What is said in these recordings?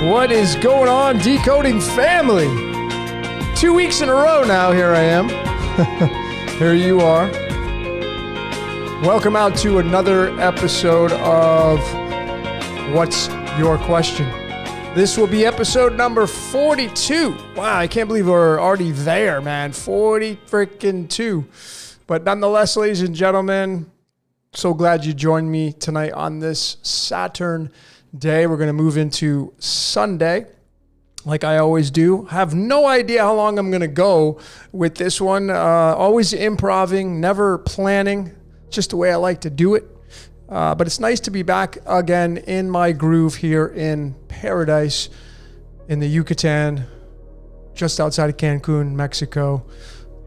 What is going on, Decoding family? 2 weeks in a row now, here I am. Here you are. Welcome out to another episode of What's Your Question? This will be episode number 42. Wow, I can't believe we're already there, man. 40 freaking 2. But nonetheless, ladies and gentlemen, so glad you joined me tonight on this Saturn day. We're going to move into Sunday, like I always do. Have no idea how long I'm going to go with this one. Always improvising, never planning. Just the way I like to do it. But it's nice to be back again in my groove here in paradise in the Yucatan, just outside of Cancun, Mexico,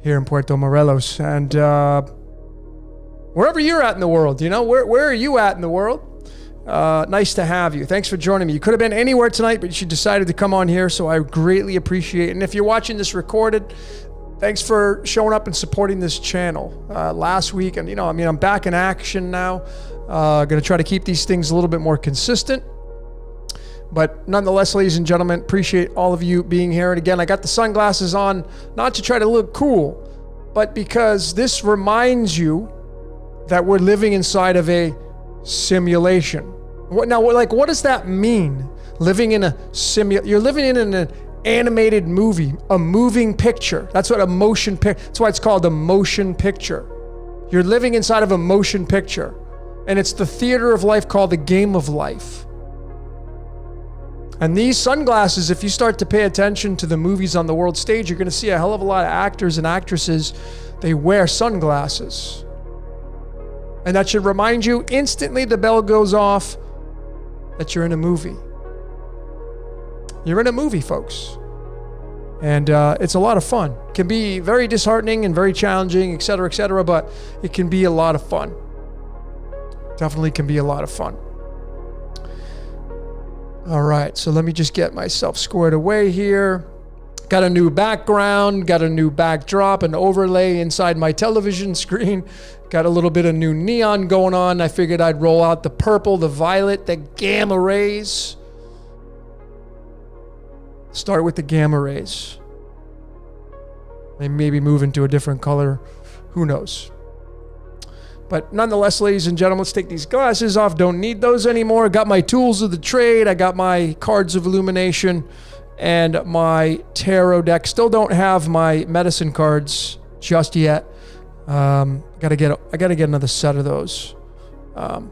here in Puerto Morelos. And wherever you're at in the world, you know, where are you at in the world? Nice to have you. Thanks for joining me. You could have been anywhere tonight, but you decided to come on here, so I greatly appreciate it. And if you're watching this recorded, thanks for showing up and supporting this channel. Last week, and I'm back in action now. Going to try to keep these things a little bit more consistent. But nonetheless, ladies and gentlemen, appreciate all of you being here. And again, I got the sunglasses on, not to try to look cool, but because this reminds you that we're living inside of a simulation. What does that mean? Living in a you're living in an animated movie, a moving picture. That's what a motion picture, that's why it's called a motion picture. You're living inside of a motion picture. And it's the theater of life called the game of life. And these sunglasses, if you start to pay attention to the movies on the world stage, you're going to see a hell of a lot of actors and actresses, they wear sunglasses. And that should remind you instantly, the bell goes off, that you're in a movie. You're in a movie, folks. And it's a lot of fun. It can be very disheartening and very challenging, et cetera, but it can be a lot of fun. Definitely can be a lot of fun. All right, so let me just get myself squared away here. Got a new background, got a new backdrop, an overlay inside my television screen. Got a little bit of new neon going on. I figured I'd roll out the purple, the violet, the gamma rays. Start with the gamma rays. They maybe move into a different color. Who knows? But nonetheless, ladies and gentlemen, let's take these glasses off. Don't need those anymore. Got my tools of the trade. I got my cards of illumination and my tarot deck. Still don't have my medicine cards just yet. I gotta get another set of those. Thanks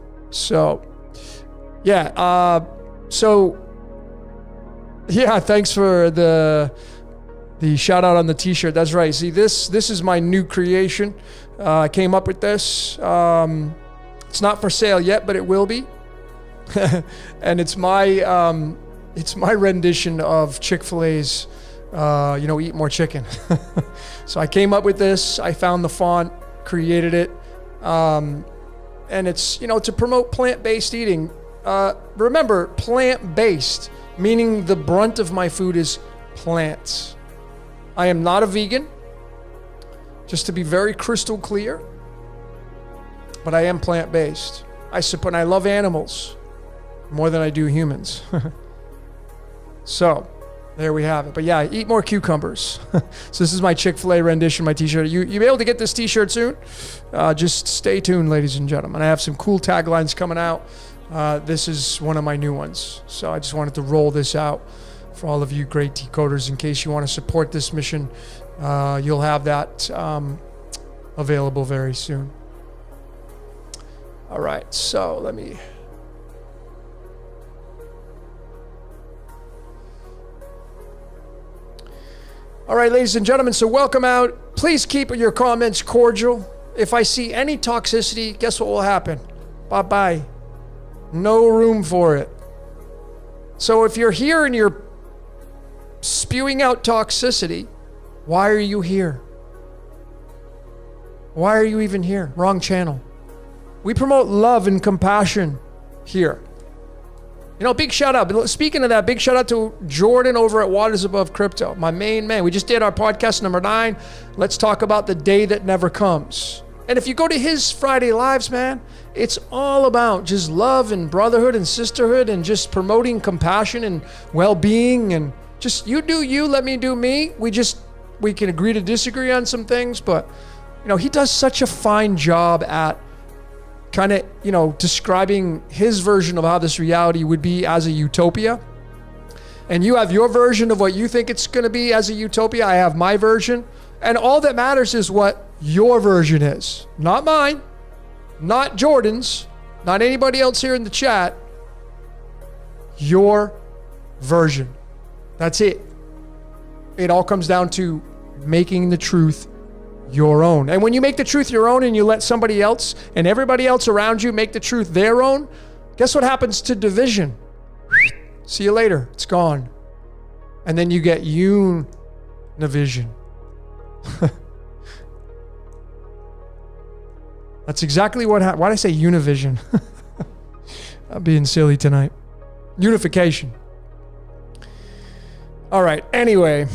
for the shout out on the t-shirt. That's right. See, this is my new creation. I came up with this. It's not for sale yet, but it will be. And it's my rendition of Chick-fil-A's, Eat More Chicken. So I came up with this. I found the font, created it. And it's, to promote plant-based eating. Remember, plant-based, meaning the brunt of my food is plants. I am not a vegan, just to be very crystal clear, but I am plant-based. And I love animals more than I do humans. So, there we have it. But yeah, eat more cucumbers. So this is my Chick-fil-A rendition, my t-shirt. You'll be able to get this t-shirt soon. Just stay tuned, ladies and gentlemen. I have some cool taglines coming out. This is one of my new ones. So I just wanted to roll this out for all of you great decoders in case you want to support this mission. You'll have that available very soon. All right, so let me... All right, ladies and gentlemen, so welcome out. Please keep your comments cordial. If I see any toxicity, guess what will happen? Bye-bye. No room for it. So if you're here and you're spewing out toxicity, why are you here? Why are you even here? Wrong channel. We promote love and compassion here. Big shout out. Speaking of that, big shout out to Jordan over at Waters Above Crypto, my main man. We just did our podcast number 9. Let's talk about the day that never comes. And if you go to his Friday Lives, man, it's all about just love and brotherhood and sisterhood and just promoting compassion and well-being and just you do you, let me do me. We can agree to disagree on some things, but he does such a fine job at kind of, describing his version of how this reality would be as a utopia. And you have your version of what you think it's going to be as a utopia. I have my version. And all that matters is what your version is. Not mine, not Jordan's, not anybody else here in the chat. Your version. That's it. It all comes down to making the truth your own. And when you make the truth your own and you let somebody else and everybody else around you make the truth their own, guess what happens to division? See you later. It's gone. And then you get univision. That's exactly what happened. Why did I say univision? I'm being silly tonight. Unification. All right. Anyway.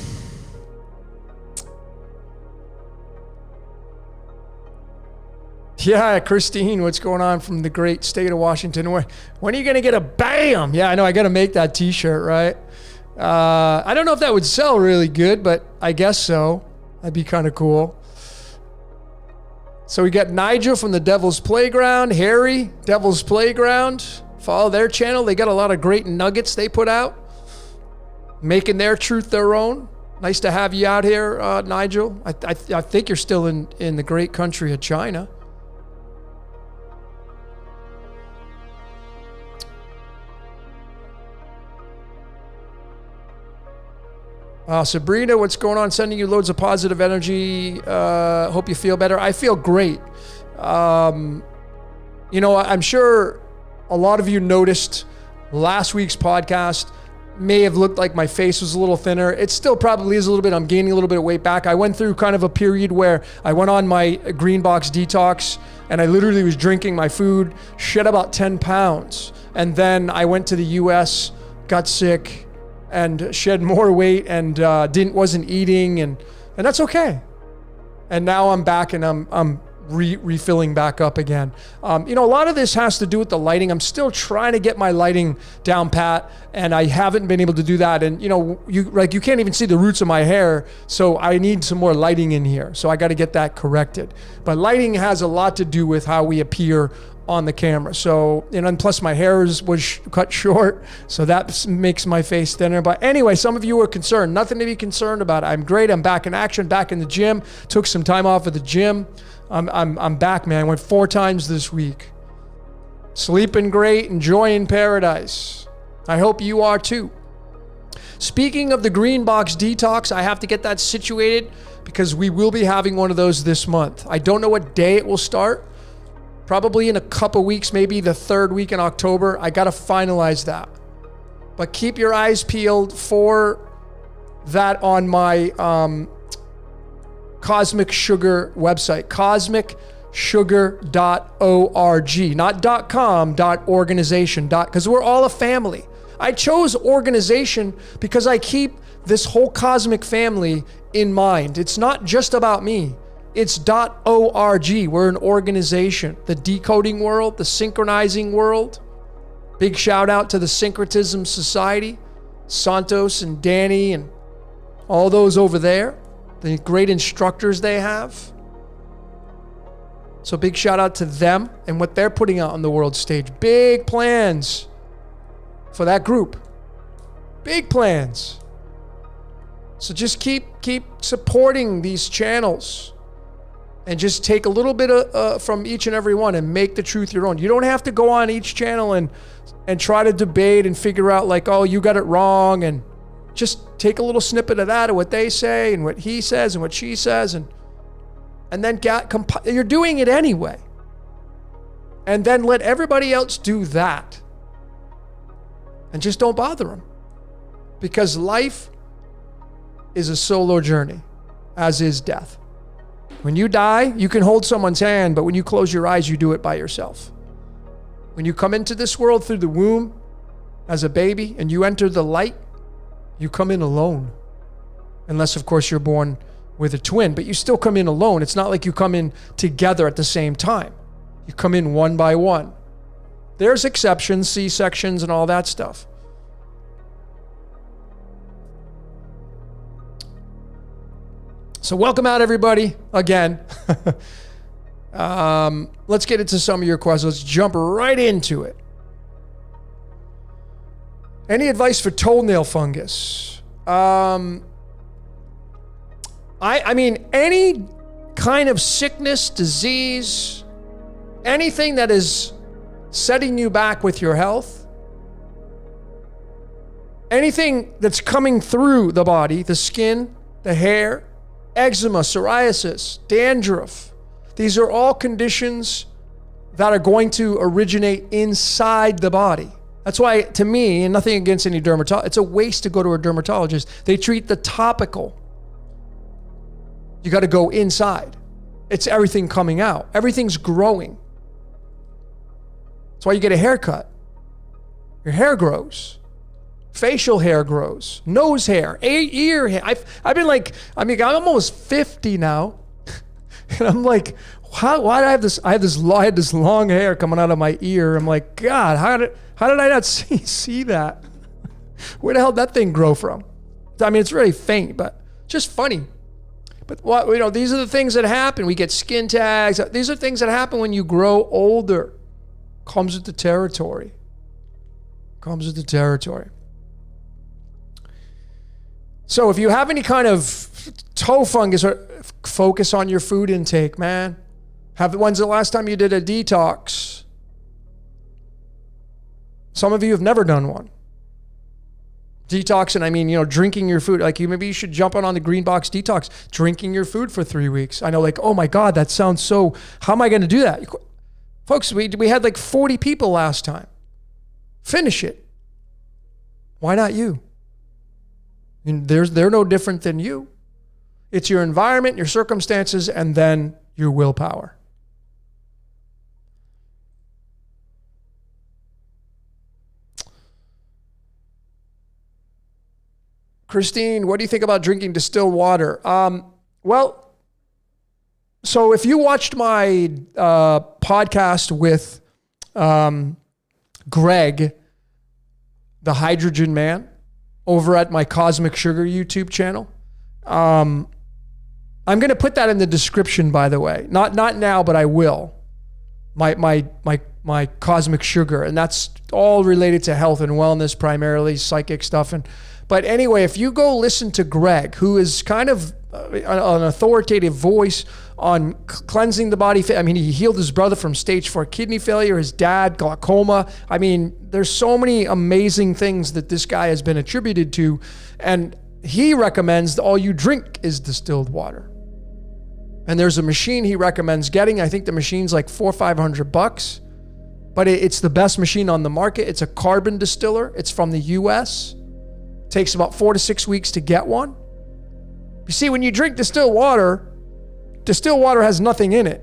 Yeah, Christine, what's going on from the great state of Washington? When are you going to get a BAM? Yeah, I know. I got to make that t-shirt, right? I don't know if that would sell really good, but I guess so. That'd be kind of cool. So we got Nigel from the Devil's Playground, Harry, Devil's Playground. Follow their channel. They got a lot of great nuggets they put out, making their truth their own. Nice to have you out here, Nigel. I think you're still in the great country of China. Sabrina, what's going on? Sending you loads of positive energy. Hope you feel better. I feel great. I'm sure a lot of you noticed last week's podcast may have looked like my face was a little thinner. It still probably is a little bit. I'm gaining a little bit of weight back. I went through kind of a period where I went on my green box detox and I literally was drinking my food, shed about 10 pounds. And then I went to the US, got sick, and shed more weight and wasn't eating and that's okay. And now I'm back and I'm refilling back up again. A lot of this has to do with the lighting. I'm still trying to get my lighting down pat and I haven't been able to do that. And you can't even see the roots of my hair. So I need some more lighting in here. So I got to get that corrected. But lighting has a lot to do with how we appear on the camera. So, and plus my hair was cut short, so that makes my face thinner. But anyway, some of you were concerned. Nothing to be concerned about. I'm great. I'm back in action, back in the gym. Took some time off of the gym. I'm back, man. I went 4 times this week. Sleeping great, enjoying paradise. I hope you are too. Speaking of the green box detox, I have to get that situated because we will be having one of those this month. I don't know what day it will start. Probably in a couple weeks, maybe the 3rd week in October. I got to finalize that. But keep your eyes peeled for that on my Cosmic Sugar website, cosmicsugar.org, not .com, .organization, because we're all a family. I chose organization because I keep this whole cosmic family in mind. It's not just about me. It's .org. We're an organization. The decoding world, the synchronizing world. Big shout out to the Syncretism Society, Santos and Danny and all those over there. The great instructors they have. So big shout out to them and what they're putting out on the world stage. Big plans for that group. Big plans. So just keep supporting these channels. And just take a little bit from each and every one and make the truth your own. You don't have to go on each channel and try to debate and figure out like, oh, you got it wrong. And just take a little snippet of that, of what they say and what he says and what she says. And then you're doing it anyway. And then let everybody else do that. And just don't bother them. Because life is a solo journey, as is death. When you die, you can hold someone's hand, but when you close your eyes, you do it by yourself. When you come into this world through the womb as a baby and you enter the light, you come in alone. Unless, of course, you're born with a twin, but you still come in alone. It's not like you come in together at the same time. You come in one by one. There's exceptions, C-sections and all that stuff. So welcome out, everybody, again. Let's get into some of your questions. Let's jump right into it. Any advice for toenail fungus? I mean, any kind of sickness, disease, anything that is setting you back with your health, anything that's coming through the body, the skin, the hair, eczema, psoriasis, dandruff, these are all conditions that are going to originate inside the body. That's why, to me, and nothing against any dermatologist, it's a waste to go to a dermatologist. They treat the topical. You got to go inside. It's everything coming out. Everything's growing. That's why you get a haircut. Your hair grows. Facial hair grows. Nose hair. Ear hair. I've been like, I'm almost 50 now. And I'm like, why do I have this? I had this long hair coming out of my ear. I'm like, God, how did I not see that? Where the hell did that thing grow from? I mean, it's really faint, but just funny. But these are the things that happen. We get skin tags. These are things that happen when you grow older. Comes with the territory. So if you have any kind of toe fungus, focus on your food intake, man. When's the last time you did a detox? Some of you have never done one. Detox, and I mean, drinking your food. Like maybe you should jump on the Green Box Detox, drinking your food for 3 weeks. I know, like, oh my God, that sounds so, how am I going to do that? Folks, we had like 40 people last time. Finish it. Why not you? I mean, they're no different than you. It's your environment, your circumstances, and then your willpower. Christine, what do you think about drinking distilled water? So if you watched my podcast with Greg, the Hydrogen Man, over at my Cosmic Sugar YouTube channel, I'm going to put that in the description, by the way. Not now, but I will. My Cosmic Sugar, and that's all related to health and wellness, primarily psychic stuff. But anyway, if you go listen to Greg, who is kind of an authoritative voice on cleansing the body. I mean, he healed his brother from stage 4 kidney failure, his dad, glaucoma. I mean, there's so many amazing things that this guy has been attributed to. And he recommends that all you drink is distilled water. And there's a machine he recommends getting. I think the machine's like $400 or $500, but it's the best machine on the market. It's a carbon distiller. It's from the US. Takes about 4 to 6 weeks to get one. You see, when you drink distilled water has nothing in it.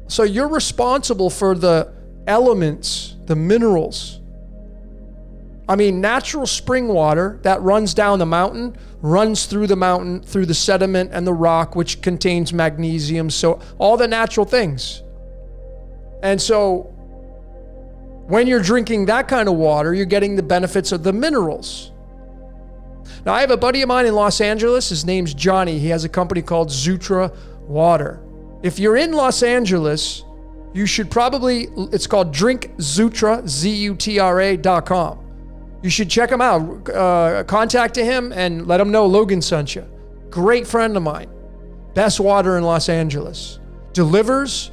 So you're responsible for the elements, the minerals. I mean, natural spring water that runs down the mountain, runs through the mountain, through the sediment and the rock, which contains magnesium. So all the natural things. And so when you're drinking that kind of water, you're getting the benefits of the minerals. Now, I have a buddy of mine in Los Angeles. His name's Johnny. He has a company called Zutra Water. If you're in Los Angeles, you should probably, it's called drinkzutra, ZUTRA.com. You should check him out. Contact him and let him know Logan sent you. Great friend of mine. Best water in Los Angeles. Delivers.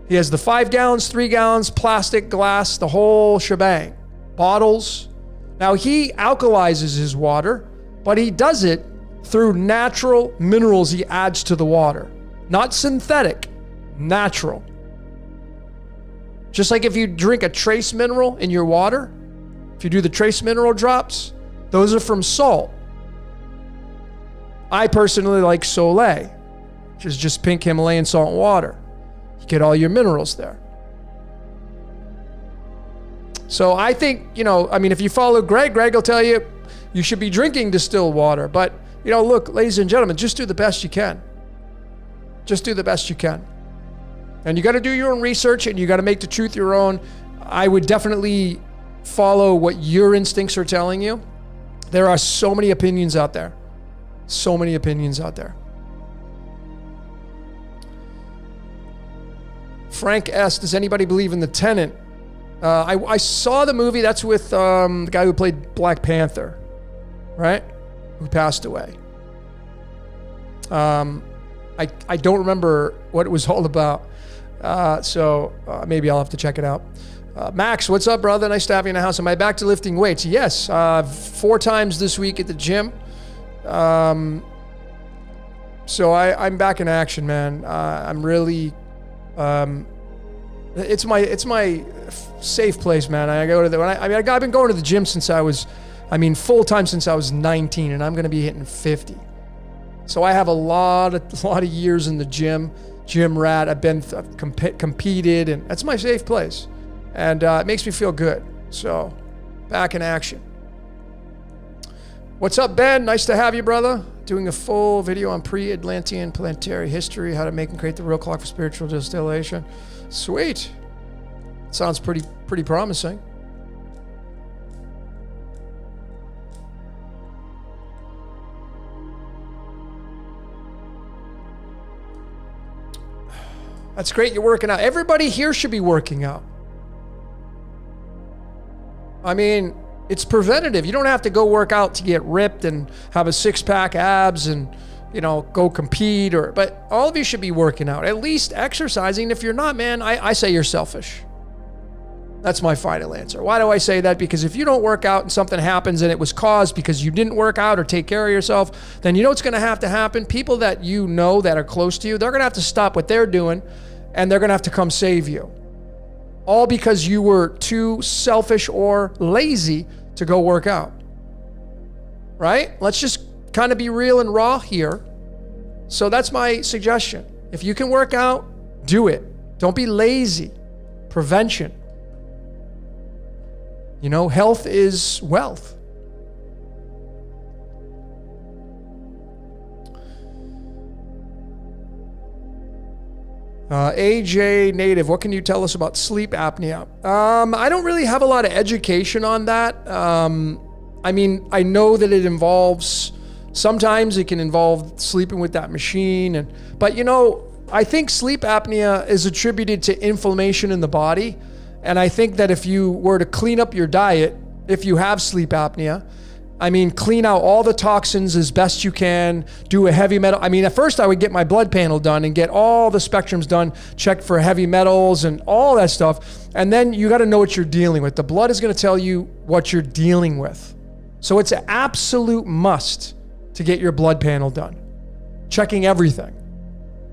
He has the 5 gallons, 3 gallons, plastic, glass, the whole shebang. Bottles. Now, he alkalizes his water, but he does it through natural minerals he adds to the water. Not synthetic, natural. Just like if you drink a trace mineral in your water, if you do the trace mineral drops, those are from salt. I personally like Soleil, which is just pink Himalayan salt water. You get all your minerals there. So I think, if you follow Greg will tell you you should be drinking distilled water. But look, ladies and gentlemen, just do the best you can. Just do the best you can. And you got to do your own research, and you got to make the truth your own. I would definitely follow what your instincts are telling you. There are so many opinions out there. So many opinions out there. Frank S., does anybody believe in the Tenant? I saw the movie. That's with the guy who played Black Panther, right? Who passed away. I don't remember what it was all about. So maybe I'll have to check it out. Max, what's up, brother? Nice to have you in the house. Am I back to lifting weights? Yes, 4 times this week at the gym. So I'm back in action, man. I'm really, it's my safe place, man. I go to I've been going to the gym since I was, full time since I was 19, and I'm going to be hitting 50. So I have a lot of years in the gym rat. I've competed, and that's my safe place. And it makes me feel good. So, back in action. What's up, Ben? Nice to have you, brother. Doing a full video on pre-Atlantean planetary history, how to make and create the real clock for spiritual distillation. Sweet. Sounds pretty promising. That's great. You're working out. Everybody here should be working out. It's preventative. You don't have to go work out to get ripped and have a 6-pack abs and, go compete but all of you should be working out, at least exercising. If you're not, man, I say you're selfish. That's my final answer. Why do I say that? Because if you don't work out and something happens and it was caused because you didn't work out or take care of yourself, then you know what's going to have to happen? People that you know that are close to you, they're going to have to stop what they're doing and they're going to have to come save you. All because you were too selfish or lazy to go work out. Right? Let's just kind of be real and raw here. So that's my suggestion. If you can work out, do it. Don't be lazy. Prevention. Health is wealth. AJ Native, what can you tell us about sleep apnea? I don't really have a lot of education on that. I know that it involves, sometimes it can involve sleeping with that machine. But I think sleep apnea is attributed to inflammation in the body. And I think that if you were to clean up your diet, if you have sleep apnea, clean out all the toxins as best you can, do a heavy metal. At first I would get my blood panel done and get all the spectrums done, check for heavy metals and all that stuff. And then you got to know what you're dealing with. The blood is going to tell you what you're dealing with. So it's an absolute must to get your blood panel done, checking everything.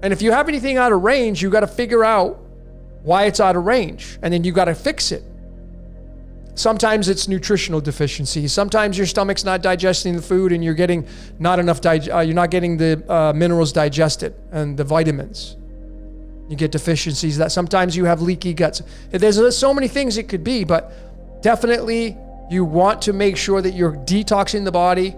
And if you have anything out of range, you got to figure out why it's out of range, and then you got to fix it. Sometimes it's nutritional deficiency. Sometimes your stomach's not digesting the food and you're getting not enough, you're not getting the minerals digested and the vitamins. You get deficiencies. That sometimes you have leaky guts. There's so many things it could be, but definitely you want to make sure that you're detoxing the body,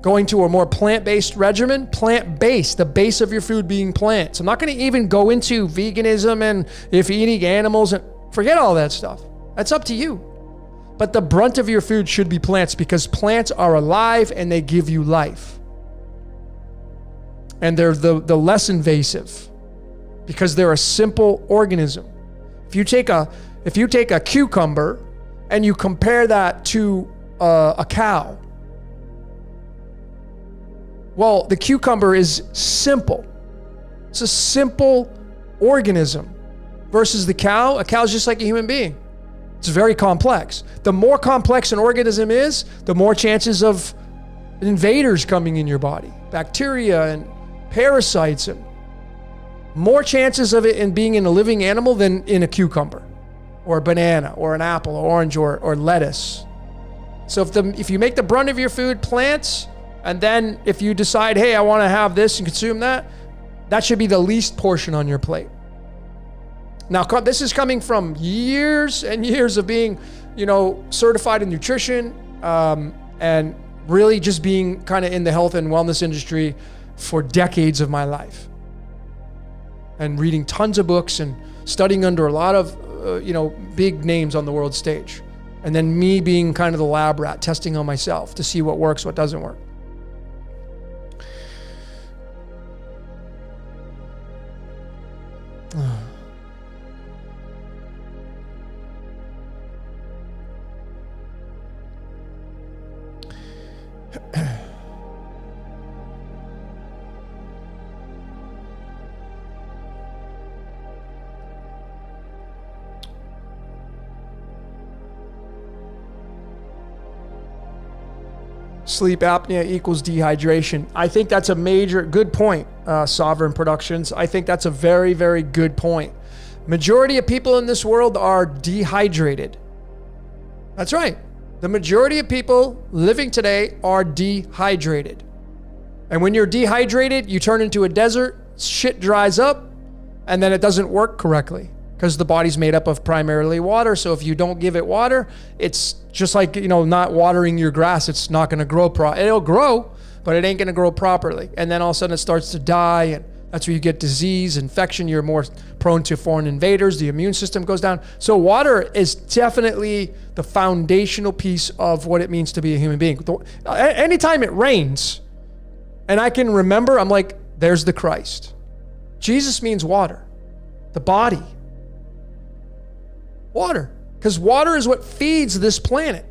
going to a more plant-based regimen. Plant-based, the base of your food being plants. I'm not going to even go into veganism and if eating animals, and forget all that stuff. That's up to you. But the brunt of your food should be plants because plants are alive and they give you life. And they're the less invasive because they're a simple organism. If you take a cucumber and you compare that to a cow, well, the cucumber is simple. It's a simple organism versus the cow. A cow's just like a human being. It's very complex. The more complex an organism is, the more chances of invaders coming in your body, bacteria and parasites, and more chances of it in being in a living animal than in a cucumber or a banana or an apple or orange or lettuce. So if you make the brunt of your food plants, and then if you decide, hey, I want to have this and consume that, that should be the least portion on your plate. Now, this is coming from years and years of being, certified in nutrition and really just being kind of in the health and wellness industry for decades of my life. And reading tons of books and studying under a lot of, big names on the world stage. And then me being kind of the lab rat, testing on myself to see what works, what doesn't work. Sleep apnea equals dehydration. I think that's a good point, Sovereign Productions. I think that's a very, very good point. Majority of people in this world are dehydrated. That's right. The majority of people living today are dehydrated. And when you're dehydrated, you turn into a desert, shit dries up, and then it doesn't work correctly because the body's made up of primarily water. So if you don't give it water, it's just like, not watering your grass. It's not going to grow. It'll grow, but it ain't going to grow properly. And then all of a sudden it starts to die, and that's where you get disease, infection. You're more prone to foreign invaders. The immune system goes down. So water is definitely the foundational piece of what it means to be a human being. Anytime it rains, and I can remember, I'm like, there's the Christ. Jesus means water, the body. Water, because water is what feeds this planet.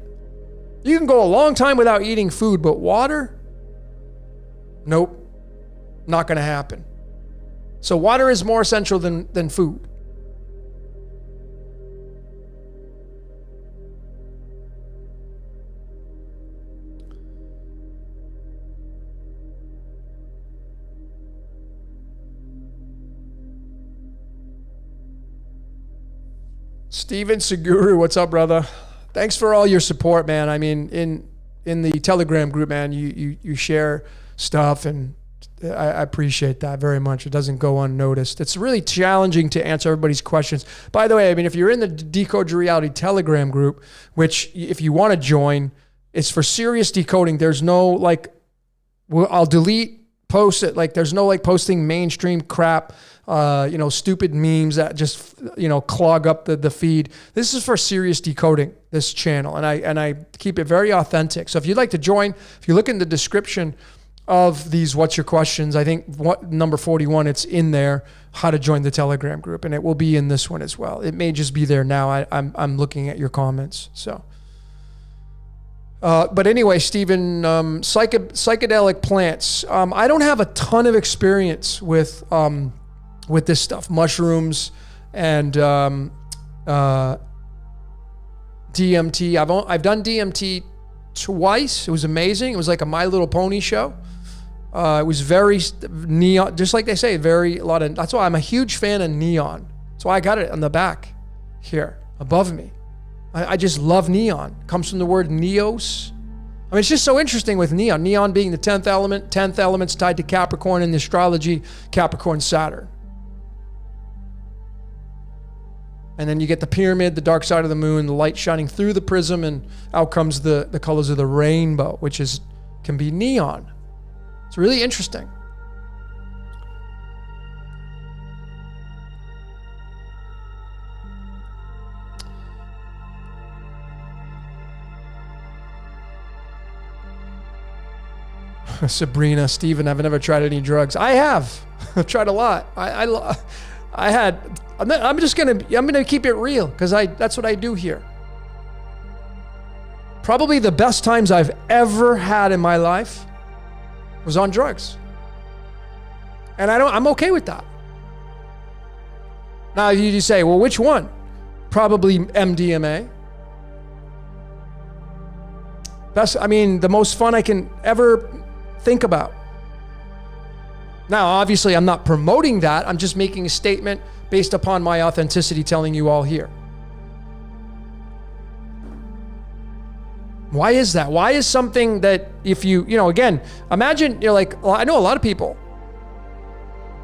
You can go a long time without eating food, but water, nope, not going to happen. So water is more essential than food. Steven Seguru, what's up, brother? Thanks for all your support, man. I mean, in the Telegram group, man, you share stuff, and I appreciate that very much. It doesn't go unnoticed. It's really challenging to answer everybody's questions. By the way, I mean, if you're in the Decode Your Reality Telegram group, which if you want to join, it's for serious decoding. There's no I'll delete, post it. There's no posting mainstream crap. Stupid memes that just, clog up the feed. This is for serious decoding, this channel. And I keep it very authentic. So if you'd like to join, if you look in the description of these What's Your Questions, I think number 41, it's in there, how to join the Telegram group. And it will be in this one as well. It may just be there now. I'm looking at your comments. So, but anyway, Stephen, psychedelic plants. I don't have a ton of experience with this stuff, mushrooms and DMT. I've done DMT twice. It was amazing. It was like a My Little Pony show. It was very neon, just like they say, that's why I'm a huge fan of neon. That's why I got it on the back here above me. I just love neon. It comes from the word neos. I mean, it's just so interesting with neon. Neon being the 10th element, 10th element's tied to Capricorn in the astrology, Capricorn Saturn. And then you get the pyramid, the dark side of the moon, the light shining through the prism, and out comes the colors of the rainbow, which can be neon. It's really interesting. Sabrina, Steven, I've never tried any drugs. I have. I've tried a lot. I'm gonna keep it real because that's what I do here. Probably the best times I've ever had in my life was on drugs. And I'm okay with that. Now you say, well, which one? Probably MDMA. The most fun I can ever think about. Now, obviously, I'm not promoting that. I'm just making a statement based upon my authenticity, telling you all here. Why is that? Why is something that if again, imagine you're like, well, I know a lot of people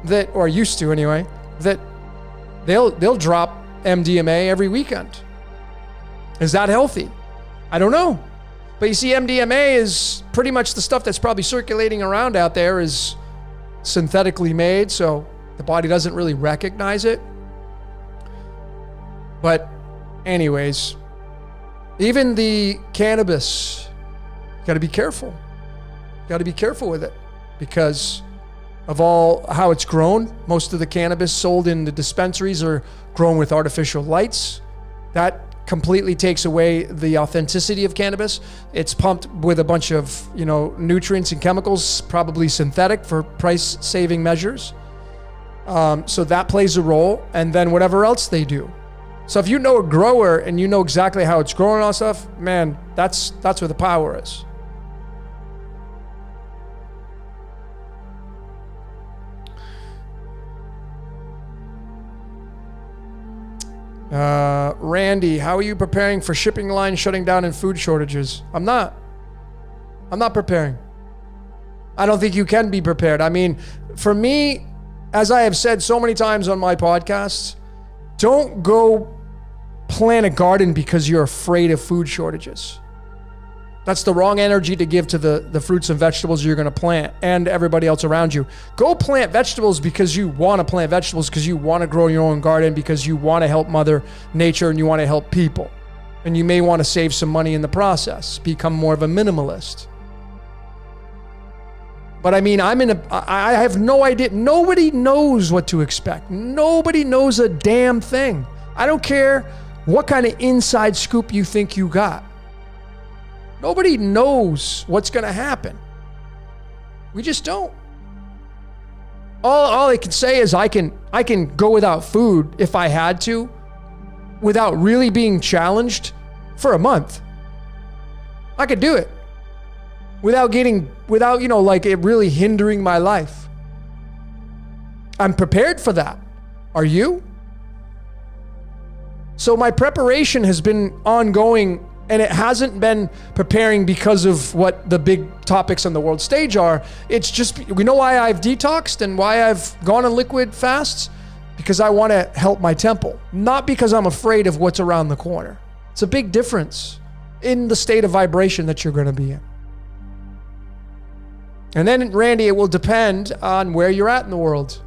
that, or used to anyway, that they'll drop MDMA every weekend. Is that healthy? I don't know. But you see, MDMA is pretty much the stuff that's probably circulating around out there is synthetically made, so the body doesn't really recognize it. But anyways, even the cannabis, you got to be careful. Got to be careful with it because of all how it's grown. Most of the cannabis sold in the dispensaries are grown with artificial lights. That completely takes away the authenticity of cannabis. It's pumped with a bunch of, nutrients and chemicals, probably synthetic for price-saving measures. So that plays a role, and then whatever else they do. So if you know a grower and you know exactly how it's growing and all stuff, man, that's where the power is. Randy, how are you preparing for shipping lines shutting down and food shortages? I'm not preparing. I don't think you can be prepared. I mean, for me, as I have said so many times on my podcasts, don't go plant a garden because you're afraid of food shortages. That's the wrong energy to give to the fruits and vegetables you're going to plant and everybody else around you. Go plant vegetables because you want to plant vegetables, because you want to grow your own garden, because you want to help Mother Nature and you want to help people. And you may want to save some money in the process, become more of a minimalist. But I mean, I have no idea. Nobody knows what to expect. Nobody knows a damn thing. I don't care what kind of inside scoop you think you got. Nobody knows what's going to happen. We just don't. All I can say is I can go without food if I had to, without really being challenged for a month. I could do it without it really hindering my life. I'm prepared for that. Are you? So my preparation has been ongoing. And it hasn't been preparing because of what the big topics on the world stage are. It's just, we know why I've detoxed and why I've gone on liquid fasts? Because I want to help my temple, not because I'm afraid of what's around the corner. It's a big difference in the state of vibration that you're going to be in. And then, Randy, it will depend on where you're at in the world.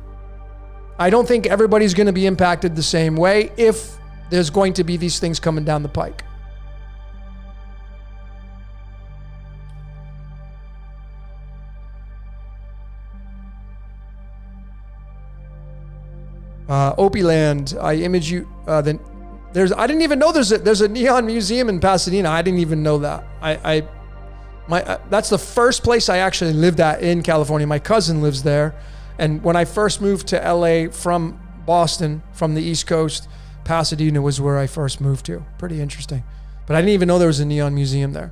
I don't think everybody's going to be impacted the same way if there's going to be these things coming down the pike. Opieland, I image you. I didn't even know there's a neon museum in Pasadena. I didn't even know that. That's the first place I actually lived at in California. My cousin lives there, and when I first moved to LA from Boston, from the East Coast, Pasadena was where I first moved to. Pretty interesting, but I didn't even know there was a neon museum there.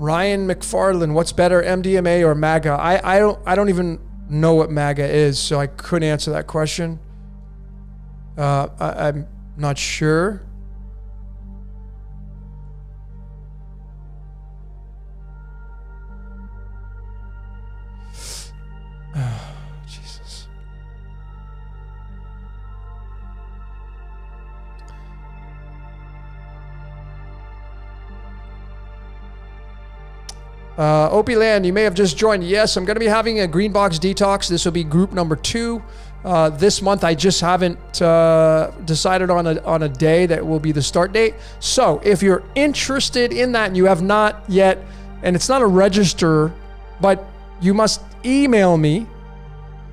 Ryan McFarland, what's better, MDMA or MAGA? I don't even know what MAGA is, so I couldn't answer that question. I'm not sure. Jesus. Opie Land, you may have just joined. Yes, I'm going to be having a Green Box Detox. This will be group number 2 this month. I just haven't decided on a day that will be the start date. So if you're interested in that and you have not yet, and it's not a register, but you must email me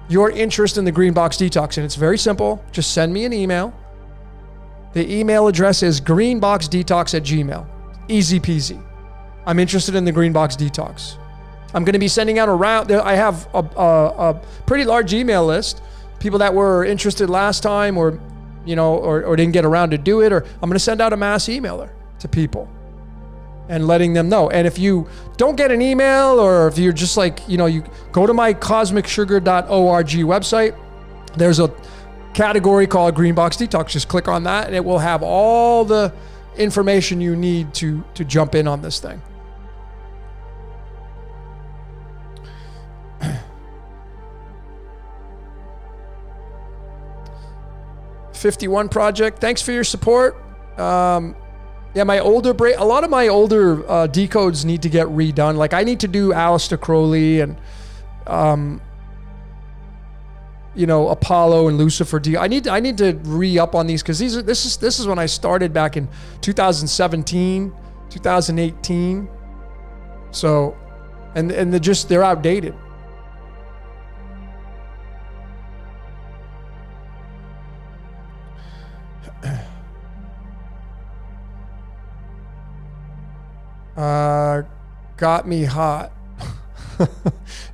your interest in the Green Box Detox. And it's very simple. Just send me an email. The email address is greenboxdetox@gmail.com. Easy peasy. I'm interested in the Green Box Detox. I'm going to be sending out I have a pretty large email list, people that were interested last time or didn't get around to do it, or I'm going to send out a mass emailer to people and letting them know. And if you don't get an email, or if you're just you go to my cosmicsugar.org website, there's a category called Green Box Detox. Just click on that and it will have all the information you need to jump in on this thing. 51 Project, thanks for your support. Yeah, a lot of my older decodes need to get redone. Like I need to do Aleister Crowley and Apollo and Lucifer. I need to re-up on these because this is when I started back in 2017, 2018. So, and they're outdated. Got me hot.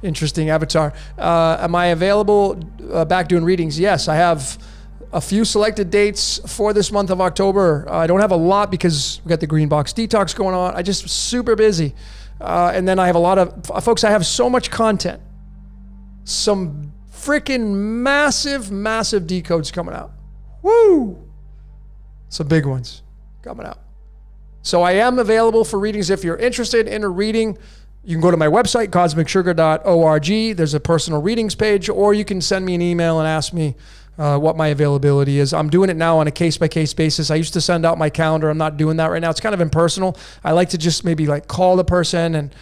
Interesting avatar. Am I available back doing readings? Yes, I have a few selected dates for this month of October. I don't have a lot because we got the Green Box Detox going on. I just super busy. And then I have a lot of, folks, I have so much content. Some freaking massive decodes coming out. Woo! Some big ones coming out. So I am available for readings. If you're interested in a reading, you can go to my website, cosmicsugar.org. There's a personal readings page, or you can send me an email and ask me what my availability is. I'm doing it now on a case-by-case basis. I used to send out my calendar. I'm not doing that right now. It's kind of impersonal. I like to just maybe like call the person and,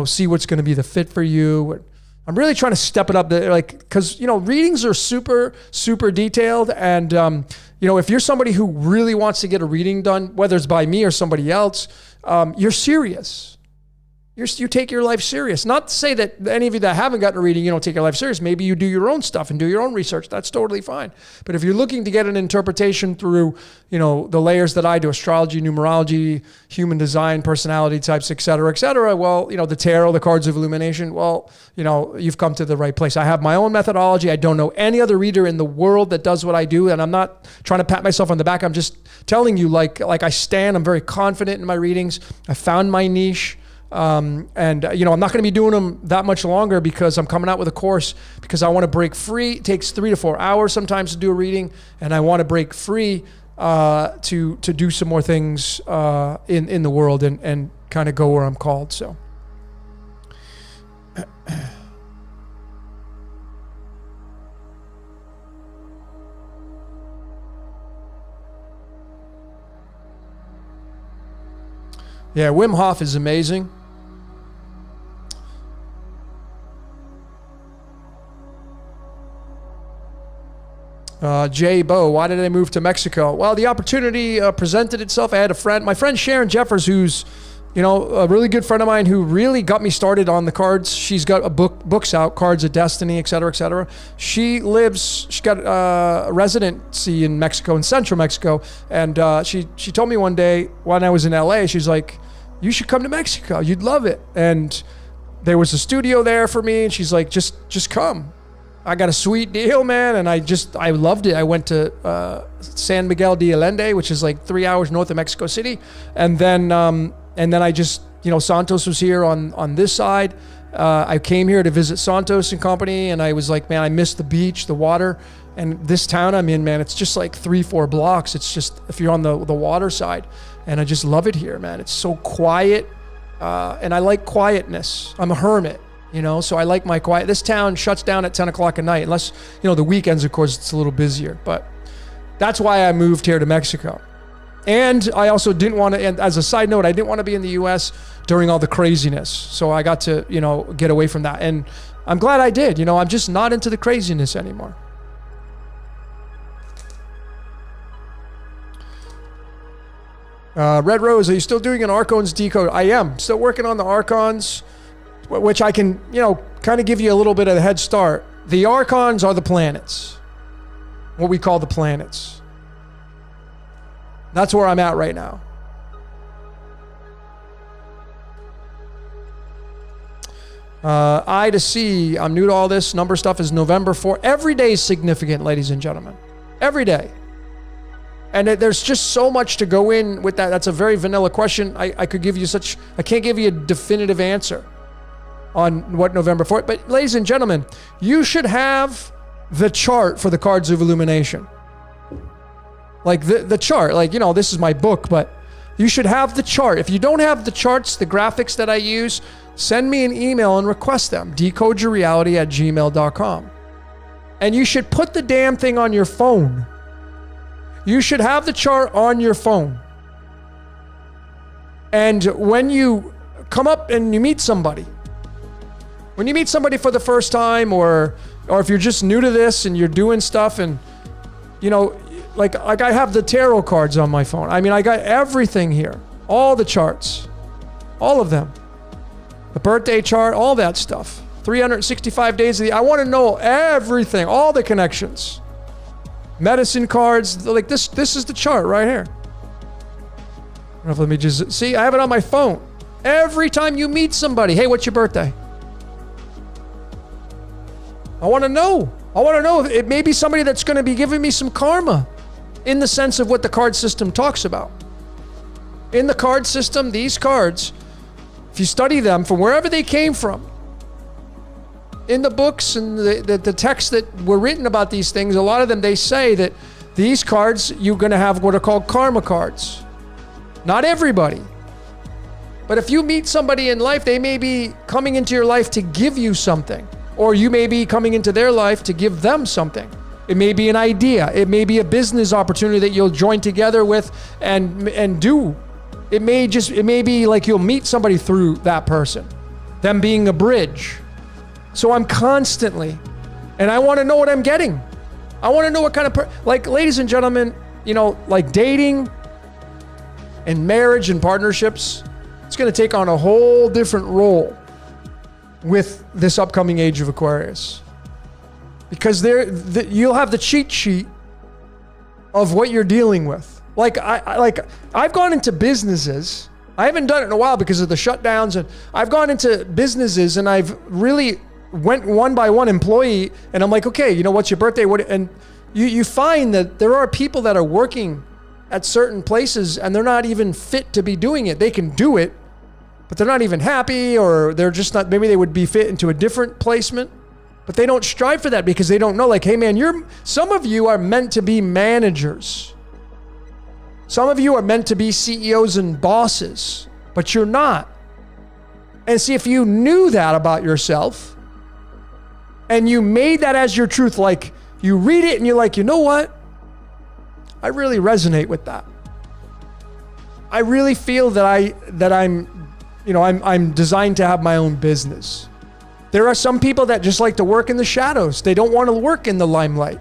see what's going to be the fit for you. I'm really trying to step it up, because, readings are super, super detailed. And, if you're somebody who really wants to get a reading done, whether it's by me or somebody else, you're serious. You take your life serious. Not to say that any of you that haven't gotten a reading, you don't take your life serious. Maybe you do your own stuff and do your own research. That's totally fine. But if you're looking to get an interpretation through, the layers that I do, astrology, numerology, human design, personality types, et cetera, well, the tarot, the cards of illumination, well, you've come to the right place. I have my own methodology. I don't know any other reader in the world that does what I do. And I'm not trying to pat myself on the back. I'm just telling you, like I stand, I'm very confident in my readings. I found my niche. I'm not going to be doing them that much longer because I'm coming out with a course because I want to break free. It takes 3 to 4 hours sometimes to do a reading, and I want to break free to do some more things in the world and kind of go where I'm called. So. Yeah, Wim Hof is amazing. Jay Bo, why did I move to Mexico? Well, the opportunity presented itself. I had a friend, my friend Sharon Jeffers, who's, a really good friend of mine who really got me started on the cards. She's got books out, Cards of Destiny, et cetera, et cetera. She's got a residency in Mexico, in central Mexico. And she told me one day when I was in LA, she's like, you should come to Mexico. You'd love it. And there was a studio there for me. And she's like, just come. I got a sweet deal, man. And I loved it. I went to San Miguel de Allende, which is like 3 hours north of Mexico City. And then I just, Santos was here on this side. I came here to visit Santos and company. And I was like, man, I miss the beach, the water. And this town I'm in, man, it's just like 3-4 blocks. It's just, if you're on the water side. And I just love it here, man. It's so quiet. And I like quietness. I'm a hermit. So I like my quiet. This town shuts down at 10 o'clock at night, unless, the weekends, of course, it's a little busier. But that's why I moved here to Mexico. And I also didn't want to, and as a side note, I didn't want to be in the U.S. during all the craziness. So I got to, get away from that. And I'm glad I did. I'm just not into the craziness anymore. Red Rose, are you still doing an Archons decode? I am. Still working on the Archons, which I can, kind of give you a little bit of a head start. The Archons are the planets. What we call the planets. That's where I'm at right now. I to C, I'm new to all this. Number stuff is November 4. Every day is significant, ladies and gentlemen. Every day. And there's just so much to go in with that. That's a very vanilla question. I could give you I can't give you a definitive answer on what November 4th. But ladies and gentlemen, you should have the chart for the Cards of Illumination. Like the chart, this is my book, but you should have the chart. If you don't have the charts, the graphics that I use, send me an email and request them. decodeyourreality@gmail.com. And you should put the damn thing on your phone. You should have the chart on your phone. And when you come up and you meet somebody, when you meet somebody for the first time, or if you're just new to this and you're doing stuff, and you know, like I have the tarot cards on my phone. I mean, I got everything here, all the charts, all of them, the birthday chart, all that stuff. 365 days of the year. I want to know everything, all the connections, medicine cards. Like this is the chart right here. Let me just see. I have it on my phone. Every time you meet somebody, hey, what's your birthday? I want to know. I want to know if it may be somebody that's going to be giving me some karma, in the sense of what the card system talks about. In the card system, these cards, if you study them from wherever they came from, in the books and the texts that were written about these things, a lot of them, they say that these cards, you're going to have what are called karma cards. Not everybody. But if you meet somebody in life, they may be coming into your life to give you something. Or you may be coming into their life to give them something. It may be an idea. It may be a business opportunity that you'll join together with and do. It may be like you'll meet somebody through that person, them being a bridge. So I'm constantly, and I want to know what I'm getting. I want to know what kind of, like, ladies and gentlemen, you know, like dating and marriage and partnerships, it's going to take on a whole different role with this upcoming age of Aquarius. Because you'll have the cheat sheet of what you're dealing with. Like I've gone into businesses. I haven't done it in a while because of the shutdowns, and I've gone into businesses and I've really went one by one employee, and I'm like, okay, you know, what's your birthday? And you find that there are people that are working at certain places and they're not even fit to be doing it. They can do it, but they're not even happy, or they're just not, maybe they would be fit into a different placement. But they don't strive for that because they don't know, like, hey man, some of you are meant to be managers. Some of you are meant to be CEOs and bosses, but you're not. And see, if you knew that about yourself and you made that as your truth, like you read it and you're like, you know what? I really resonate with that. I really feel that I'm designed to have my own business. There are some people that just like to work in the shadows. They don't want to work in the limelight.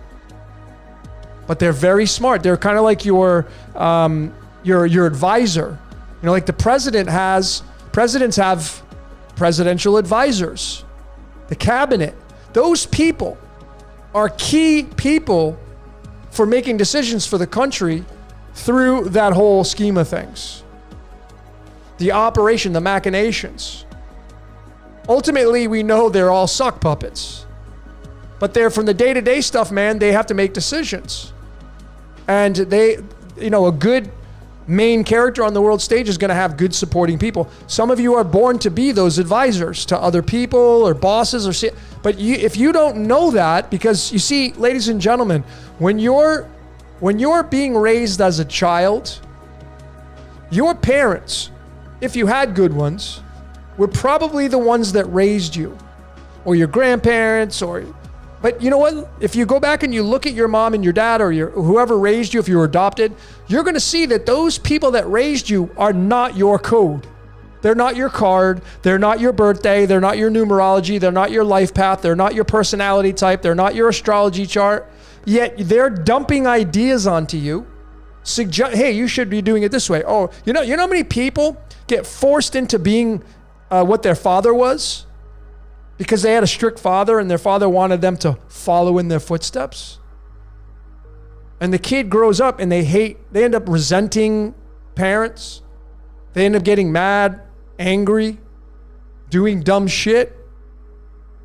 But they're very smart. They're kind of like your advisor. You know, like the presidents have presidential advisors. The cabinet. Those people are key people for making decisions for the country through that whole scheme of things. The operation, the machinations. Ultimately, we know they're all sock puppets. But they're from the day-to-day stuff, man, they have to make decisions. And a good main character on the world stage is going to have good supporting people. Some of you are born to be those advisors to other people or bosses, but if you don't know that, because you see, ladies and gentlemen, when you're being raised as a child, your parents, if you had good ones, were probably the ones that raised you, or your grandparents, but you know what? If you go back and you look at your mom and your dad, or whoever raised you, if you were adopted, you're going to see that those people that raised you are not your code. They're not your card. They're not your birthday. They're not your numerology. They're not your life path. They're not your personality type. They're not your astrology chart. Yet they're dumping ideas onto you. Hey, you should be doing it this way. Oh, you know how many people get forced into being what their father was because they had a strict father and their father wanted them to follow in their footsteps? And the kid grows up and they end up resenting parents. They end up getting mad, angry, doing dumb shit,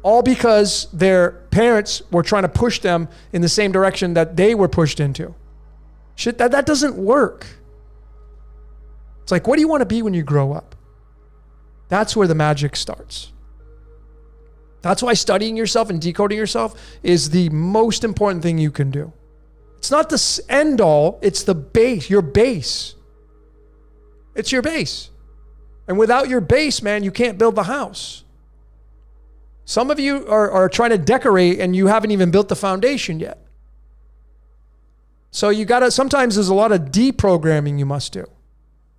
all because their parents were trying to push them in the same direction that they were pushed into. Shit, that doesn't work. It's like, what do you want to be when you grow up? That's where the magic starts. That's why studying yourself and decoding yourself is the most important thing you can do. It's not the end all, it's the base, your base. It's your base. And without your base, man, you can't build the house. Some of you are trying to decorate and you haven't even built the foundation yet. So sometimes there's a lot of deprogramming you must do,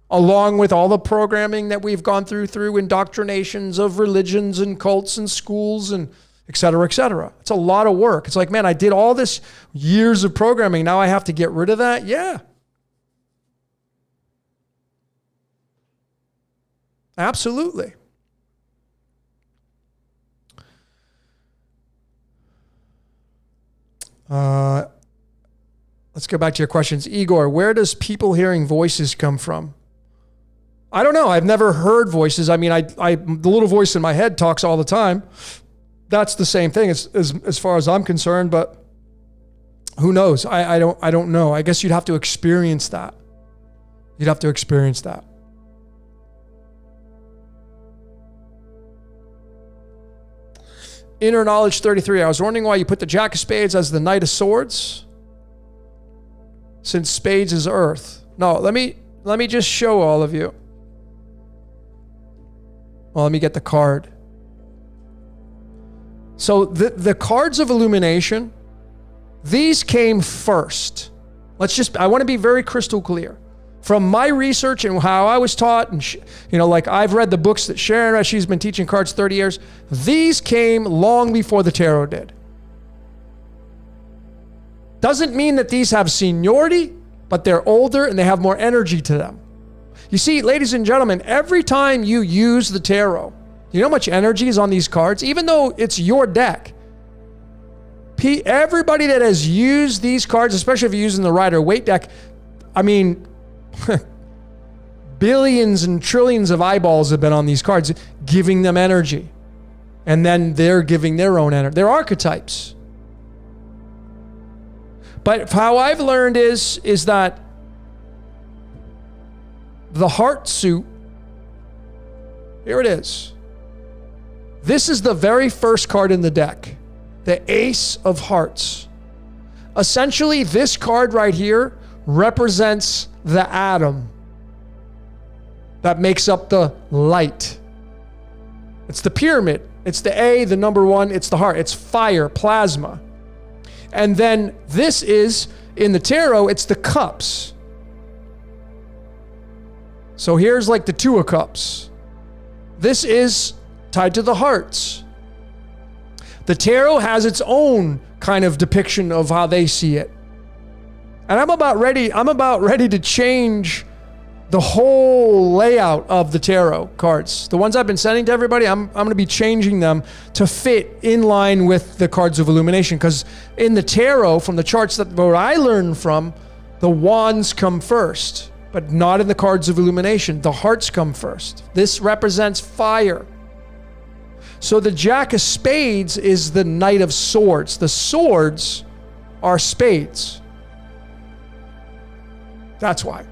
along with all the programming that we've gone through indoctrinations of religions and cults and schools and et cetera, et cetera. It's a lot of work. It's like, man, I did all this years of programming. Now I have to get rid of that? Yeah. Absolutely. Let's go back to your questions. Igor, where does people hearing voices come from? I don't know. I've never heard voices. I mean, the little voice in my head talks all the time. That's the same thing as far as I'm concerned, but who knows? I don't know. I guess you'd have to experience that. You'd have to experience that. Inner Knowledge 33. I was wondering why you put the Jack of Spades as the Knight of Swords, since Spades is Earth. No, let me just show all of you. Well, let me get the card. So the cards of illumination, these came first. I want to be very crystal clear. From my research and how I was taught, and like I've read the books that Sharon read, she's been teaching cards 30 years. These came long before the tarot did. Doesn't mean that these have seniority, but they're older and they have more energy to them. You see, ladies and gentlemen, every time you use the tarot, you know how much energy is on these cards? Even though it's your deck, everybody that has used these cards, especially if you're using the Rider-Waite deck, I mean, billions and trillions of eyeballs have been on these cards, giving them energy. And then they're giving their own energy. They're archetypes. But how I've learned is that the heart suit, here it is. This is the very first card in the deck, the Ace of Hearts. Essentially, this card right here represents the atom that makes up the light. It's the pyramid. It's the A, the number one. It's the heart. It's fire, plasma. And then this is, in the tarot, it's the cups. So here's like the Two of Cups. This is tied to the hearts. The tarot has its own kind of depiction of how they see it. And I'm about ready to change the whole layout of the tarot cards. The ones I've been sending to everybody, I'm going to be changing them to fit in line with the cards of illumination. Because in the tarot, from the charts that where I learned from, the wands come first, but not in the cards of illumination. The hearts come first. This represents fire. So the Jack of Spades is the Knight of Swords. The swords are spades. That's why.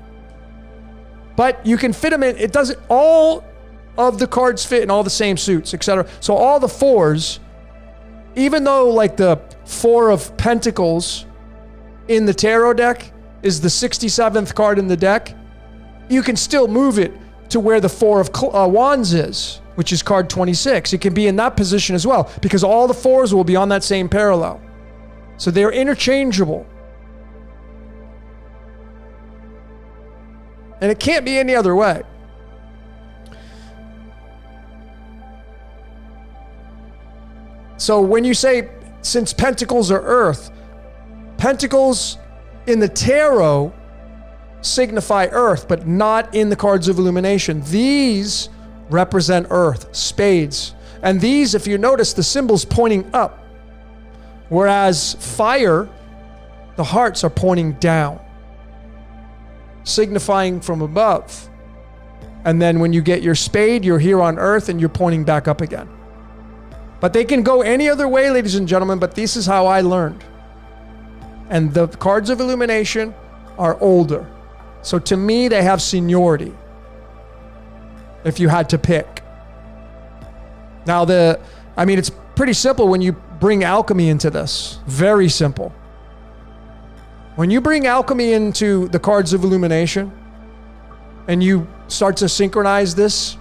But you can fit them in. It doesn't, all of the cards fit in all the same suits, etc. So all the fours, even though like the Four of Pentacles in the tarot deck is the 67th card in the deck, you can still move it to where the Four of Wands is, which is card 26. It can be in that position as well, because all the fours will be on that same parallel. So they're interchangeable. And it can't be any other way. So when you say, since pentacles are earth, pentacles in the tarot signify earth, but not in the cards of illumination. These represent earth, spades. And these, if you notice, the symbol's pointing up. Whereas fire, the hearts are pointing down, signifying from above. And then when you get your spade, you're here on earth and you're pointing back up again. But they can go any other way, ladies and gentlemen, but this is how I learned. And the cards of illumination are older. So to me, they have seniority, if you had to pick. Now it's pretty simple when you bring alchemy into this. Very simple. When you bring alchemy into the cards of illumination and you start to synchronize this,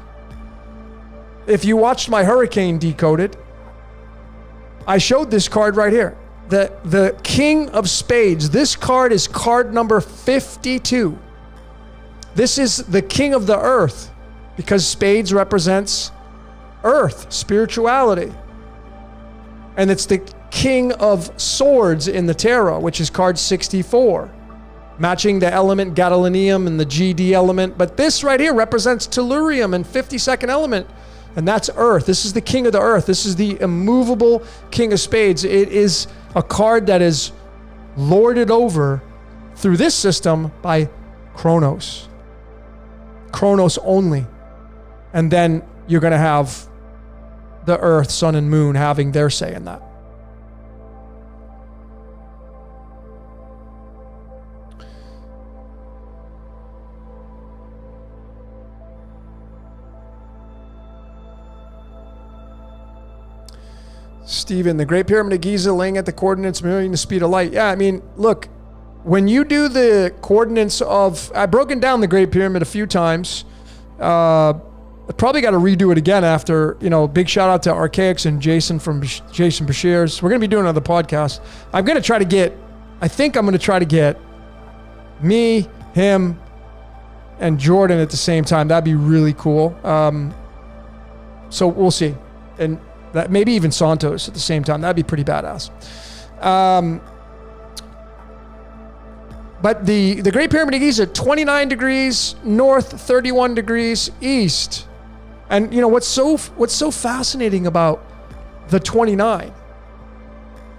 if you watched my Hurricane Decoded, I showed this card right here. the King of Spades. This card is card number 52. This is the King of the Earth because spades represents earth, spirituality. And it's the King of Swords in the tarot, which is card 64, matching the element gadolinium and the GD element. But this right here represents tellurium and 52nd element, and that's earth. This is the King of the Earth. This is the immovable King of Spades. It is a card that is lorded over through this system by Kronos. Kronos only. And then you're going to have the Earth, Sun, and Moon having their say in that. Stephen, the Great Pyramid of Giza laying at the coordinates mirroring the speed of light. Yeah, I mean, look, when you do the coordinates of, I've broken down the Great Pyramid a few times. I probably got to redo it again after, big shout out to Archaics and Jason from Jason Bashir's. We're going to be doing another podcast. I'm going to try to get me, him, and Jordan at the same time. That'd be really cool. So we'll see. And that maybe even Santos at the same time. That'd be pretty badass. But the Great Pyramid of Giza, 29 degrees north, 31 degrees east. And what's so fascinating about the 29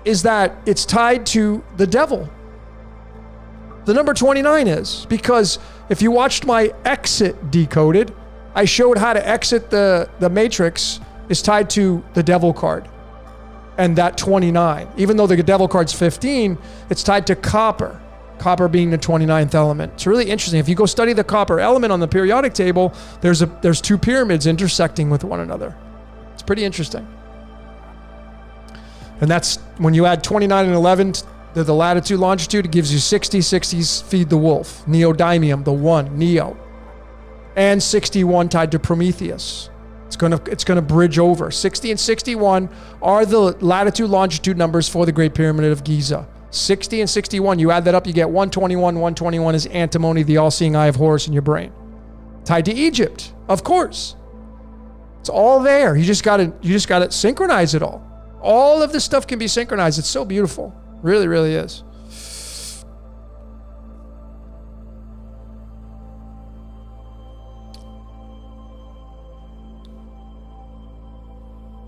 is that it's tied to the devil. The number 29 is, because if you watched my exit decoded, I showed how to exit the matrix is tied to the devil card and that 29. Even though the devil card's 15, it's tied to copper. Copper being the 29th element. It's really interesting. If you go study the copper element on the periodic table, there's two pyramids intersecting with one another. It's pretty interesting. And that's when you add 29 and 11 to the latitude, longitude, it gives you 60. 60s feed the wolf. Neodymium, the one, Neo. And 61 tied to Prometheus. It's gonna bridge over. 60 and 61 are the latitude, longitude numbers for the Great Pyramid of Giza. 60 and 61, you add that up, you get 121. 121 is antimony, the all-seeing eye of Horus in your brain. Tied to Egypt, of course. It's all there. You just gotta synchronize it all. All of this stuff can be synchronized. It's so beautiful. Really, really is.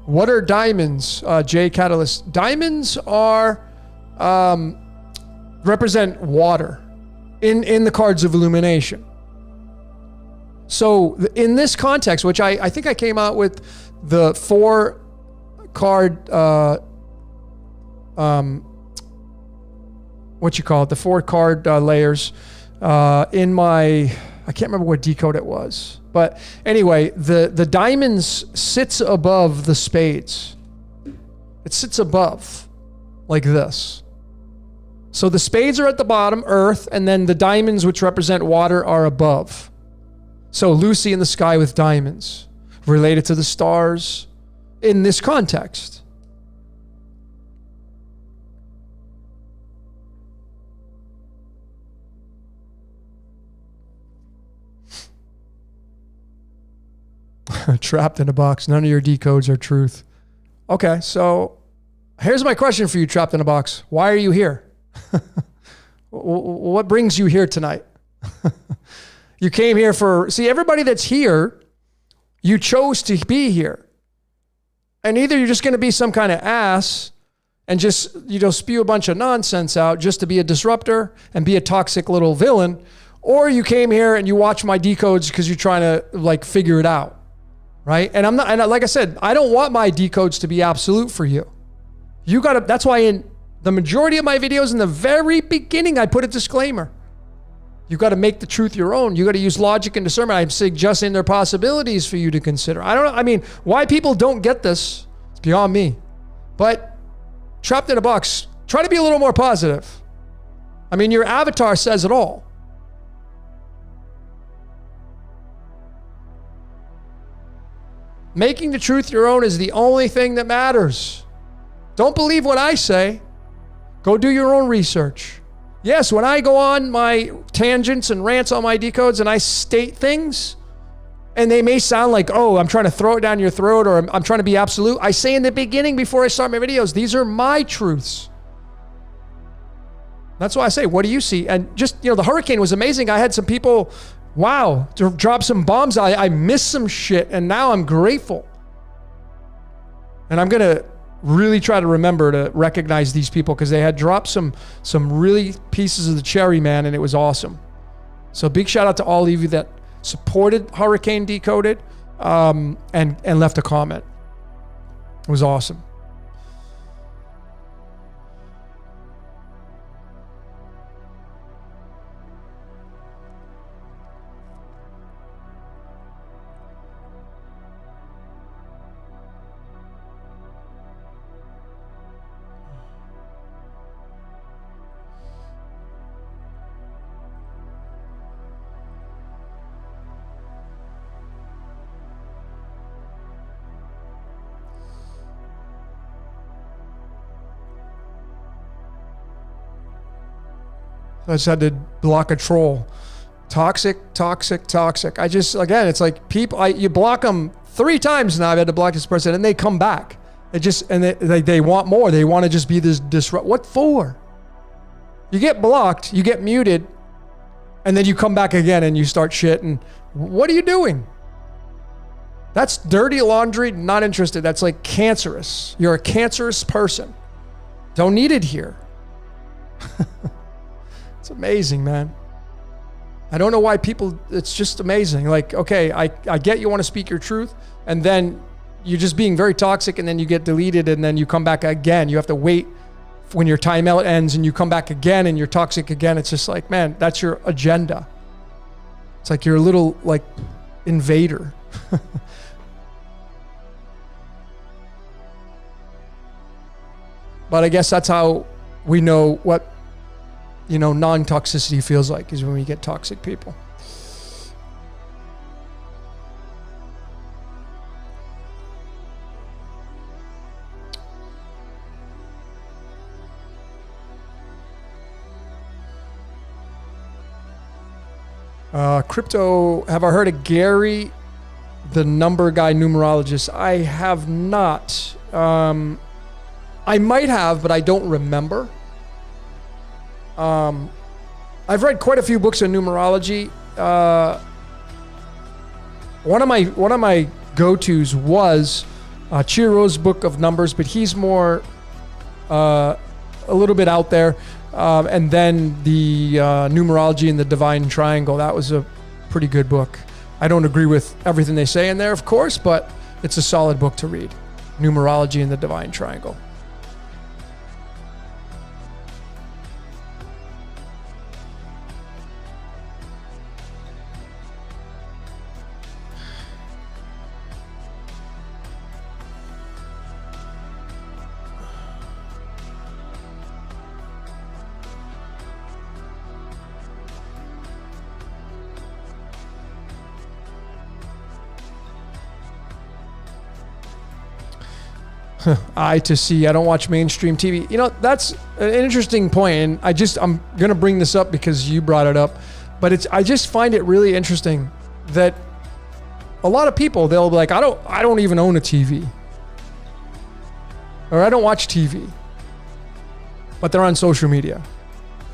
What are diamonds, J Catalyst? Diamonds are represent water in the cards of illumination. So in this context, which I think I came out with the 4 card, the 4 card layers in my, I can't remember what decode it was. But anyway, the diamonds sits above the spades. It sits above like this. So the spades are at the bottom, earth, and then the diamonds, which represent water, are above. So Lucy in the sky with diamonds, related to the stars in this context. Trapped in a box. None of your decodes are truth. Okay, so here's my question for you, trapped in a box. Why are you here? What brings you here tonight? You came here see, everybody that's here, you chose to be here. And either you're just going to be some kind of ass and just, spew a bunch of nonsense out just to be a disruptor and be a toxic little villain, or you came here and you watch my decodes because you're trying to figure it out. Right? And like I said, I don't want my decodes to be absolute for you. That's why in the majority of my videos in the very beginning, I put a disclaimer. You got to make the truth your own. You got to use logic and discernment. I'm suggesting there are possibilities for you to consider. I don't know. I mean, why people don't get this, it's beyond me. But trapped in a box, try to be a little more positive. I mean, your avatar says it all. Making the truth your own is the only thing that matters. Don't believe what I say. Go do your own research. Yes, when I go on my tangents and rants on my decodes and I state things, and they may sound like, oh, I'm trying to throw it down your throat or I'm trying to be absolute. I say in the beginning before I start my videos, these are my truths. That's why I say, what do you see? And just, the hurricane was amazing. I had some people, wow, to drop some bombs. I missed some shit and now I'm grateful. And I'm going to really try to remember to recognize these people because they had dropped some really pieces of the cherry, man, and it was awesome. So big shout out to all of you that supported Hurricane Decoded and left a comment. It was awesome. I just had to block a troll. Toxic. I just, again, it's like people, you block them 3 times now. I've had to block this person and they come back. They want more. They want to just be this disrupt. What for? You get blocked, you get muted, and then you come back again and you start shit. And what are you doing? That's dirty laundry, not interested. That's like cancerous. You're a cancerous person. Don't need it here. It's amazing, man. I don't know why people, it's just amazing. Like, okay, I get you want to speak your truth, and then you're just being very toxic, and then you get deleted, and then you come back again. You have to wait when your timeout ends, and you come back again, and you're toxic again. It's just like, man, that's your agenda. It's like you're a little, like, invader. But I guess that's how we know what, non-toxicity feels like, is when we get toxic people. Crypto, have I heard of Gary, the number guy numerologist? I have not. I might have, but I don't remember. I've read quite a few books on numerology. One of my go-tos was Chiro's Book of Numbers, but he's more a little bit out there. And then the Numerology and the Divine Triangle. That was a pretty good book. I don't agree with everything they say in there, of course, but it's a solid book to read. Numerology and the Divine Triangle. I to see. I don't watch mainstream TV. That's an interesting point, and I'm gonna bring this up because you brought it up. But I just find it really interesting that a lot of people, they'll be like, I don't even own a TV, or I don't watch TV, but they're on social media,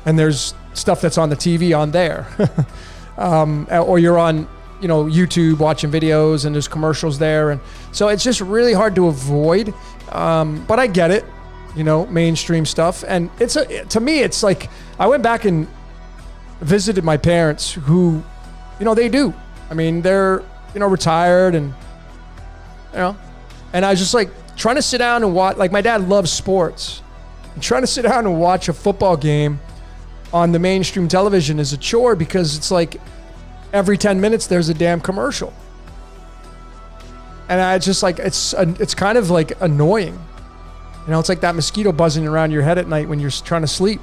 and there's stuff that's on the TV on there, or you're on YouTube watching videos and there's commercials there. And so it's just really hard to avoid. But I get it, mainstream stuff. And to me, it's like, I went back and visited my parents who, they do. I mean, they're, retired and I was just like trying to sit down and watch, like my dad loves sports, and trying to sit down and watch a football game on the mainstream television is a chore because it's like, every 10 minutes, there's a damn commercial. And I just like, it's kind of like annoying. It's like that mosquito buzzing around your head at night when you're trying to sleep.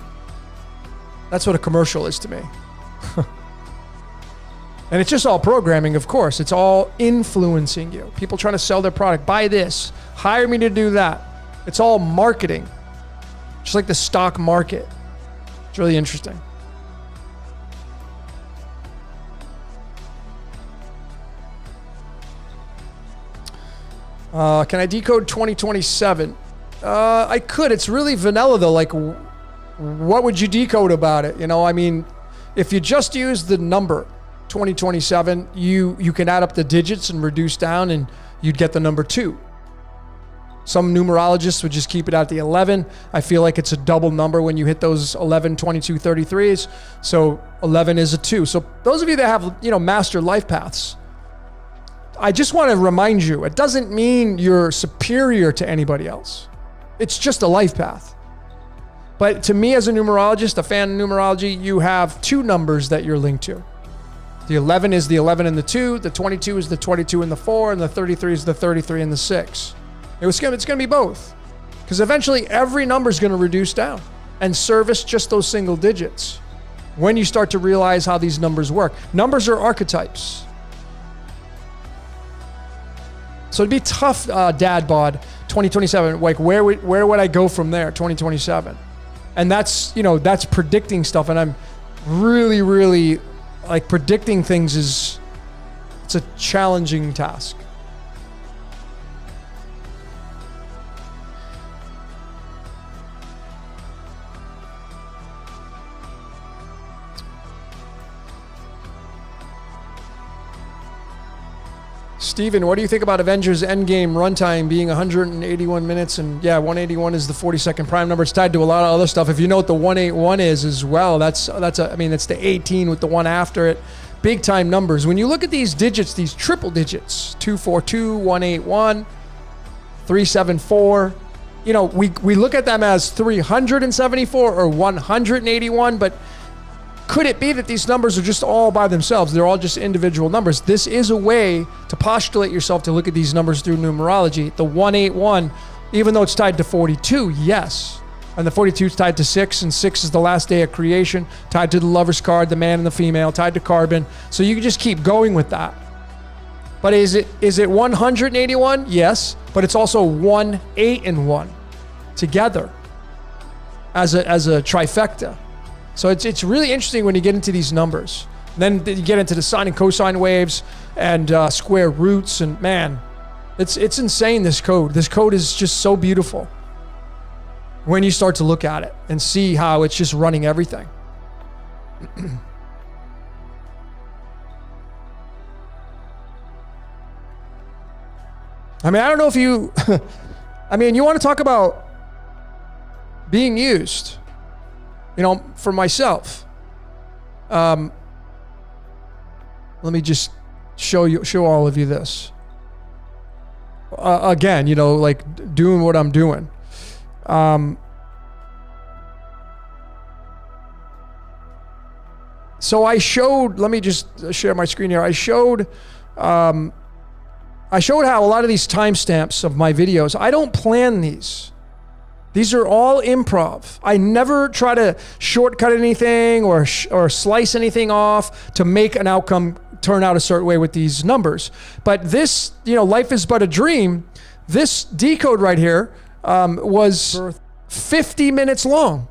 That's what a commercial is to me. And it's just all programming, of course. It's all influencing you. People trying to sell their product. Buy this. Hire me to do that. It's all marketing. just like the stock market. It's really interesting. Can I decode 2027? I could. It's really vanilla though. Like, what would you decode about it? You know, I mean, if you just use the number 2027, you can add up the digits and reduce down and you'd get the number 2. Some numerologists would just keep it at the 11. I feel like it's a double number when you hit those 11, 22, 33s. So 11 is a 2. So those of you that have, master life paths, I just want to remind you, it doesn't mean you're superior to anybody else. It's just a life path. But to me as a numerologist, a fan of numerology, you have 2 numbers that you're linked to. The 11 is the 11 and the 2, the 22 is the 22 and the 4, and the 33 is the 33 and the 6. It's going to be both. Because eventually every number is going to reduce down and service just those single digits when you start to realize how these numbers work. Numbers are archetypes. So it'd be tough, Dad Bod, 2027. Like, where would I go from there, 2027? And that's predicting stuff. And I'm really, really, like, predicting things it's a challenging task. Steven, what do you think about Avengers Endgame runtime being 181 minutes? And yeah, 181 is the 42nd prime number. It's tied to a lot of other stuff. If you know what the 181 is as well, it's the 18 with the one after it. Big time numbers. When you look at these digits, these triple digits, 242, 181, 374, we look at them as 374 or 181, but could it be that these numbers are just all by themselves? They're all just individual numbers. This is a way to postulate yourself to look at these numbers through numerology. The 181, even though it's tied to 42, yes. And the 42 is tied to 6, and 6 is the last day of creation, tied to the lover's card, the man and the female, tied to carbon. So you can just keep going with that. But is it 181? Yes. But it's also 1, 8, and 1 together as a trifecta. So it's really interesting when you get into these numbers. Then you get into the sine and cosine waves and square roots, and man, it's insane, this code. This code is just so beautiful when you start to look at it and see how it's just running everything. I mean, I don't know if you, you want to talk about being used. For myself, let me just show all of you this. Again, like doing what I'm doing. So I showed, let me just share my screen here. I showed how a lot of these timestamps of my videos, I don't plan these. These are all improv. I never try to shortcut anything or slice anything off to make an outcome turn out a certain way with these numbers. But this, life is but a dream. This decode right here was 50 minutes long,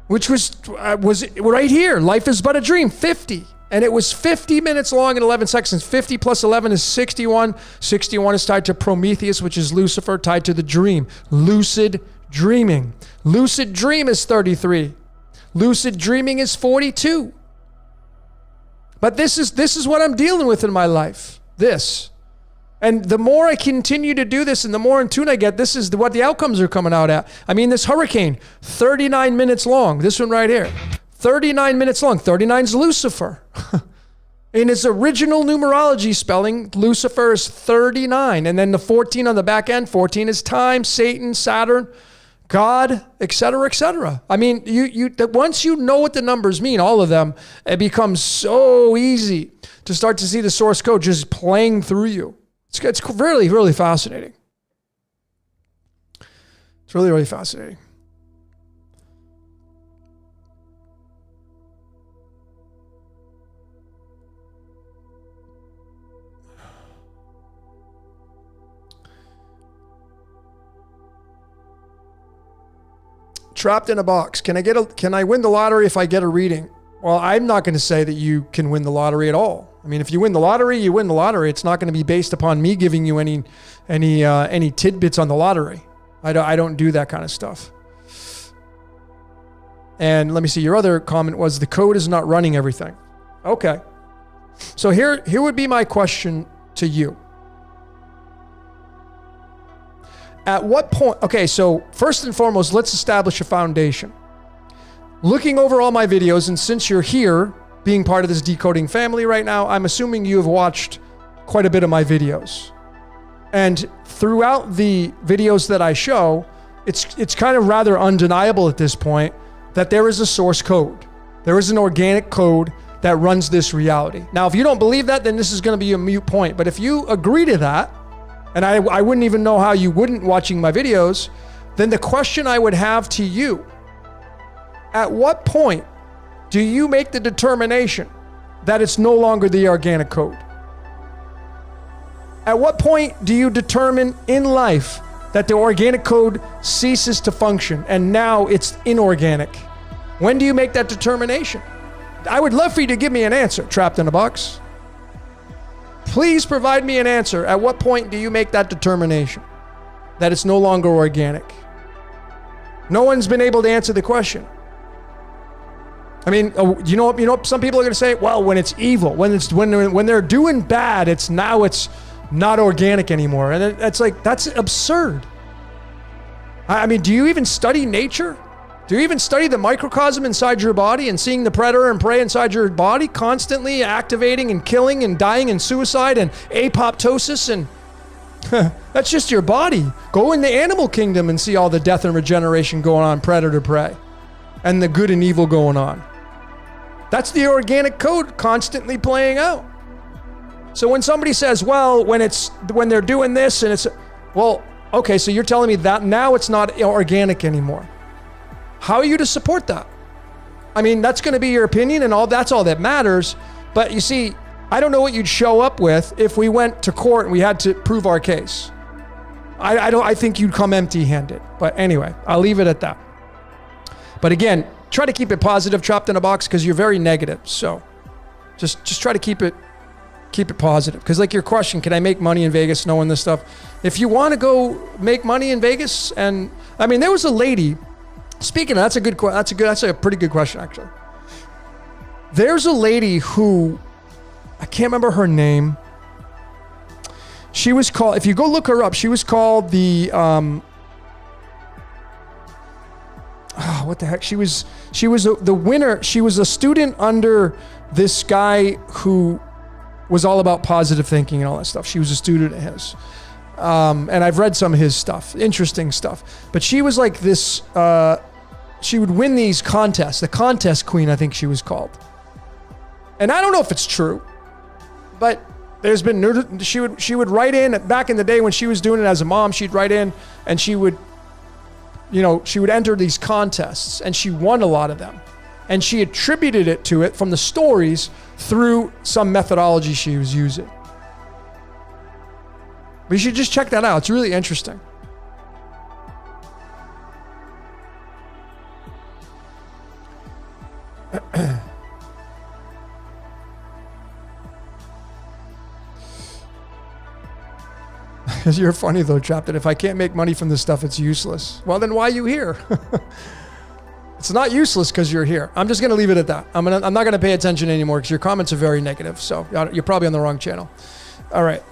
which was right here. Life is but a dream, 50. And it was 50 minutes long and 11 seconds. 50 plus 11 is 61. 61 is tied to Prometheus, which is Lucifer, tied to the dream. Lucid dreaming. Lucid dream is 33. Lucid dreaming is 42. But this is what I'm dealing with in my life. This. And the more I continue to do this and the more in tune I get, this is what the outcomes are coming out at. This hurricane, 39 minutes long. This one right here. 39 minutes long. 39 is Lucifer. In its original numerology spelling, Lucifer is 39. And then the 14 on the back end, 14 is time, Satan, Saturn, God, etc., etc. Once you know what the numbers mean, all of them, it becomes so easy to start to see the source code just playing through you. It's really, really fascinating. It's really, really fascinating. Trapped in a box. Can I win the lottery if I get a reading? Well, I'm not going to say that you can win the lottery at all. I mean, if you win the lottery, you win the lottery. It's not going to be based upon me giving you any tidbits on the lottery. I don't do that kind of stuff. And let me see. Your other comment was the code is not running everything. Okay. So here would be my question to you. At what point? Okay. So first and foremost, let's establish a foundation. Looking over all my videos, and since you're here, being part of this decoding family right now, I'm assuming you have watched quite a bit of my videos. And throughout the videos that I show, it's kind of rather undeniable at this point that there is a source code. There is an organic code that runs this reality. Now, if you don't believe that, then this is going to be a moot point. But if you agree to that, and I wouldn't even know how you wouldn't watching my videos, then the question I would have to you, at what point do you make the determination that it's no longer the organic code? At what point do you determine in life that the organic code ceases to function and now it's inorganic? When do you make that determination? I would love for you to give me an answer, Trapped in a Box. Please provide me an answer. At what point do you make that determination that it's no longer organic? No one's been able to answer the question. I mean, you know, some people are going to say, well, when it's evil, when they're doing bad, it's not organic anymore. And it's like, that's absurd. I mean, do you even study nature? Do you even study the microcosm inside your body and seeing the predator and prey inside your body constantly activating and killing and dying and suicide and apoptosis? And that's just your body. Go in the animal kingdom and see all the death and regeneration going on, predator prey, and the good and evil going on. That's the organic code constantly playing out. So when somebody says, well, when they're doing this and it's, well, okay, so you're telling me that now it's not organic anymore. How are you to support that? I mean, that's going to be your opinion and that's all that matters. But you see, I don't know what you'd show up with if we went to court and we had to prove our case. I think you'd come empty-handed. But anyway, I'll leave it at that. But again, try to keep it positive, Trapped in a Box, because you're very negative. So just try to keep it positive. Because like your question, can I make money in Vegas knowing this stuff? If you want to go make money in Vegas, and I mean, there was a lady, speaking of, that's a pretty good question, actually. There's a lady who, I can't remember her name. She was called, if you go look her up, she was called the, what the heck? She was the winner. She was a student under this guy who was all about positive thinking and all that stuff. She was a student of his. And I've read some of his stuff, interesting stuff. But she was like this, she would win these contests, the contest queen, I think she was called. And I don't know if it's true, but there's been, she would write in, back in the day when she was doing it as a mom, she'd write in and she would enter these contests and she won a lot of them. And she attributed it to it from the stories through some methodology she was using. But you should just check that out. It's really interesting. You're funny though, Chap, that if I can't make money from this stuff, it's useless. Well, then why are you here? It's not useless because you're here. I'm just going to leave it at that. I'm not going to pay attention anymore because your comments are very negative. So you're probably on the wrong channel. All right.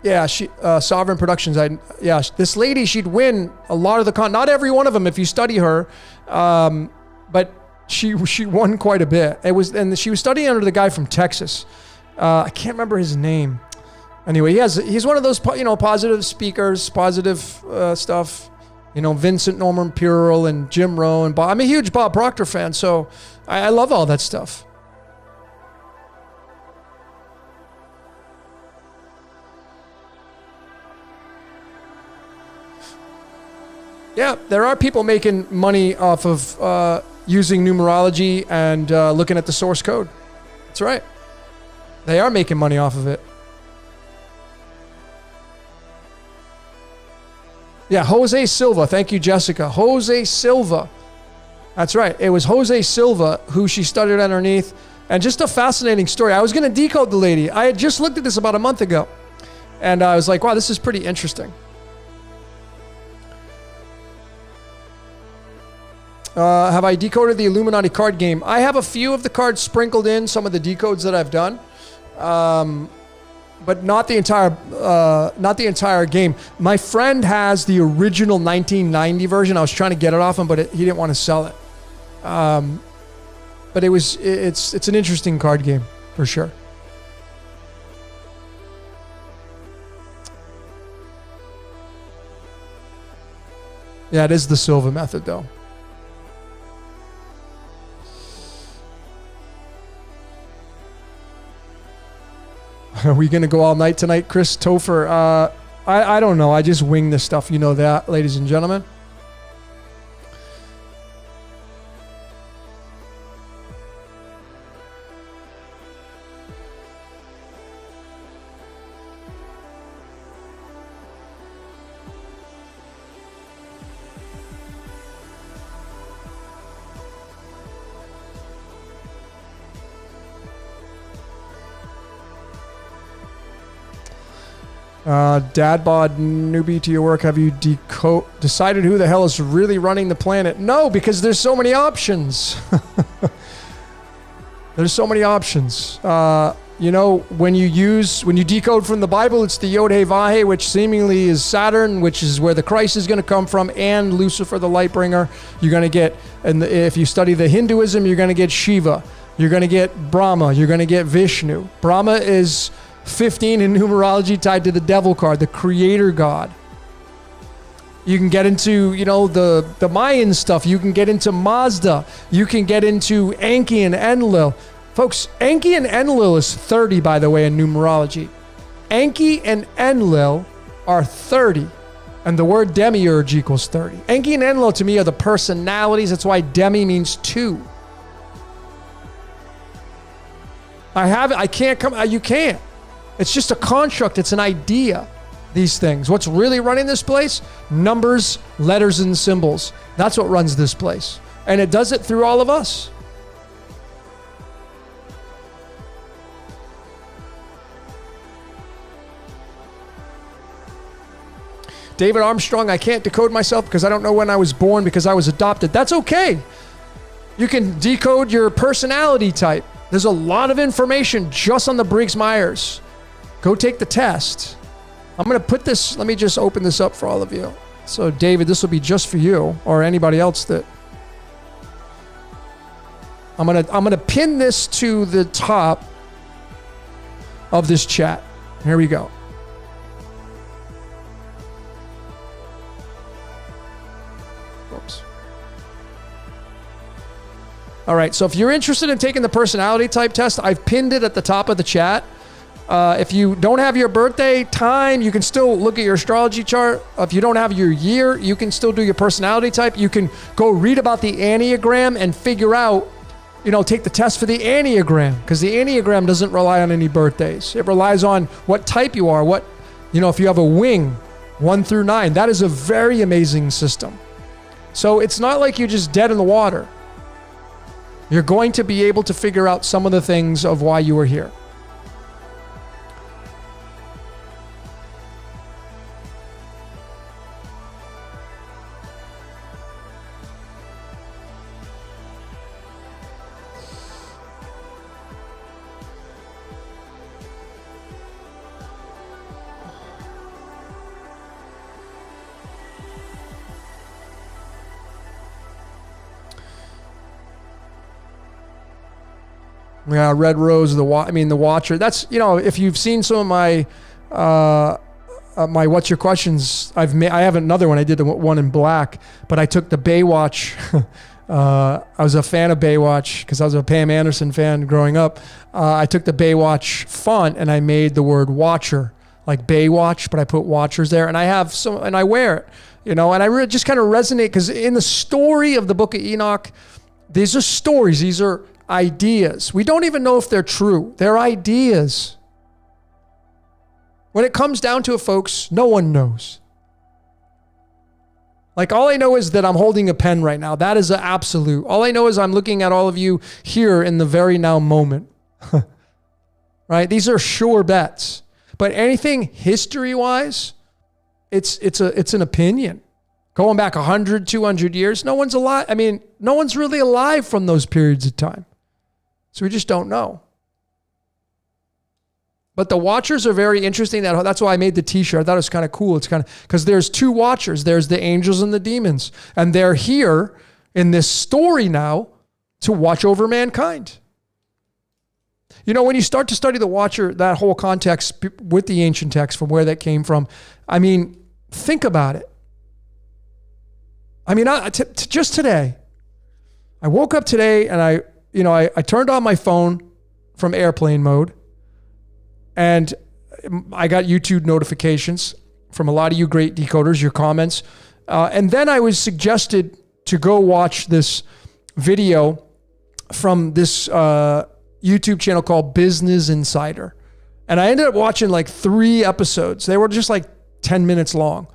Yeah, Sovereign Productions. This lady, she'd win a lot of the not every one of them if you study her, but she won quite a bit. And she was studying under the guy from Texas. I can't remember his name. Anyway, he's one of those positive speakers, positive stuff. Vincent Norman Pearl and Jim Rohn and Bob. I'm a huge Bob Proctor fan, so I love all that stuff. Yeah, there are people making money off of using numerology and looking at the source code. That's right. They are making money off of it. Yeah, Jose Silva. Thank you, Jessica. Jose Silva. That's right. It was Jose Silva who she studied underneath. And just a fascinating story. I was going to decode the lady. I had just looked at this about a month ago. And I was like, wow, this is pretty interesting. Have I decoded the Illuminati card game? I have a few of the cards sprinkled in, some of the decodes that I've done. But not the entire game. My friend has the original 1990 version. I was trying to get it off him, but he didn't want to sell it. But it's an interesting card game for sure. Yeah, it is the Silva method though. Are we going to go all night tonight, Chris Topher? I don't know. I just wing this stuff. You know that, ladies and gentlemen. Dad bod newbie to your work. Have you decided who the hell is really running the planet? No, because there's so many options. There's so many options. You know, when you decode from the Bible, it's the Yod He Vah He, which seemingly is Saturn, which is where the Christ is going to come from, and Lucifer, the light bringer. You're going to get, and if you study the Hinduism, you're going to get Shiva. You're going to get Brahma. You're going to get Vishnu. Brahma is 15 in numerology, tied to the devil card, the creator god. You can get into, you know, the Mayan stuff. You can get into Mazda. You can get into Enki and Enlil. Folks, Enki and Enlil is 30, by the way, in numerology. Enki and Enlil are 30. And the word demiurge equals 30. Enki and Enlil to me are the personalities. That's why demi means two. You can't. It's just a construct. It's an idea, these things. What's really running this place? Numbers, letters, and symbols. That's what runs this place. And it does it through all of us. David Armstrong, I can't decode myself because I don't know when I was born because I was adopted. That's okay. You can decode your personality type. There's a lot of information just on the Briggs-Myers. Go take the test. I'm going to put this, let me just open this up for all of you. So David, this will be just for you or anybody else that I'm going to pin this to the top of this chat. Here we go. Oops. All right, so if you're interested in taking the personality type test, I've pinned it at the top of the chat. If you don't have your birthday time, you can still look at your astrology chart. If you don't have your year, you can still do your personality type. You can go read about the Enneagram and figure out, you know, take the test for the Enneagram, because the Enneagram doesn't rely on any birthdays. It relies on what type you are, what, you know, if you have a wing, 1 through 9. That is a very amazing system. So it's not like you're just dead in the water. You're going to be able to figure out some of the things of why you were here. Yeah, Red Rose, the Watcher. That's, you know, if you've seen some of my my What's Your Questions, I have another one. I did the one in black, but I took the Baywatch. I was a fan of Baywatch because I was a Pam Anderson fan growing up. I took the Baywatch font and I made the word Watcher, like Baywatch, but I put Watchers there, and I have some, and I wear it, you know, and I just kind of resonate because in the story of the Book of Enoch, these are stories. These are ideas. We don't even know if they're true. They're ideas. When it comes down to it, folks, no one knows. Like, all I know is that I'm holding a pen right now. That is an absolute. All I know is I'm looking at all of you here in the very now moment. Right? These are sure bets. But anything history-wise, it's an opinion. Going back 100, 200 years, no one's alive. I mean, no one's really alive from those periods of time. So we just don't know. But the Watchers are very interesting. That's why I made the t-shirt. I thought it was kind of cool. It's kind of, because there's two Watchers. There's the angels and the demons. And they're here in this story now to watch over mankind. You know, when you start to study the Watcher, that whole context with the ancient text, from where that came from, I mean, think about it. I mean, just today, I woke up today and I turned on my phone from airplane mode, and I got YouTube notifications from a lot of you great decoders, your comments. And then I was suggested to go watch this video from this YouTube channel called Business Insider. And I ended up watching like 3 episodes. They were just like 10 minutes long.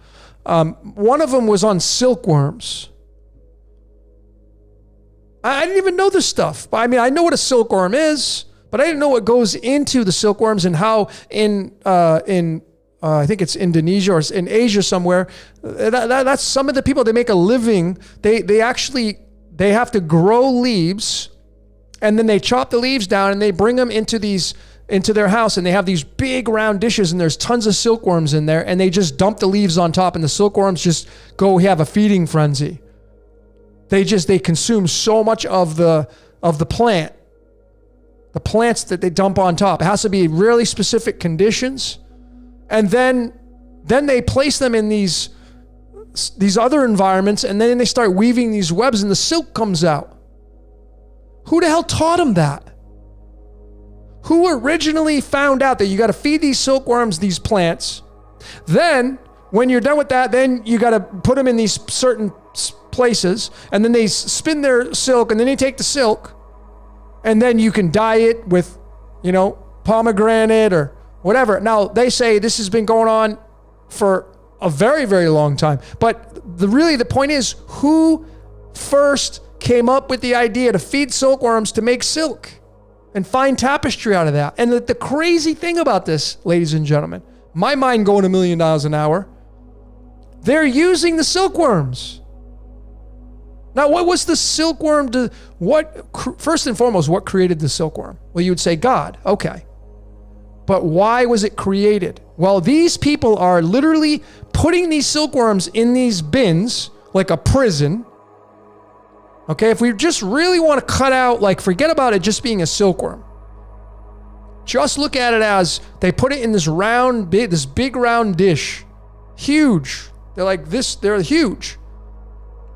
One of them was on silkworms. I didn't even know this stuff. I mean, I know what a silkworm is, but I didn't know what goes into the silkworms, and how I think it's Indonesia or in Asia somewhere. That's some of the people, they make a living. They have to grow leaves, and then they chop the leaves down and they bring them into their house, and they have these big round dishes, and there's tons of silkworms in there, and they just dump the leaves on top, and the silkworms just go have a feeding frenzy. They consume so much of the plant. The plants that they dump on top. It has to be really specific conditions. And then they place them in these other environments, and then they start weaving these webs, and the silk comes out. Who the hell taught them that? Who originally found out that you got to feed these silkworms these plants? Then, when you're done with that, then you got to put them in these certain places, and then they spin their silk, and then they take the silk, and then you can dye it with, pomegranate or whatever. Now, they say this has been going on for a very, very long time. But the point is, who first came up with the idea to feed silkworms to make silk and find tapestry out of that? And the crazy thing about this, ladies and gentlemen, my mind going $1 million an hour, they're using the silkworms. Now, what was the silkworm? First and foremost, what created the silkworm? Well, you would say God. Okay. But why was it created? Well, these people are literally putting these silkworms in these bins, like a prison. Okay, if we just really want to cut out, forget about it just being a silkworm. Just look at it as they put it in this big round dish. Huge. They're like this, they're huge.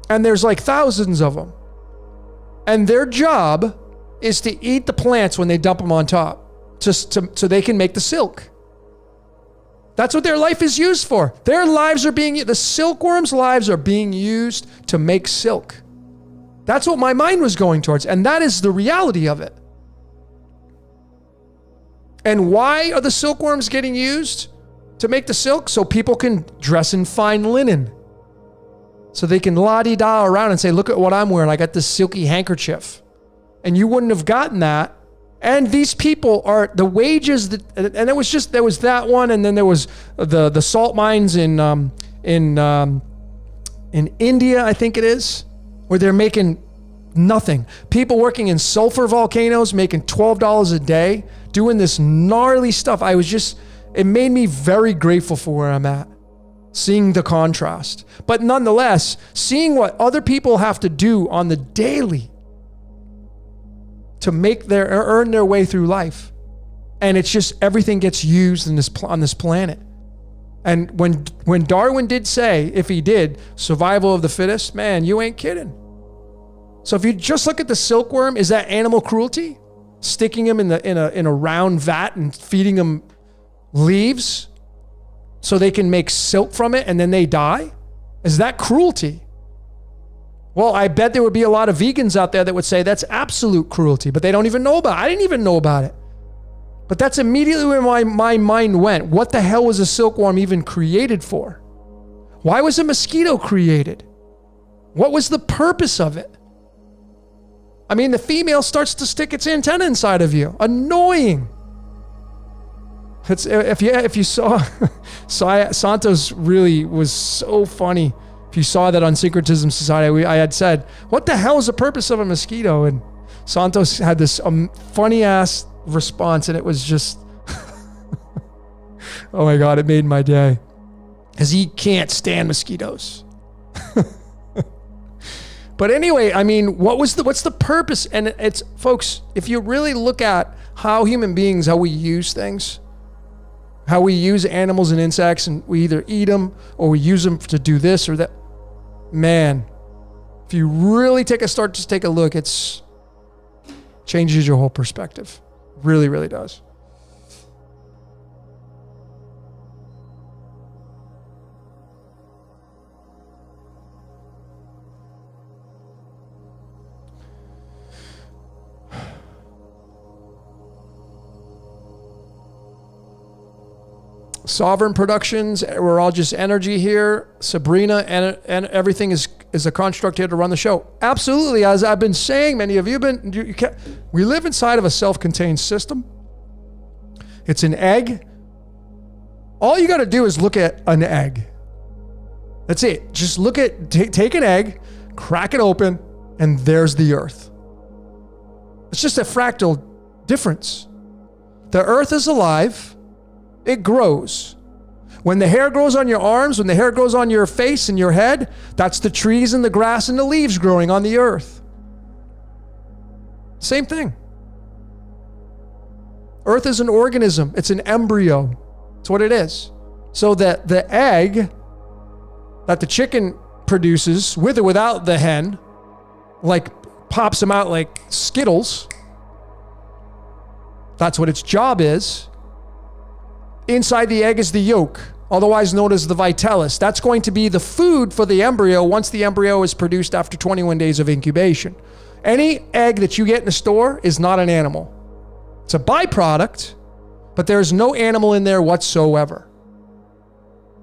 And there's thousands of them. And their job is to eat the plants when they dump them on top, so they can make the silk. That's what their life is used for. The silkworms' lives are being used to make silk. That's what my mind was going towards. And that is the reality of it. And why are the silkworms getting used to make the silk? So people can dress in fine linen. So they can la-di-da around and say, look at what I'm wearing. I got this silky handkerchief. And you wouldn't have gotten that. And these people are the wages that, and there was that one, and then there was the salt mines in India, I think it is, where they're making nothing. People working in sulfur volcanoes making $12 a day, doing this gnarly stuff. It made me very grateful for where I'm at. Seeing the contrast. But nonetheless, seeing what other people have to do on the daily to earn their way through life. And it's just everything gets used on this planet. And when Darwin did say, if he did, survival of the fittest, man, you ain't kidding. So if you just look at the silkworm, is that animal cruelty? Sticking them in a round vat and feeding them leaves so they can make silk from it and then they die? Is that cruelty? Well, I bet there would be a lot of vegans out there that would say that's absolute cruelty, but they don't even know about it. I didn't even know about it. But that's immediately where my mind went. What the hell was a silkworm even created for? Why was a mosquito created? What was the purpose of it? I mean, the female starts to stick its antenna inside of you. Annoying. If you saw, Santos really was so funny. If you saw that on Syncretism Society, I had said, what the hell is the purpose of a mosquito? And Santos had this funny ass response, and it was just, oh my God, it made my day. Because he can't stand mosquitoes. But anyway, I mean, what's the purpose? And it's, folks, if you really look at how human beings, how we use things, how we use animals and insects, and we either eat them or we use them to do this or that, man, if you really take a look, it's changes your whole perspective. Really, really does. Sovereign Productions, we're all just energy here. Sabrina, and everything is a construct here to run the show. Absolutely, as I've been saying, many of you have been, we live inside of a self-contained system. It's an egg. All you got to do is look at an egg. That's it. Just look at, take an egg, crack it open, and there's the earth. It's just a fractal difference. The earth is alive. It grows. When the hair grows on your arms, when the hair grows on your face and your head, that's the trees and the grass and the leaves growing on the earth. Same thing. Earth is an organism. It's an embryo. That's what it is. So that the egg that the chicken produces, with or without the hen, like pops them out like Skittles. That's what its job is. Inside the egg is the yolk, otherwise known as the vitellus. That's going to be the food for the embryo once the embryo is produced after 21 days of incubation. Any egg that you get in a store is not an animal. It's a byproduct, but there's no animal in there whatsoever.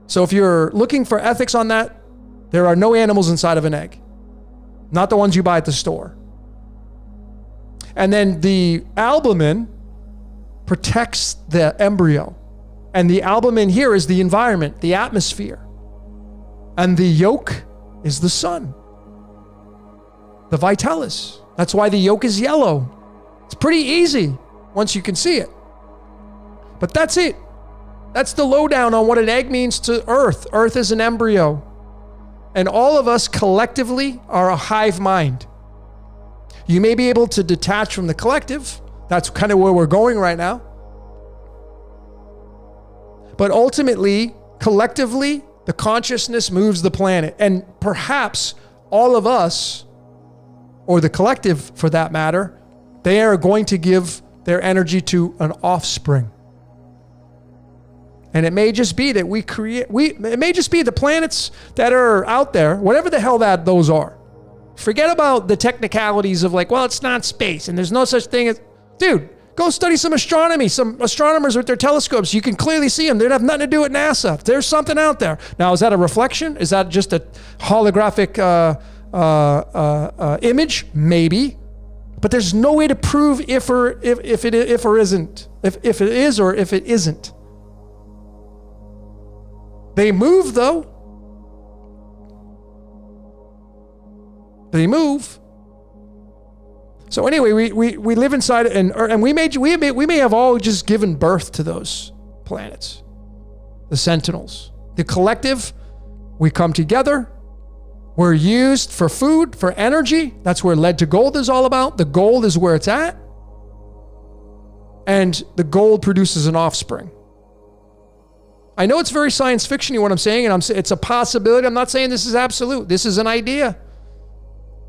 So if you're looking for ethics on that, there are no animals inside of an egg. Not the ones you buy at the store. And then the albumin protects the embryo. And the albumin here is the environment, the atmosphere. And the yolk is the sun. The vitellus. That's why the yolk is yellow. It's pretty easy once you can see it. But that's it. That's the lowdown on what an egg means to Earth. Earth is an embryo. And all of us collectively are a hive mind. You may be able to detach from the collective. That's kind of where we're going right now. But ultimately, collectively, the consciousness moves the planet. And perhaps all of us, or the collective for that matter, they are going to give their energy to an offspring. And it may just be that it may just be the planets that are out there, whatever the hell those are. Forget about the technicalities of like, well, it's not space and there's no such thing as, dude, go study some astronomy, some astronomers with their telescopes. You can clearly see them. They don't have nothing to do with NASA. There's something out there. Now, is that a reflection? Is that just a holographic image? Maybe. But there's no way to prove if it is or if it isn't. They move, though. They move. So anyway, we live inside, and we may have all just given birth to those planets, the Sentinels, the collective. We come together. We're used for food, for energy. That's where Lead to Gold is all about. The gold is where it's at, and the gold produces an offspring. I know it's very science fiction-y what I'm saying, and it's a possibility. I'm not saying this is absolute. This is an idea,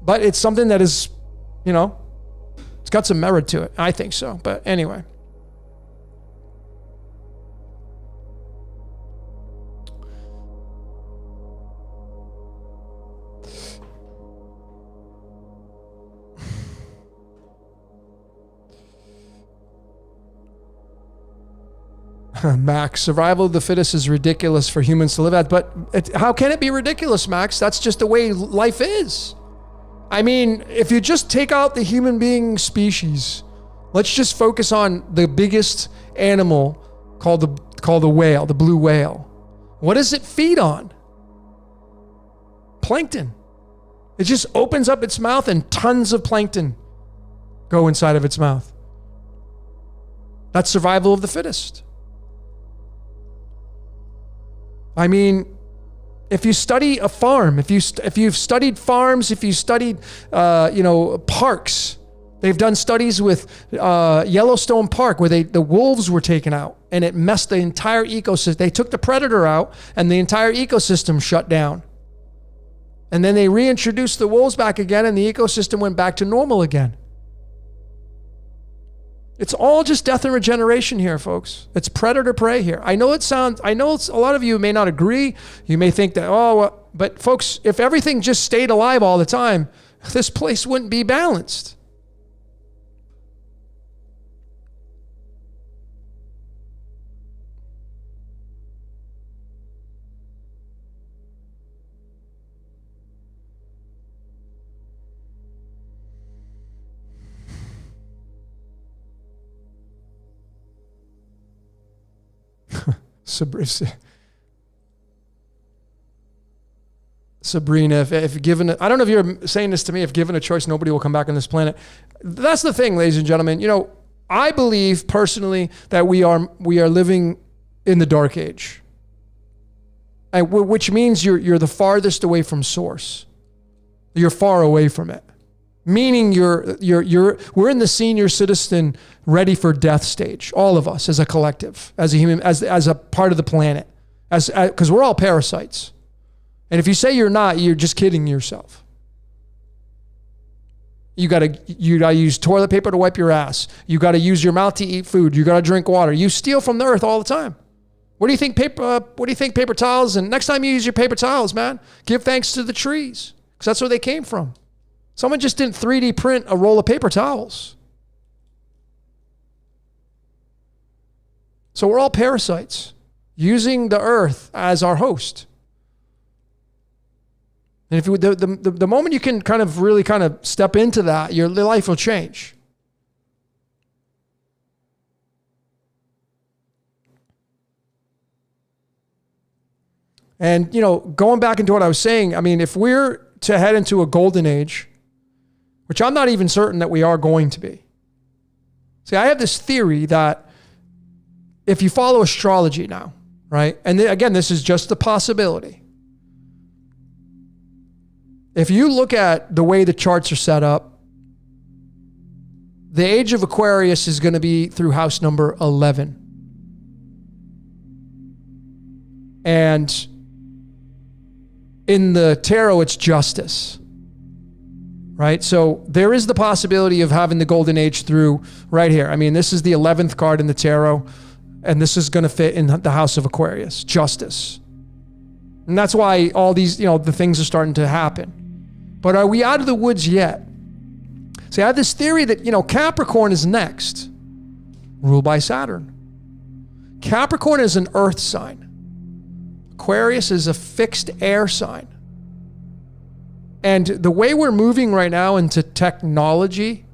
but it's something that is, it's got some merit to it. I think so. But anyway. Max, survival of the fittest is ridiculous for humans to live at. But how can it be ridiculous, Max? That's just the way life is. I mean, if you just take out the human being species, let's just focus on the biggest animal called the whale, the blue whale. What does it feed on? Plankton. It just opens up its mouth and tons of plankton go inside of its mouth. That's survival of the fittest. I mean, if you study a farm, if you've studied farms, if you studied, parks, they've done studies with Yellowstone Park where the wolves were taken out and it messed the entire ecosystem. They took the predator out and the entire ecosystem shut down. And then they reintroduced the wolves back again and the ecosystem went back to normal again. It's all just death and regeneration here, folks. It's predator prey here. I know a lot of you may not agree. You may think that, but folks, if everything just stayed alive all the time, this place wouldn't be balanced. Sabrina, if given, I don't know if you're saying this to me, if given a choice, nobody will come back on this planet. That's the thing, ladies and gentlemen. I believe personally that we are living in the dark age, which means you're the farthest away from source. You're far away from it. Meaning we're in the senior citizen ready for death stage. All of us as a collective, as a human, as a part of the planet, because we're all parasites. And if you say you're not, you're just kidding yourself. You gotta use toilet paper to wipe your ass. You gotta use your mouth to eat food. You gotta drink water. You steal from the earth all the time. What do you think paper towels? And next time you use your paper towels, man, give thanks to the trees, because that's where they came from. Someone just didn't 3D print a roll of paper towels. So we're all parasites using the earth as our host. And if the moment you can really step into that, your life will change. And, going back into what I was saying, I mean, if we're to head into a golden age, which I'm not even certain that we are going to be. See, I have this theory that if you follow astrology now, right? And again, this is just a possibility. If you look at the way the charts are set up, the age of Aquarius is going to be through house number 11. And in the tarot, it's justice. Right? So there is the possibility of having the golden age through right here. I mean, this is the 11th card in the tarot, and this is going to fit in the house of Aquarius, justice. And that's why all these, the things are starting to happen. But are we out of the woods yet? See, I have this theory that, Capricorn is next, ruled by Saturn. Capricorn is an earth sign. Aquarius is a fixed air sign. And the way we're moving right now into technology,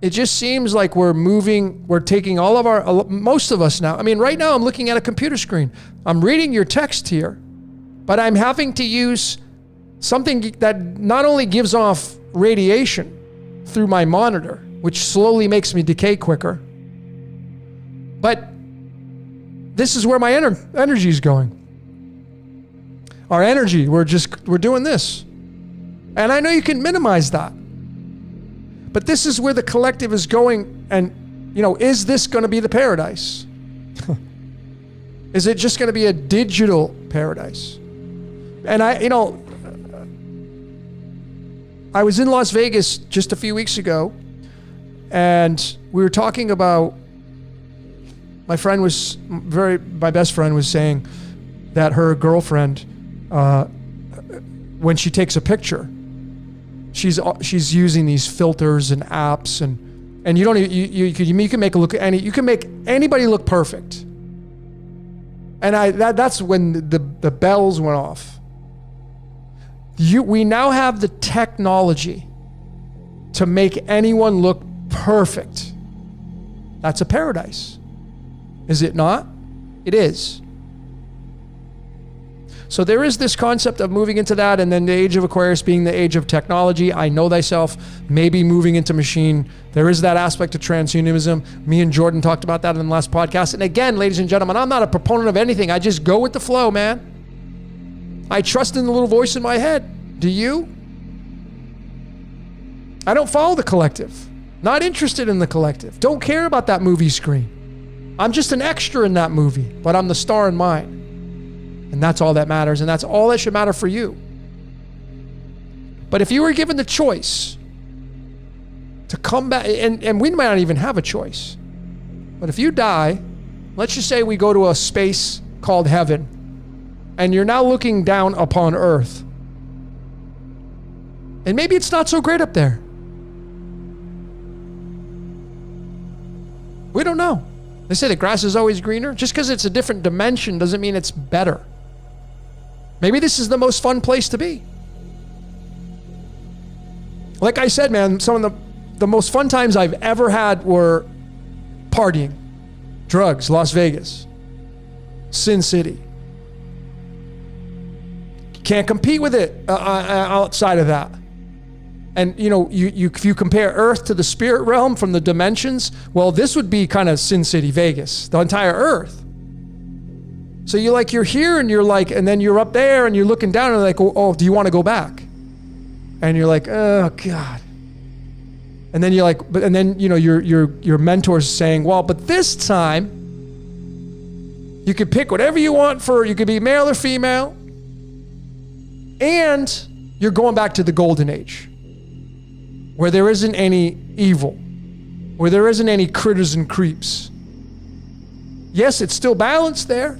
it just seems like we're taking most of us now. I mean, right now I'm looking at a computer screen. I'm reading your text here, but I'm having to use something that not only gives off radiation through my monitor, which slowly makes me decay quicker, but this is where my energy is going. Our energy, we're doing this. And I know you can minimize that. But this is where the collective is going. And, is this going to be the paradise? Is it just going to be a digital paradise? And I was in Las Vegas just a few weeks ago, and we were talking about, my best friend was saying that her girlfriend, when she takes a picture, she's using these filters and apps, and And you don't even, you can make anybody look perfect. And that's when the bells went off. We now have the technology to make anyone look perfect. That's a paradise. Is it not? It is. So there is this concept of moving into that, and then the age of Aquarius being the age of technology. I know thyself, maybe moving into machine. There is that aspect of transhumanism. Me and Jordan talked about that in the last podcast. And again, ladies and gentlemen, I'm not a proponent of anything. I just go with the flow, man. I trust in the little voice in my head. Do you? I don't follow the collective. Not interested in the collective. Don't care about that movie screen. I'm just an extra in that movie, but I'm the star in mine. And that's all that matters, and that's all that should matter for you. But if you were given the choice to come back, and we might not even have a choice, but if you die, let's just say we go to a space called heaven, and you're now looking down upon earth, and maybe it's not so great up there. We don't know. They say the grass is always greener. Just because it's a different dimension doesn't mean it's better. Maybe this is the most fun place to be. Like I said, man, some of the most fun times I've ever had were partying, drugs, Las Vegas, Sin City. You can't compete with it outside of that. And you know, if you compare Earth to the spirit realm from the dimensions, well, this would be kind of Sin City, Vegas, the entire Earth. So you're here and you're like, and then you're up there and you're looking down and like, oh, do you want to go back? And you're like, oh God. And then you're like, and then you know your mentor's saying, well, but this time you could pick whatever you want you could be male or female, and you're going back to the golden age, where there isn't any evil, where there isn't any critters and creeps. Yes, it's still balanced there,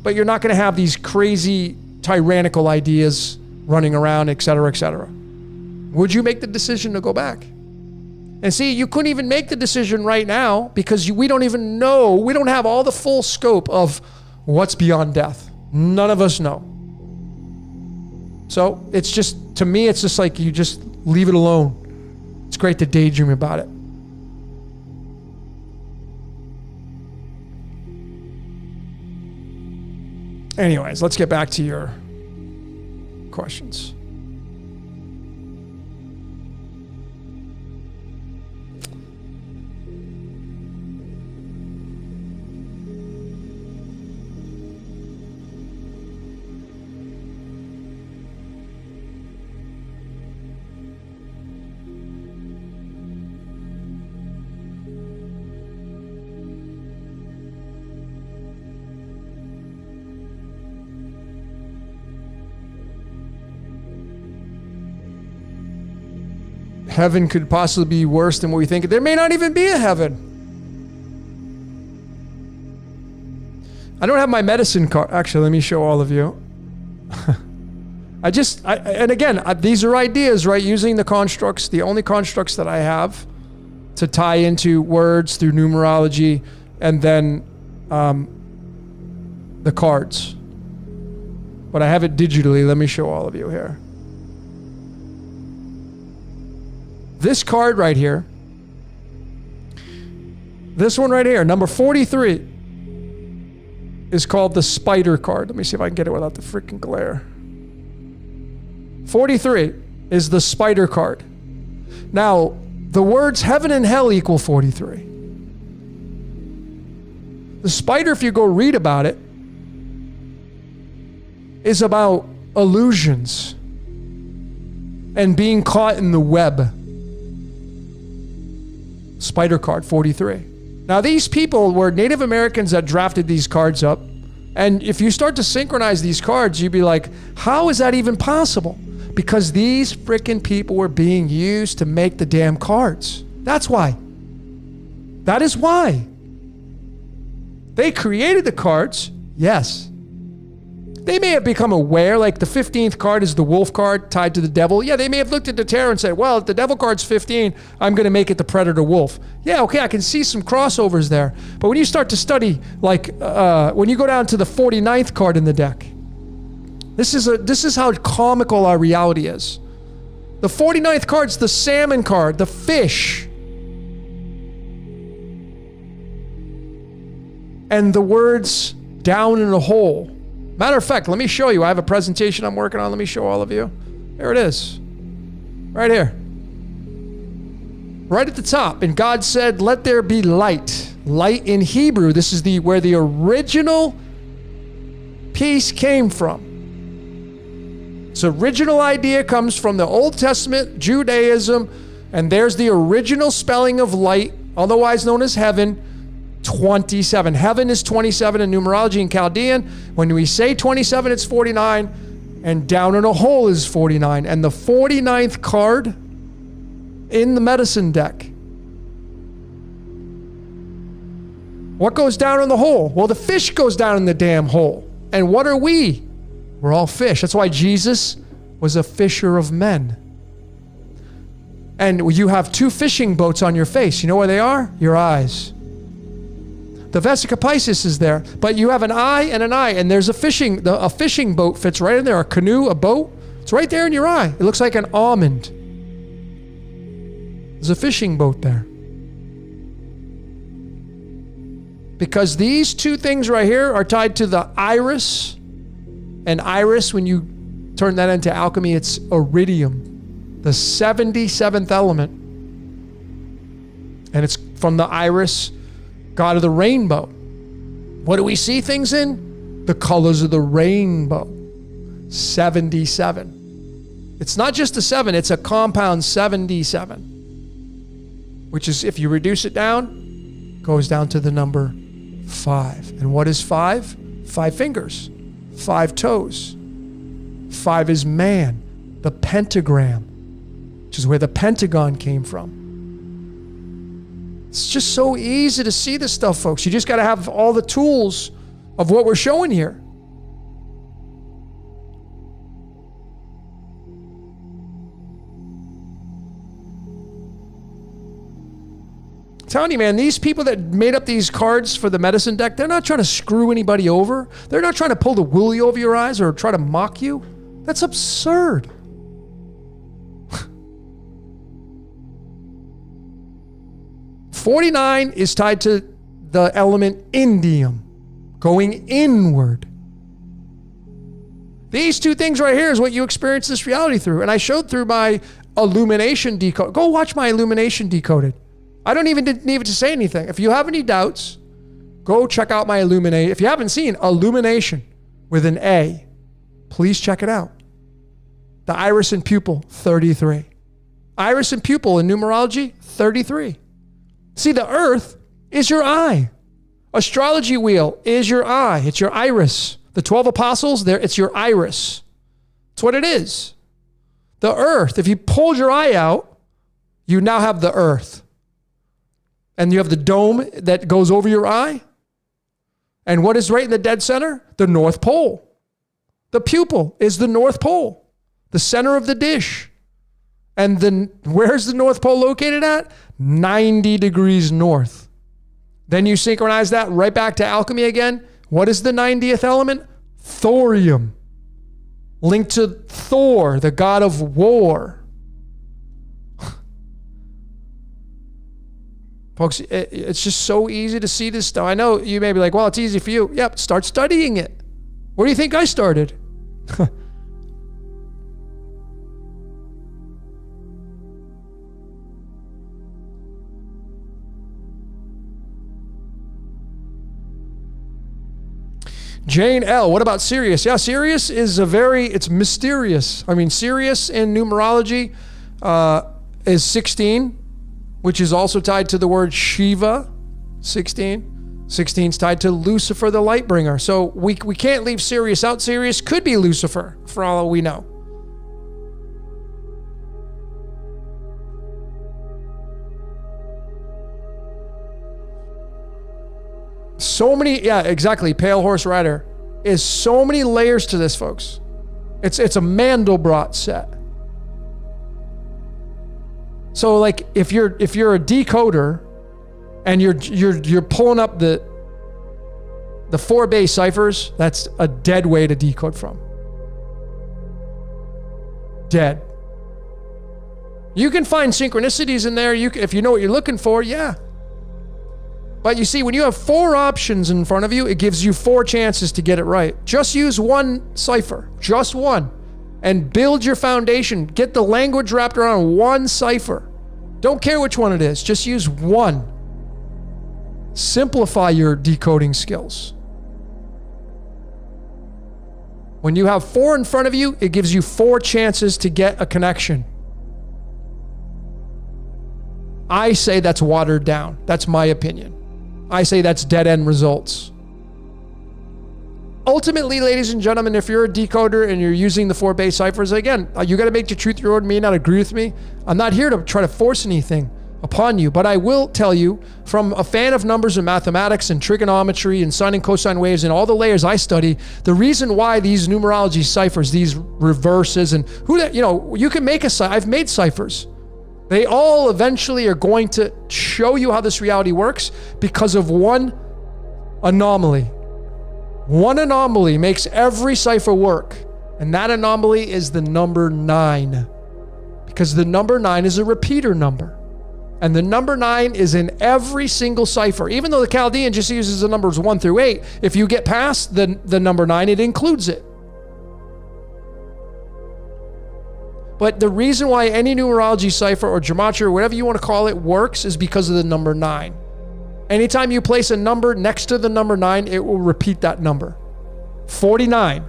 but you're not going to have these crazy tyrannical ideas running around, et cetera, et cetera. Would you make the decision to go back? And see, you couldn't even make the decision right now because we don't even know. We don't have all the full scope of what's beyond death. None of us know. So it's just, to me, it's just like you just leave it alone. It's great to daydream about it. Anyways, let's get back to your questions. Heaven could possibly be worse than what we think. There may not even be a heaven. I don't have my medicine card. Actually, let me show all of you. And again, these are ideas, right? Using the constructs, the only constructs that I have to tie into words through numerology, and then the cards. But I have it digitally. Let me show all of you here. This card right here, this one right here, number 43, is called the Spider card. Let me see if I can get it without the freaking glare. 43 is the Spider card. Now, the words heaven and hell equal 43. The Spider, if you go read about it, is about illusions and being caught in the web. Spider card 43. Now, these people were Native Americans that drafted these cards up. And if you start to synchronize these cards, you'd be like, how is that even possible? Because these freaking people were being used to make the damn cards. That's why. That is why. They created the cards, yes. They may have become aware, like the 15th card is the wolf card tied to the devil. Yeah, they may have looked at the tarot and said, well, if the devil card's 15, I'm going to make it the predator wolf. Yeah, okay, I can see some crossovers there. But when you start to study, like when you go down to the 49th card in the deck, this is how comical our reality is. The 49th card's the salmon card, the fish. And the words down in a hole. Matter of fact, let me show you. I have a presentation I'm working on. Let me show all of you. There it is. Right here. Right at the top. And God said, let there be light. Light in Hebrew. This is where the original piece came from. Its original idea comes from the Old Testament, Judaism, and there's the original spelling of light, otherwise known as heaven. 27. Heaven is 27 in numerology and Chaldean. When we say 27, it's 49. And down in a hole is 49. And the 49th card in the medicine deck. What goes down in the hole? Well, the fish goes down in the damn hole. And what are we? We're all fish. That's why Jesus was a fisher of men. And you have two fishing boats on your face. You know where they are? Your eyes. The Vesica Piscis is there, but you have an eye and an eye, and there's a fishing boat fits right in there, a canoe, a boat. It's right there in your eye. It looks like an almond. There's a fishing boat there. Because these two things right here are tied to the iris, and iris, when you turn that into alchemy, it's iridium, the 77th element. And it's from the iris, God of the rainbow. What do we see things in? The colors of the rainbow. 77. It's not just a 7, it's a compound 77. Which is, if you reduce it down, goes down to the number 5. And what is 5? 5 fingers, 5 toes. 5 is man, the pentagram, which is where the Pentagon came from. It's just so easy to see this stuff, folks. You just got to have all the tools of what we're showing here. I'm telling you, man, these people that made up these cards for the medicine deck, they're not trying to screw anybody over. They're not trying to pull the woolly over your eyes or try to mock you. That's absurd. 49 is tied to the element indium, going inward. These two things right here is what you experience this reality through. And I showed through my illumination decode. Go watch my illumination decoded. I don't even need to say anything. If you have any doubts, go check out my illumination. If you haven't seen illumination with an A, please check it out. The iris and pupil, 33. Iris and pupil in numerology, 33. See, the earth is your eye. Astrology wheel is your eye. It's your iris. The 12 apostles, it's your iris. It's what it is. The earth, if you pulled your eye out, you now have the earth. And you have the dome that goes over your eye. And what is right in the dead center? The North Pole. The pupil is the North Pole, the center of the dish. And then where's the North Pole located at? 90 degrees north. Then you synchronize that right back to alchemy again. What is the 90th element? Thorium. Linked to Thor, the god of war. Folks, it's just so easy to see this stuff. I know you may be like, well, it's easy for you. Yep, start studying it. Where do you think I started? Jane L., what about Sirius? Yeah, Sirius is it's mysterious. I mean, Sirius in numerology is 16, which is also tied to the word Shiva, 16. 16 is tied to Lucifer, the light bringer. So we can't leave Sirius out. Sirius could be Lucifer, for all we know. So many, yeah, exactly. Pale Horse Rider. is so many layers to this, folks. It's a Mandelbrot set. So like if you're a decoder and you're pulling up the 4-base ciphers, that's a dead way to decode from. Dead. You can find synchronicities in there. If you know what you're looking for, yeah. But you see, when you have 4 options in front of you, it gives you 4 chances to get it right. Just use one cipher, just one, and build your foundation. Get the language wrapped around one cipher. Don't care which one it is, just use one. Simplify your decoding skills. When you have 4 in front of you, it gives you 4 chances to get a connection. I say that's watered down. That's my opinion. I say that's dead-end results. Ultimately, ladies and gentlemen, if you're a decoder and you're using the 4-base ciphers, again, you got to make the truth your own. May not agree with me. I'm not here to try to force anything upon you, but I will tell you, from a fan of numbers and mathematics and trigonometry and sine and cosine waves and all the layers I study, the reason why these numerology ciphers, these reverses, and you can make I've made ciphers. They all eventually are going to show you how this reality works because of one anomaly. One anomaly makes every cipher work, and that anomaly is the number 9, because the number 9 is a repeater number. And the number 9 is in every single cipher. Even though the Chaldean just uses the numbers 1 through 8, if you get past the number 9, it includes it. But the reason why any numerology cipher or gematria or whatever you want to call it works is because of the number 9. Anytime you place a number next to the number 9, it will repeat that number. 49.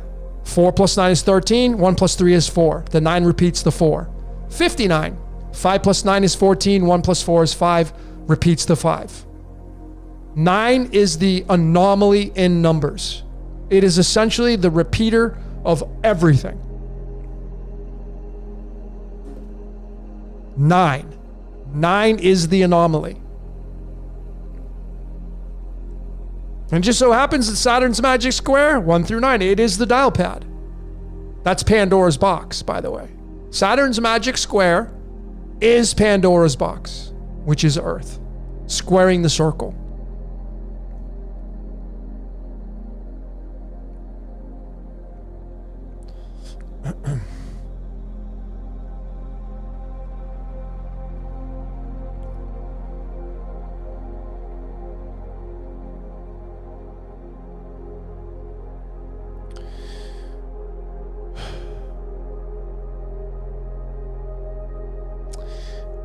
4 plus 9 is 13. 1 plus 3 is 4. The 9 repeats the 4. 59. 5 plus 9 is 14. 1 plus 4 is 5. Repeats the 5. 9 is the anomaly in numbers. It is essentially the repeater of everything. 9. 9 is the anomaly. And just so happens that Saturn's magic square, 1 through 9, it is the dial pad. That's Pandora's box, by the way. Saturn's magic square is Pandora's box, which is Earth, squaring the circle.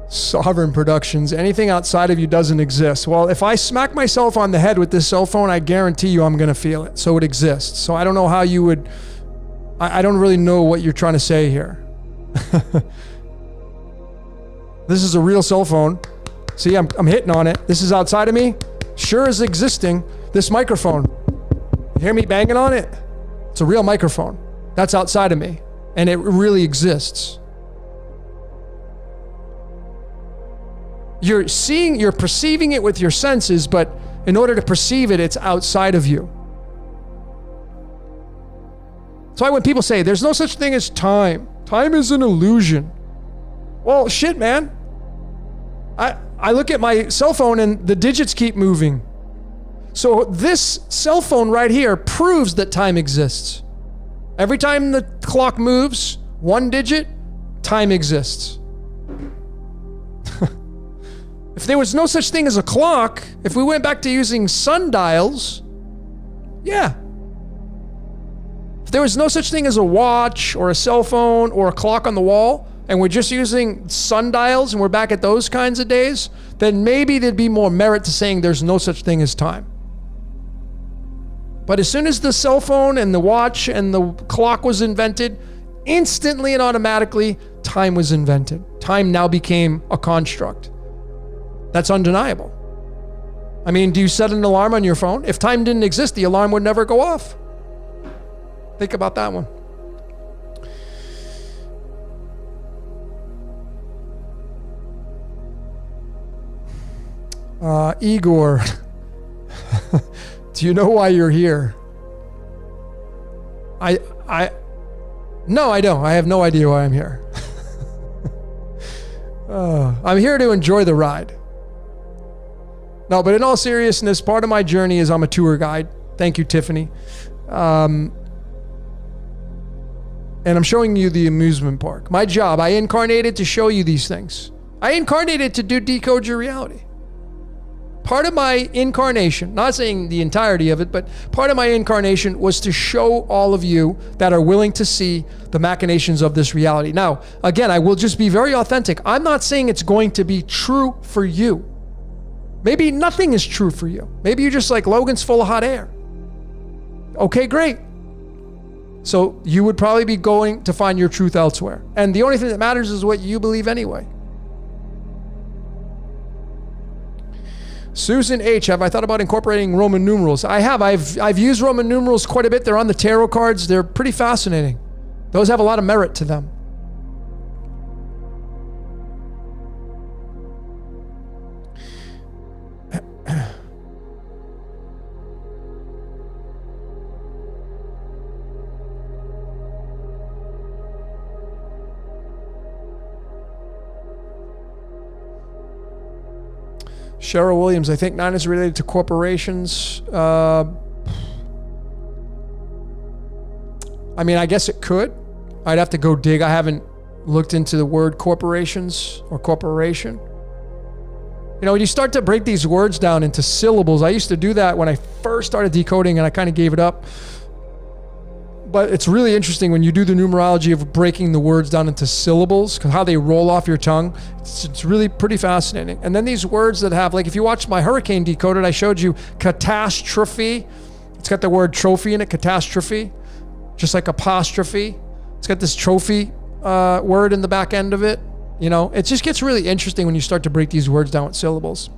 Sovereign Productions, anything outside of you doesn't exist. Well, if I smack myself on the head with this cell phone, I guarantee you I'm going to feel it. So it exists. So I don't know how you would, I don't really know what you're trying to say here. This is a real cell phone. See, I'm hitting on it. This is outside of me. Sure is existing. This microphone, you hear me banging on it? It's a real microphone. That's outside of me. And it really exists. You're perceiving it with your senses, but in order to perceive it, it's outside of you. That's why when people say there's no such thing as time is an illusion. Well, shit, man. I look at my cell phone and the digits keep moving. So this cell phone right here proves that time exists. Every time the clock moves, 1 digit, time exists. If there was no such thing as a clock, if we went back to using sundials, yeah. If there was no such thing as a watch or a cell phone or a clock on the wall, and we're just using sundials and we're back at those kinds of days, then maybe there'd be more merit to saying there's no such thing as time. But as soon as the cell phone and the watch and the clock was invented, instantly and automatically, time was invented. Time now became a construct. That's undeniable. I mean, do you set an alarm on your phone? If time didn't exist, the alarm would never go off. Think about that one. Igor, do you know why you're here? No, I don't. I have no idea why I'm here. I'm here to enjoy the ride. No, but in all seriousness, part of my journey is I'm a tour guide. Thank you, Tiffany. And I'm showing you the amusement park. My job, I incarnated to show you these things. I incarnated to decode your reality. Part of my incarnation, not saying the entirety of it, but part of my incarnation was to show all of you that are willing to see the machinations of this reality. Now, again, I will just be very authentic. I'm not saying it's going to be true for you. Maybe nothing is true for you. Maybe you're just like, Logan's full of hot air. Okay, great. So you would probably be going to find your truth elsewhere. And the only thing that matters is what you believe anyway. Susan H., have I thought about incorporating Roman numerals? I have. I've used Roman numerals quite a bit. They're on the tarot cards. They're pretty fascinating. Those have a lot of merit to them. Cheryl Williams, I think 9 is related to corporations. I mean, I guess it could. I'd have to go dig. I haven't looked into the word corporations or corporation. You know, when you start to break these words down into syllables, I used to do that when I first started decoding and I kind of gave it up. But it's really interesting when you do the numerology of breaking the words down into syllables, how they roll off your tongue. It's really pretty fascinating. And then these words that have, like if you watched my hurricane decoded, I showed you catastrophe. It's got the word trophy in it, catastrophe, just like apostrophe. It's got this trophy word in the back end of it. You know, it just gets really interesting when you start to break these words down with syllables.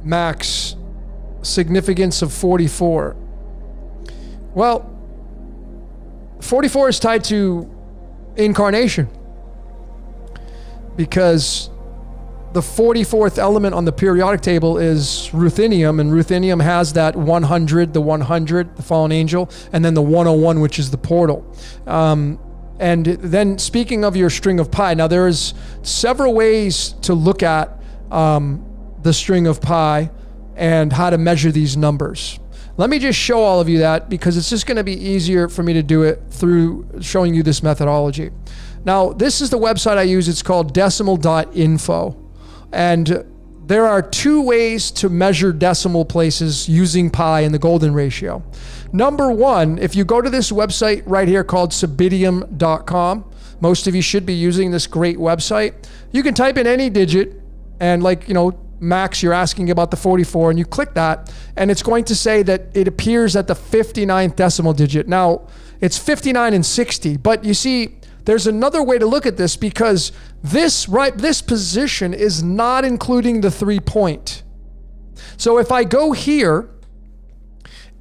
Max, significance of 44. Well, 44 is tied to incarnation because the 44th element on the periodic table is ruthenium, and ruthenium has that 100, the fallen angel, and then the 101, which is the portal. And then speaking of your string of pi, now there's several ways to look at the string of pi and how to measure these numbers. Let me just show all of you that because it's just going to be easier for me to do it through showing you this methodology. Now, this is the website I use. It's called decimal.info. And there are 2 ways to measure decimal places using pi and the golden ratio. Number 1, if you go to this website right here called Subidium.com, most of you should be using this great website. You can type in any digit and Max, you're asking about the 44, and you click that, and it's going to say that it appears at the 59th decimal digit. Now, it's 59 and 60, but you see, there's another way to look at this because this position is not including the 3 point. So if I go here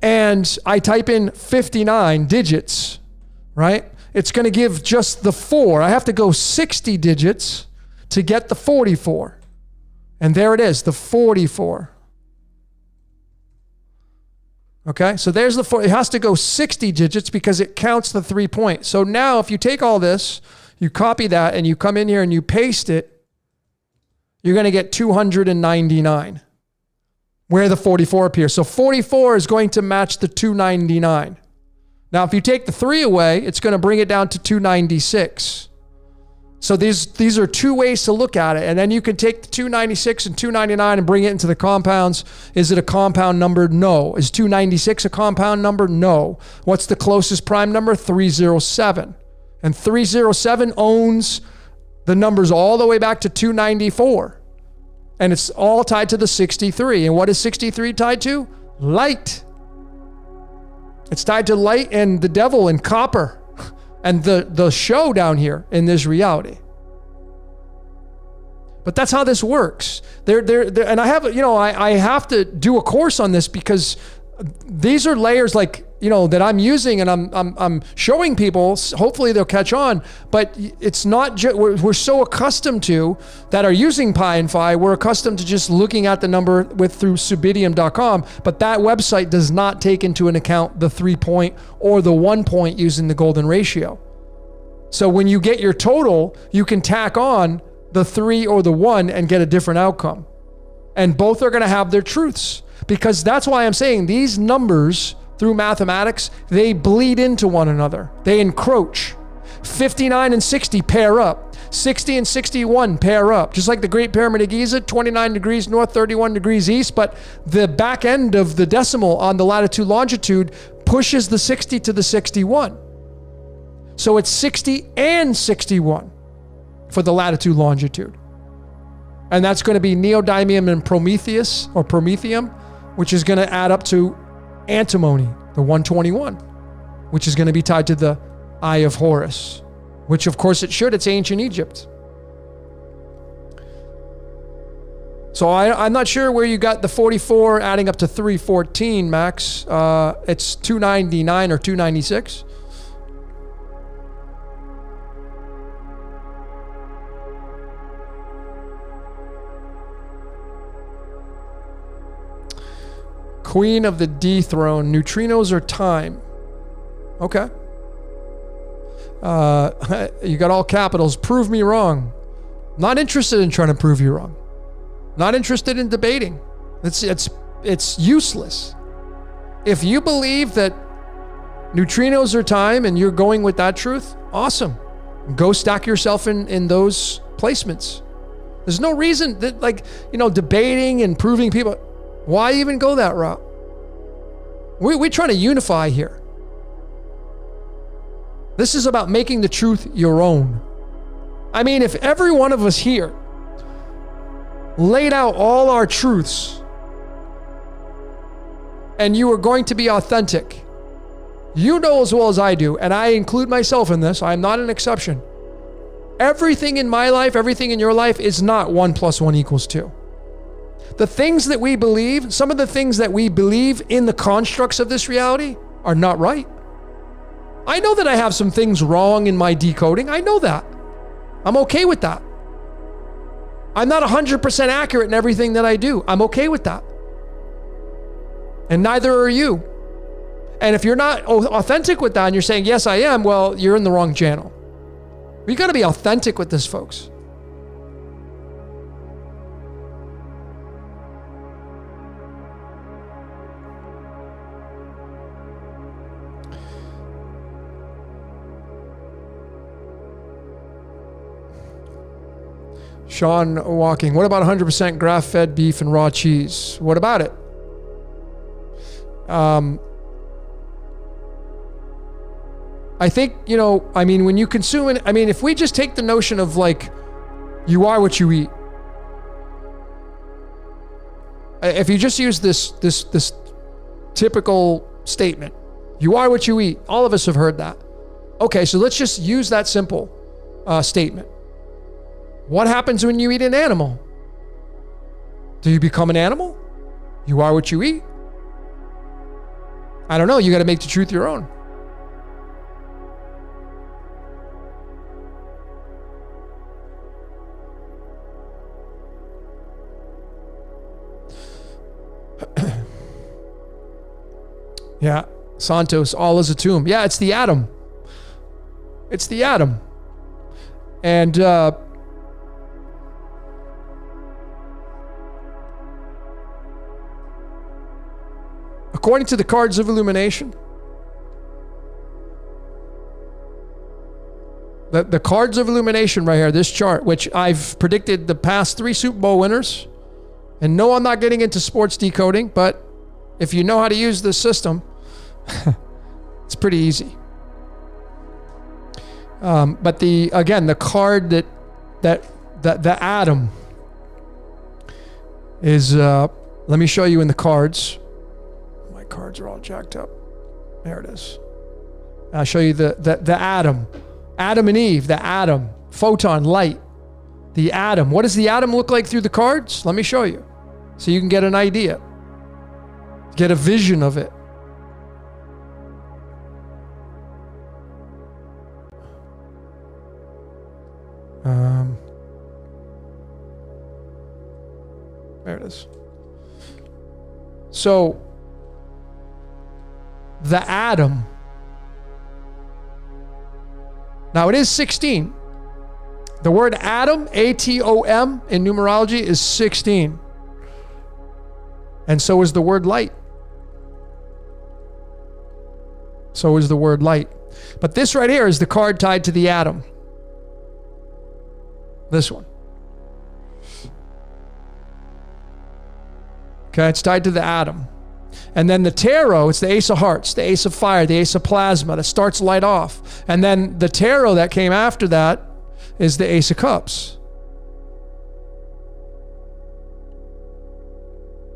and I type in 59 digits, right? It's going to give just the 4. I have to go 60 digits to get the 44. And there it is, the 44. Okay, so there's the 4. It has to go 60 digits because it counts the 3 point. So now if you take all this, you copy that, and you come in here and you paste it, you're going to get 299, where the 44 appears. So 44 is going to match the 299. Now, if you take the 3 away, it's going to bring it down to 296. So these are 2 ways to look at it. And then you can take the 296 and 299 and bring it into the compounds. Is it a compound number? No. Is 296 a compound number? No. What's the closest prime number? 307. And 307 owns the numbers all the way back to 294. And it's all tied to the 63. And what is 63 tied to? Light. It's tied to light and the devil and copper. And the show down here in this reality. But that's how this works. And I have, I have to do a course on this because these are layers like, that I'm using and I'm showing people. Hopefully they'll catch on, but it's not we're so accustomed to that are using Pi and Phi. We're accustomed to just looking at the number through Subidium.com, but that website does not take into an account the 3-point or the 1-point using the golden ratio. So when you get your total, you can tack on the 3 or the 1 and get a different outcome. And both are going to have their truths, because that's why I'm saying these numbers through mathematics, they bleed into one another. They encroach. 59 and 60 pair up. 60 and 61 pair up. Just like the Great Pyramid of Giza, 29 degrees north, 31 degrees east, but the back end of the decimal on the latitude longitude pushes the 60 to the 61. So it's 60 and 61 for the latitude longitude. And that's going to be neodymium and Prometheus or Promethium, which is going to add up to antimony, the 121, which is going to be tied to the Eye of Horus, which of course it should. It's ancient Egypt. So I'm not sure where you got the 44 adding up to 314, Max. It's 299 or 296. Queen of the Dethrone. Neutrinos are time. Okay. You got all capitals. Prove me wrong. Not interested in trying to prove you wrong. Not interested in debating. It's useless. If you believe that neutrinos are time and you're going with that truth, awesome. Go stack yourself in those placements. There's no reason that, debating and proving people. Why even go that route? We're trying to unify here. This is about making the truth your own. I mean, if every one of us here laid out all our truths and you were going to be authentic, you know as well as I do, and I include myself in this, I'm not an exception. Everything in my life, everything in your life is not 1 + 1 = 2. The things that we believe, some of the things that we believe in the constructs of this reality are not right. I know that I have some things wrong in my decoding. I know that. I'm okay with that. I'm not 100% accurate in everything that I do. I'm okay with that. And neither are you. And if you're not authentic with that and you're saying, yes, I am, well, you're in the wrong channel. We got to be authentic with this, folks. Sean Walking, what about 100% grass-fed beef and raw cheese? What about it? I think, when you consume it, if we just take the notion of you are what you eat. If you just use this typical statement, you are what you eat. All of us have heard that. Okay, so let's just use that simple statement. What happens when you eat an animal? Do you become an animal? You are what you eat. I don't know. You got to make the truth your own. Yeah. Santos, all is a tomb. Yeah, it's the atom. It's the atom. And, according to the cards of illumination, the cards of illumination right here, this chart, which I've predicted the past 3 Super Bowl winners, and no, I'm not getting into sports decoding, but if you know how to use this system, it's pretty easy. But the card the atom is, let me show you in the cards. Cards are all jacked up. There it is. I'll show you the atom. Adam and Eve, the atom. Photon, light. The atom. What does the atom look like through the cards? Let me show you so you can get an idea. Get a vision of it. There it is. So, the atom. Now it is 16. The word atom, A-T-O-M, in numerology is 16. And so is the word light. So is the word light. But this right here is the card tied to the atom. This one. Okay, it's tied to the atom. And then the tarot, it's the Ace of Hearts, the Ace of Fire, the Ace of Plasma that starts light off. And then the tarot that came after that is the Ace of Cups.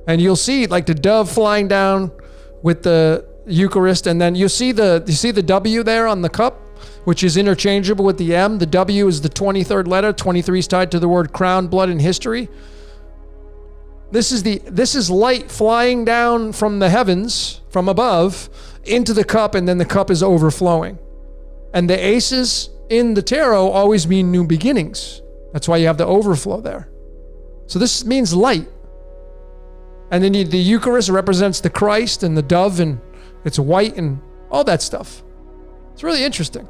And you'll see like the dove flying down with the Eucharist, and then you see the W there on the cup, which is interchangeable with the M. The W is the 23rd letter. 23 is tied to the word crown, blood, and history. This is light flying down from the heavens, from above, into the cup, and then the cup is overflowing. And the aces in the tarot always mean new beginnings. That's why you have the overflow there. So this means light. And then the Eucharist represents the Christ and the dove, and it's white and all that stuff. It's really interesting.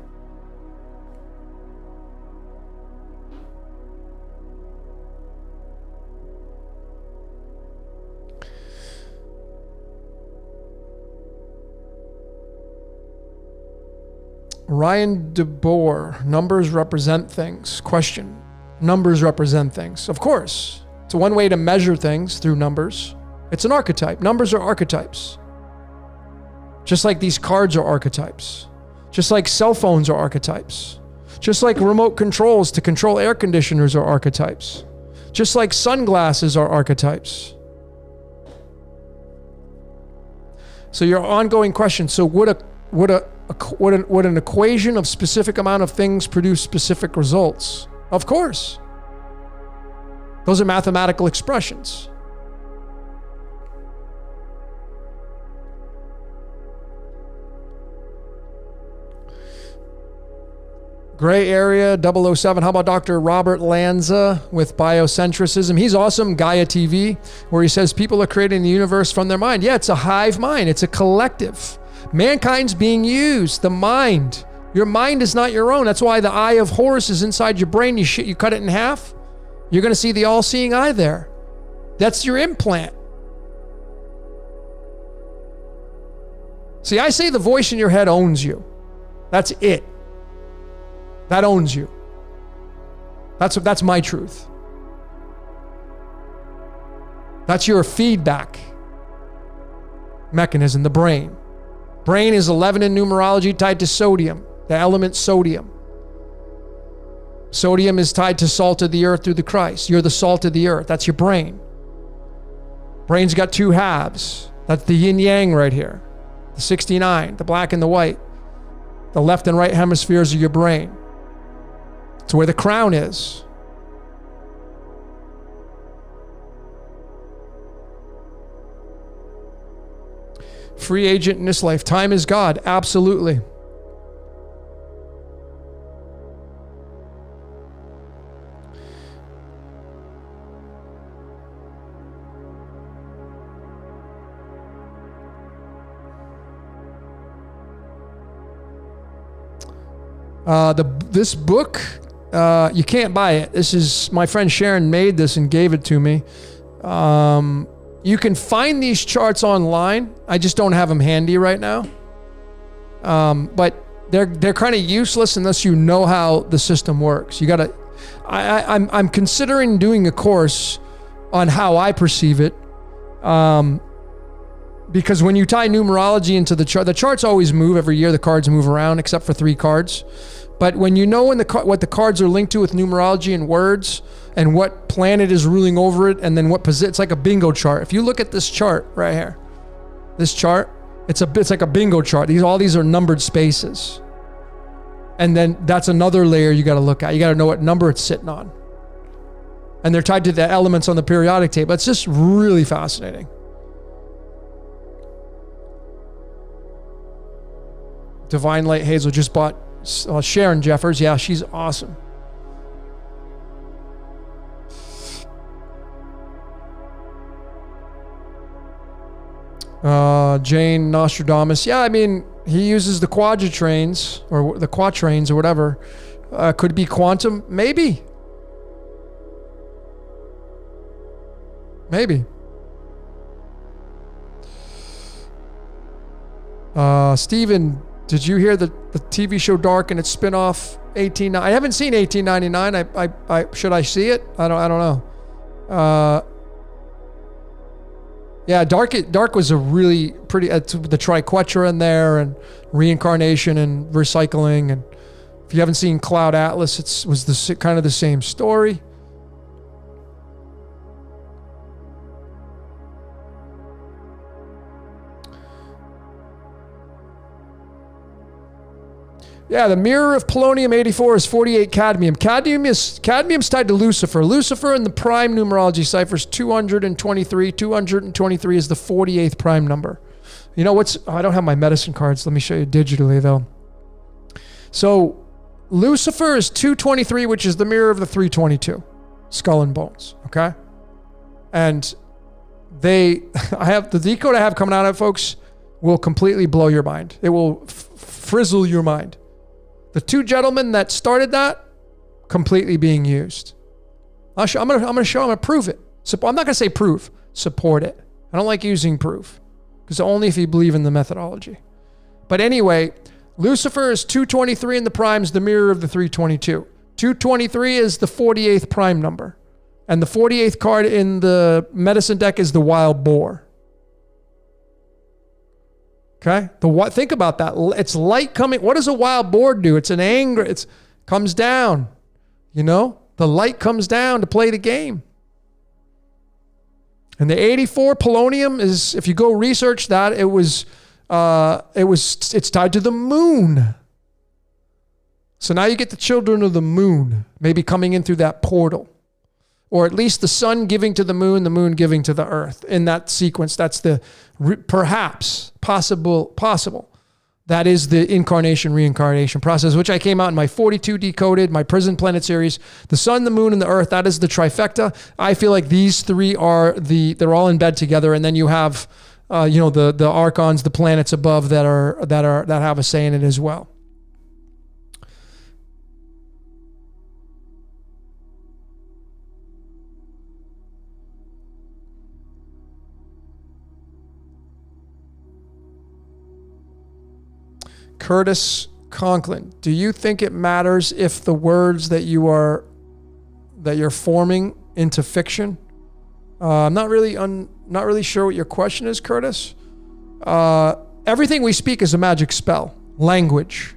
Ryan DeBoer, numbers represent things. Question, numbers represent things. Of course, it's one way to measure things through numbers. It's an archetype. Numbers are archetypes. Just like these cards are archetypes. Just like cell phones are archetypes. Just like remote controls to control air conditioners are archetypes. Just like sunglasses are archetypes. So your ongoing question, so would an equation of specific amount of things produce specific results? Of course. Those are mathematical expressions. Gray Area 007. How about Dr. Robert Lanza with biocentrism? He's awesome. Gaia TV, where he says people are creating the universe from their mind. Yeah, it's a hive mind. It's a collective. Mankind's being used. The mind. Your mind is not your own. That's why the eye of Horus is inside your brain. You cut it in half. You're going to see the all-seeing eye there. That's your implant. See, I say the voice in your head owns you. That's it. That owns you. That's my truth. That's your feedback mechanism, the brain. Brain is 11 in numerology, tied to sodium, the element sodium. Sodium is tied to salt of the earth through the Christ. You're the salt of the earth. That's your brain. Brain's got two halves. That's the yin yang right here. The 69, the black and the white. The left and right hemispheres of your brain. It's where the crown is. Free agent in this life. Time is God. Absolutely. This book, you can't buy it. This is, my friend Sharon made this and gave it to me. You can find these charts online. I just don't have them handy right now. But they're kind of useless unless you know how the system works. You gotta. I'm considering doing a course on how I perceive it. Because when you tie numerology into the charts always move every year. The cards move around except for 3 cards. But when you know what the cards are linked to with numerology and words, and what planet is ruling over it, and then what position, it's like a bingo chart. If you look at this chart right here, this chart, it's like a bingo chart. All these are numbered spaces. And then that's another layer you got to look at. You got to know what number it's sitting on. And they're tied to the elements on the periodic table. It's just really fascinating. Divine Light Hazel just bought Sharon Jeffers. Yeah, she's awesome. Jane Nostradamus. Yeah, I mean, he uses the quadratrains or the quatrains or whatever. Could it be quantum? Maybe. Maybe. Steven, did you hear the TV show Dark and its spinoff 18? I haven't seen 1899. I should I see it? I don't know. Yeah, Dark was a really pretty the triquetra in there and reincarnation and recycling, and if you haven't seen Cloud Atlas, it was kind of the same story. Yeah, the mirror of polonium-84 is 48 cadmium. Cadmium's tied to Lucifer. Lucifer in the prime numerology ciphers 223. 223 is the 48th prime number. You know I don't have my medicine cards. Let me show you digitally though. So Lucifer is 223, which is the mirror of the 322. Skull and bones, okay? And the decode I have coming out of it, folks, will completely blow your mind. It will frizzle your mind. The two gentlemen that started that, completely being used. I'm gonna prove it. I'm not gonna say prove, support it. I don't like using proof, because only if you believe in the methodology. But anyway, Lucifer is 223 in the primes, the mirror of the 322. 223 is the 48th prime number. And the 48th card in the medicine deck is the wild boar. Okay? Think about that. It's light coming. What does a wild boar do? It's an anger. It comes down. You know? The light comes down to play the game. And the 84 polonium is, if you go research that, it's tied to the moon. So now you get the children of the moon, maybe coming in through that portal. Or at least the sun giving to the moon giving to the earth. In that sequence, that's the perhaps possible. That is the incarnation-reincarnation process, which I came out in my 42 decoded, my Prison Planet series. The sun, the moon, and the earth, that is the trifecta. I feel like these three they're all in bed together. And then you have, the archons, the planets above that have a say in it as well. Curtis Conklin, do you think it matters if the words that you're forming into fiction? I'm not really sure what your question is, Curtis. Everything we speak is a magic spell, language.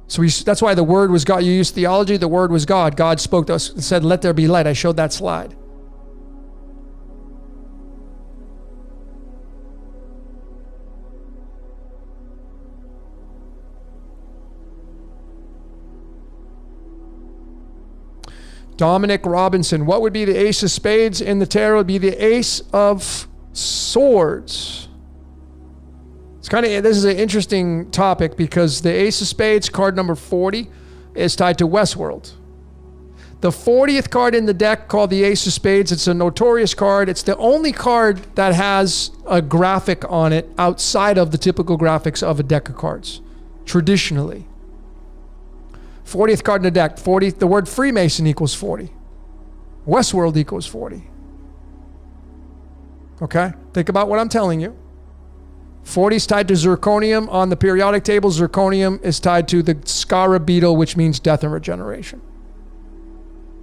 So that's why the word was God. You use theology. The word was God. God spoke to us and said, "Let there be light." I showed that slide. Dominic Robinson, what would be the ace of spades in the tarot? It would be the ace of swords. This is an interesting topic because the ace of spades, card number 40, is tied to Westworld. The 40th card in the deck, called the ace of spades, it's a notorious card. It's the only card that has a graphic on it outside of the typical graphics of a deck of cards, traditionally. 40th card in the deck, 40. The word Freemason equals 40. Westworld equals 40. Okay? Think about what I'm telling you. 40 is tied to zirconium. On the periodic table, zirconium is tied to the Skara beetle, which means death and regeneration.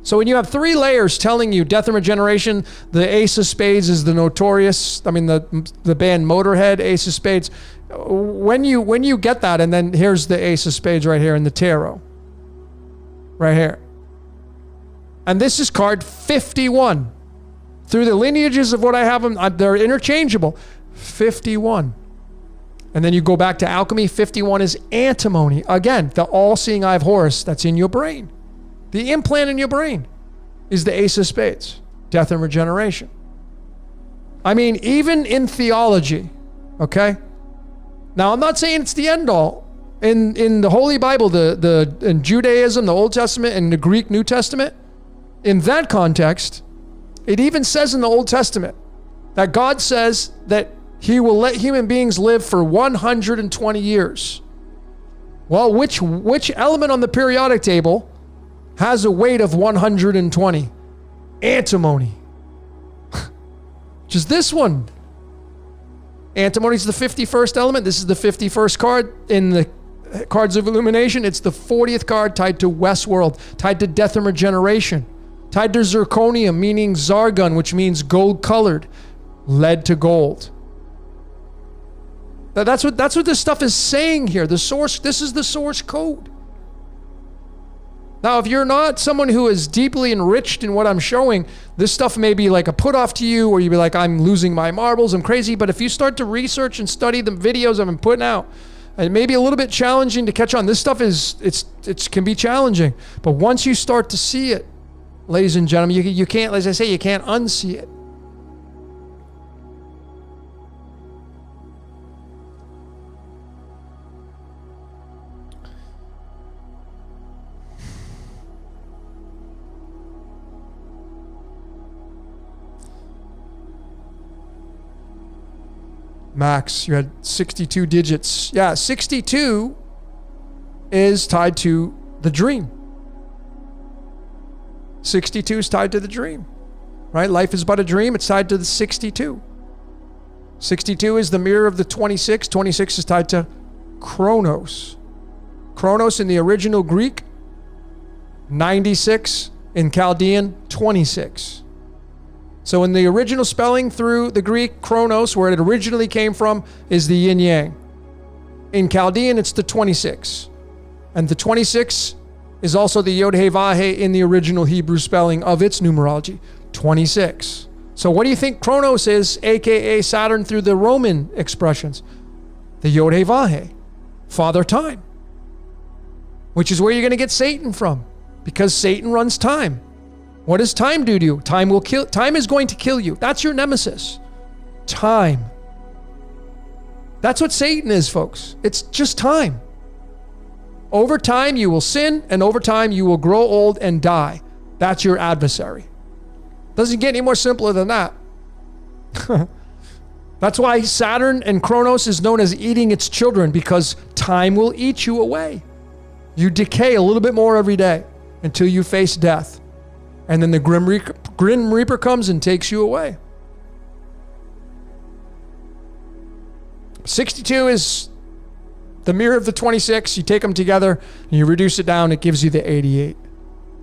So when you have three layers telling you death and regeneration, the ace of spades is the notorious, the band Motorhead, ace of spades. When you get that, and then here's the ace of spades right here in the tarot. Right here. And this is card 51. Through the lineages of what I have them, they're interchangeable. 51. And then you go back to alchemy. 51 is antimony. Again, the all-seeing eye of Horus that's in your brain. The implant in your brain is the ace of spades. Death and regeneration. I mean, even in theology, okay? Now, I'm not saying it's the end all. In the Holy Bible, in Judaism, the Old Testament, and the Greek New Testament, in that context, it even says in the Old Testament that God says that he will let human beings live for 120 years. Well, which element on the periodic table has a weight of 120? Antimony. Which is this one. Antimony is the 51st element. This is the 51st card in the Cards of Illumination. It's the 40th card tied to Westworld, tied to death and regeneration, tied to zirconium, meaning Zargon, which means gold colored, lead to gold. That's what this stuff is saying here. The source, this is the source code. Now, if you're not someone who is deeply enriched in what I'm showing, this stuff may be like a put off to you, or you'd be like, I'm losing my marbles, I'm crazy. But if you start to research and study the videos I've been putting out, it may be a little bit challenging to catch on. This stuff it can be challenging. But once you start to see it, ladies and gentlemen, you can't, as I say, you can't unsee it. Max, you had 62 digits. Yeah, 62 is tied to the dream. 62 is tied to the dream, right? Life is but a dream. It's tied to the 62. 62 is the mirror of the 26. 26 is tied to Chronos. Chronos in the original Greek, 96 in Chaldean, 26. So in the original spelling through the Greek, Chronos, where it originally came from, is the yin yang. In Chaldean, it's the 26. And the 26 is also the Yod He Vav He in the original Hebrew spelling of its numerology, 26. So what do you think Chronos is, aka Saturn through the Roman expressions? The Yod He Vav He, Father Time. Which is where you're going to get Satan from, because Satan runs time. What does time do to you? Time is going to kill you. That's your nemesis. Time. That's what Satan is, folks. It's just time. Over time, you will sin, and over time, you will grow old and die. That's your adversary. Doesn't get any more simpler than that. That's why Saturn and Chronos is known as eating its children, because time will eat you away. You decay a little bit more every day until you face death. And then the Grim Reaper comes and takes you away. 62 is the mirror of the 26. You take them together and you reduce it down. It gives you the 88.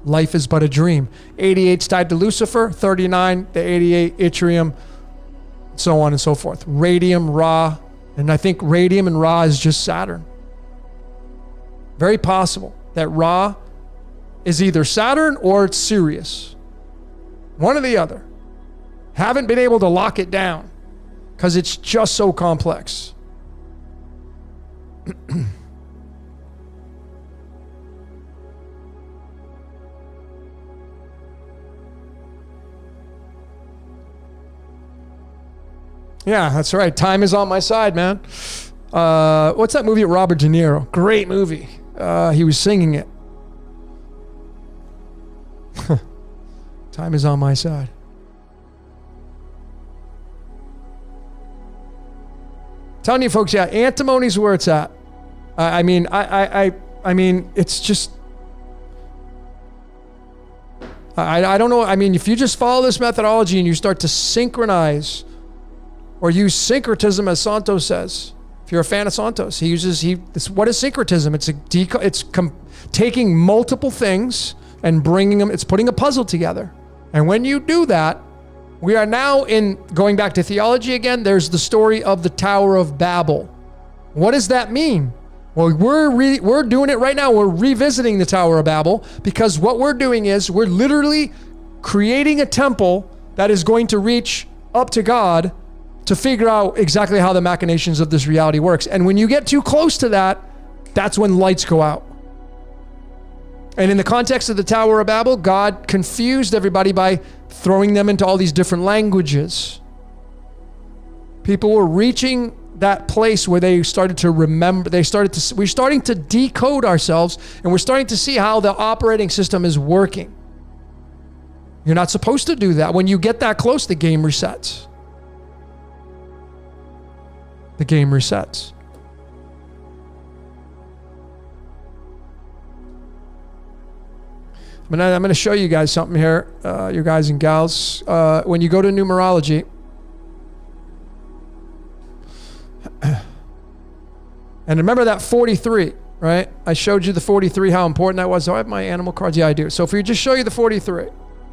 Life is but a dream. 88 is tied to Lucifer. 39, the 88, Yttrium, so on and so forth. Radium, Ra. And I think Radium and Ra is just Saturn. Very possible that Ra is either Saturn or it's Sirius. One or the other. Haven't been able to lock it down because it's just so complex. Yeah, that's right. Time is on my side, man. What's that movie with Robert De Niro? Great movie. He was singing it. Time is on my side. Telling you folks, yeah, antimony's where it's at. I mean, it's just, I don't know. I mean, if you just follow this methodology and you start to synchronize or use syncretism, as Santos says, if you're a fan of Santos, what is syncretism? It's taking multiple things and bringing them, it's putting a puzzle together. And when you do that, we are now going back to theology again, there's the story of the Tower of Babel. What does that mean? Well, we're doing it right now. We're revisiting the Tower of Babel, because what we're doing is we're literally creating a temple that is going to reach up to God to figure out exactly how the machinations of this reality works. And when you get too close to that, that's when lights go out. And in the context of the Tower of Babel, God confused everybody by throwing them into all these different languages. People were reaching that place where they started to remember, we're starting to decode ourselves, and we're starting to see how the operating system is working. You're not supposed to do that. When you get that close, the game resets. The game resets. I'm going to show you guys something here, you guys and gals. When you go to numerology, and remember that 43, right? I showed you the 43, how important that was. Do I have my animal cards? Yeah, I do. So if we just show you the 43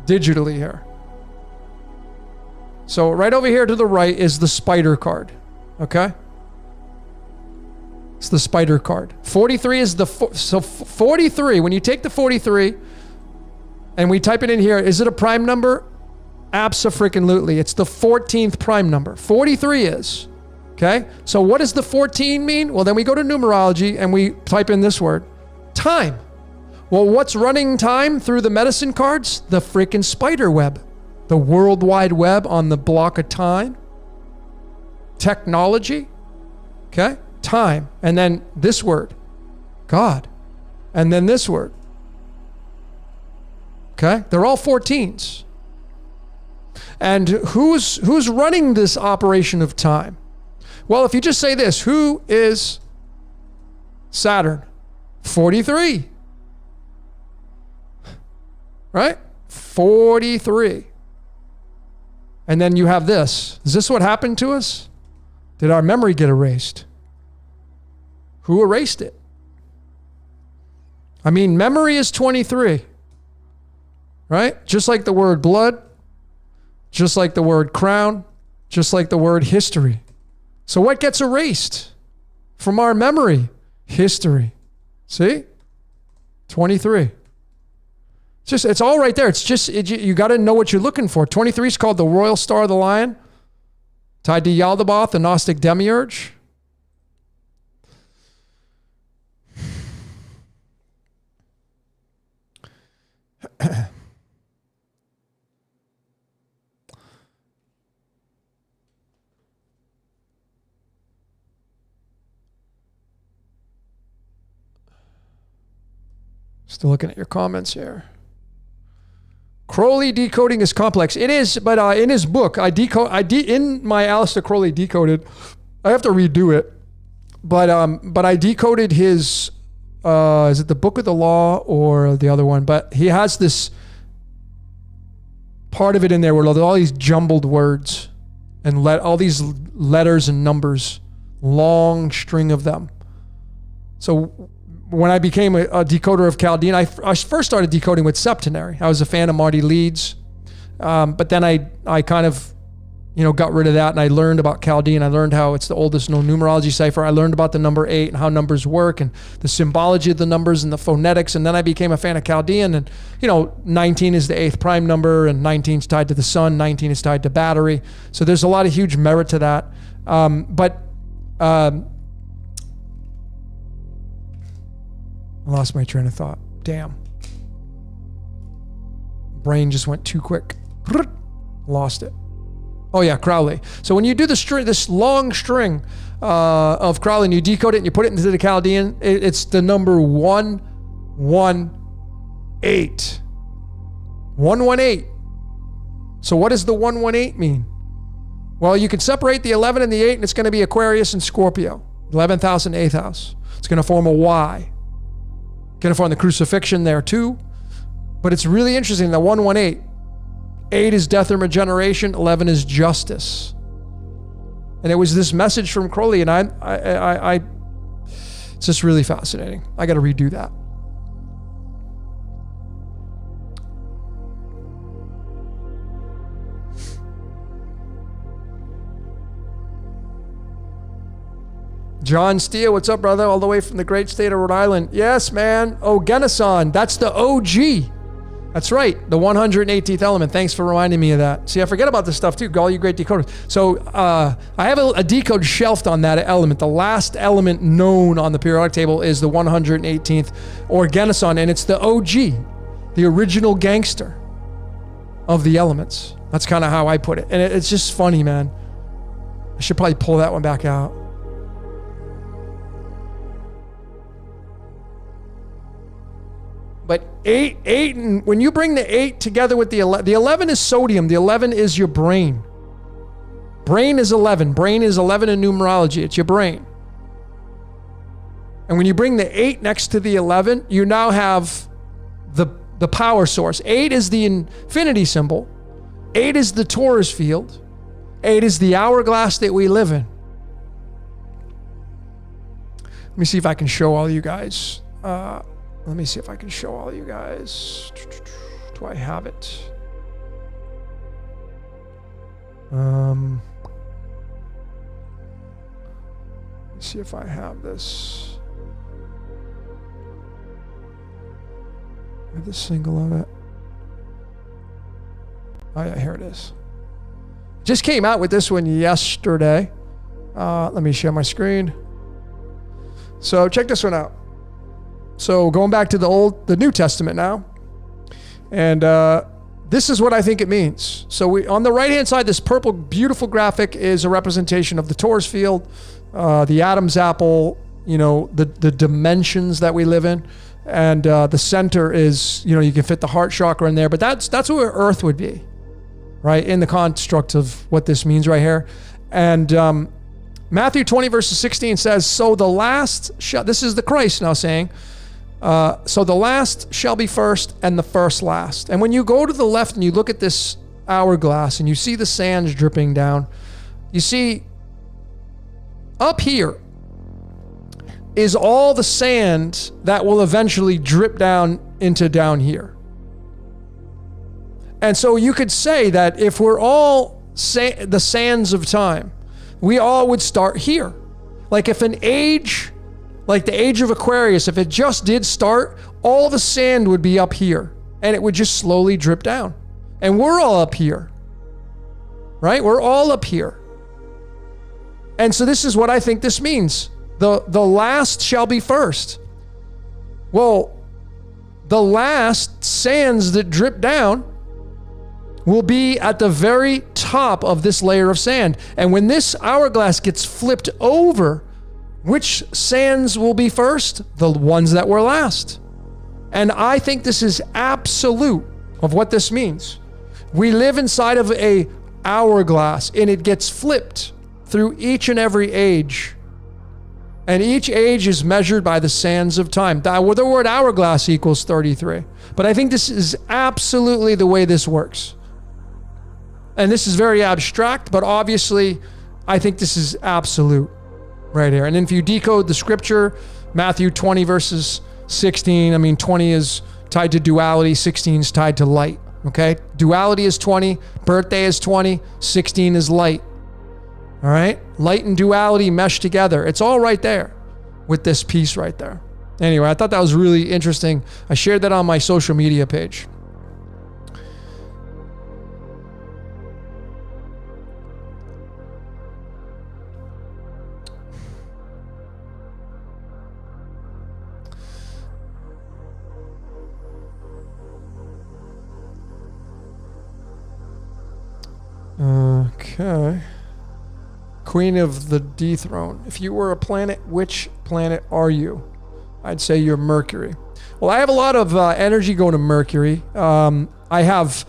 digitally here. So right over here to the right is the spider card, okay? It's the spider card. 43 is so 43, when you take the 43 and we type it in here, is it a prime number? Abso-freaking-lutely. It's the 14th prime number. 43 is. Okay? So what does the 14 mean? Well, then we go to numerology and we type in this word, time. Well, what's running time through the medicine cards? The freaking spider web. The World Wide Web on the block of time. Technology. Okay? Time. And then this word, God. And then this word. Okay? They're all 14s. And who's running this operation of time? Well, if you just say this, who is Saturn? 43. Right? 43. And then you have this. Is this what happened to us? Did our memory get erased? Who erased it? I mean, memory is 23. Right? Just like the word blood, just like the word crown, just like the word history. So what gets erased from our memory? History. See? 23. It's all right there. It's just, you got to know what you're looking for. 23 is called the Royal Star of the Lion, tied to Yaldabaoth, the Gnostic demiurge. Still looking at your comments here. Crowley decoding is complex. It is, but in his book, in my Aleister Crowley Decoded, I have to redo it. But I decoded his, is it the Book of the Law or the other one? But he has this part of it in there where there's all these jumbled words and all these letters and numbers, long string of them. So when I became a decoder of Chaldean, I first started decoding with septenary. I was a fan of Marty Leeds. But then I kind of, got rid of that, and I learned about Chaldean. I learned how it's the oldest known numerology cipher. I learned about the number 8 and how numbers work and the symbology of the numbers and the phonetics. And then I became a fan of Chaldean. And, 19 is the 8th prime number, and 19 is tied to the sun. 19 is tied to battery. So there's a lot of huge merit to that. I lost my train of thought. Damn. Brain just went too quick. Lost it. Oh yeah, Crowley. So when you do this long string of Crowley and you decode it and you put it into the Chaldean, it's the number 118. 118. So what does the 118 mean? Well, you can separate the 11 and the 8, and it's going to be Aquarius and Scorpio. 11th house and 8th house. It's going to form a Y. Going to form the crucifixion there too. But it's really interesting, the 118. 8 is death and regeneration, 11 is justice. And it was this message from Crowley, and I it's just really fascinating. I got to redo that. John Steele, what's up, brother? All the way from the great state of Rhode Island. Yes, man. Oh, Geneson. That's the OG. That's right. The 118th element. Thanks for reminding me of that. See, I forget about this stuff too. All you great decoders. So I have a decode shelved on that element. The last element known on the periodic table is the 118th Organeson, and it's the OG, the original gangster of the elements. That's kind of how I put it. And it's just funny, man. I should probably pull that one back out. But eight, and when you bring the 8 together with the 11 is sodium. The 11 is your brain. Brain is 11. Brain is 11 in numerology. It's your brain. And when you bring the 8 next to the 11, you now have the power source. 8 is the infinity symbol. 8 is the torus field. 8 is the hourglass that we live in. Let me see if I can show all you guys. Let me see if I can show all you guys. Do I have it? Let me see if I have this. I have the single of it. Oh yeah, here it is. Just came out with this one yesterday. Let me share my screen. So check this one out. So going back to the New Testament now. And this is what I think it means. So on the right-hand side, this purple, beautiful graphic is a representation of the torus field, the Adam's apple, the dimensions that we live in. And the center is, you can fit the heart chakra in there, but that's where Earth would be, right? In the construct of what this means right here. And Matthew 20 verses 16 says, so the last, this is the Christ now saying, so the last shall be first and the first last. And when you go to the left and you look at this hourglass and you see the sands dripping down, you see up here is all the sand that will eventually drip down into down here. And so you could say that if we're all the sands of time, we all would start here. Like if an age, like the age of Aquarius, if it just did start, all the sand would be up here and it would just slowly drip down. And we're all up here, right? We're all up here. And so this is what I think this means. The last shall be first. Well, the last sands that drip down will be at the very top of this layer of sand. And when this hourglass gets flipped over, which sands will be first? The ones that were last. And I think this is absolute of what this means. We live inside of a hourglass and it gets flipped through each and every age. And each age is measured by the sands of time. The word hourglass equals 33. But I think this is absolutely the way this works. And this is very abstract, but obviously I think this is absolute right here. And then if you decode the scripture, Matthew 20 verses 16, 20 is tied to duality, 16 is tied to light, okay? Duality is 20, birthday is 20, 16 is light. All right? Light and duality mesh together. It's all right there with this piece right there. Anyway, I thought that was really interesting. I shared that on my social media page. Okay. Queen of the Dethrone. If you were a planet, which planet are you? I'd say you're Mercury. Well, I have a lot of energy going to Mercury. I have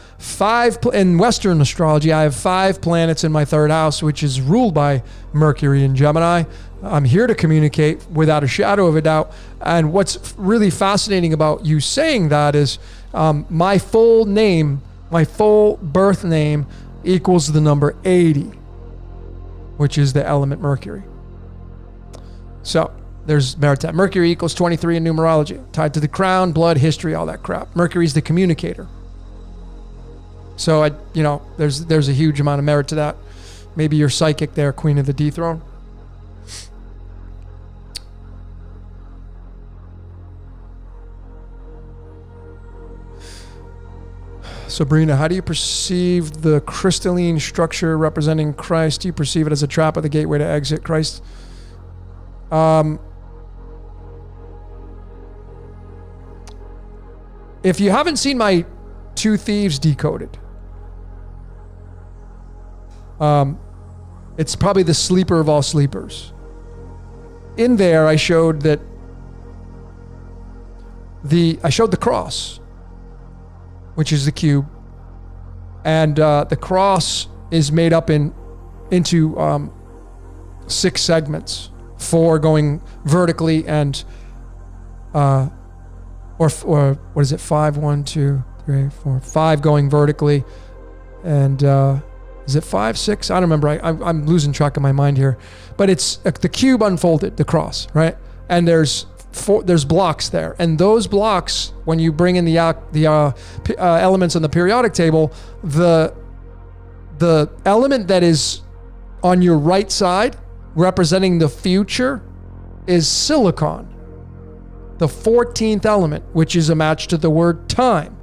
in Western astrology, I have 5 planets in my 3rd house, which is ruled by Mercury and Gemini. I'm here to communicate without a shadow of a doubt. And what's really fascinating about you saying that is my full name, my full birth name equals the number 80, which is the element Mercury. So there's merit to that. Mercury equals 23 in numerology, tied to the crown, blood, history, all that crap. Mercury's the communicator. So there's a huge amount of merit to that. Maybe you're psychic there, Queen of the Dethrone. Sabrina, how do you perceive the crystalline structure representing Christ? Do you perceive it as a trap or the gateway to exit Christ? If you haven't seen my 2 Thieves decoded, it's probably the sleeper of all sleepers. In there, I showed that I showed the cross, which is the cube, and the cross is made up into 6 segments, 4 going vertically and or what is it? 5, 1, 2, 3, 4, 5 going vertically, and is it 5, 6? I don't remember. I'm losing track of my mind here, but it's the cube unfolded, the cross, right? And there's blocks there, and those blocks, when you bring in the elements on the periodic table, the element that is on your right side, representing the future, is silicon, the 14th element, which is a match to the word time.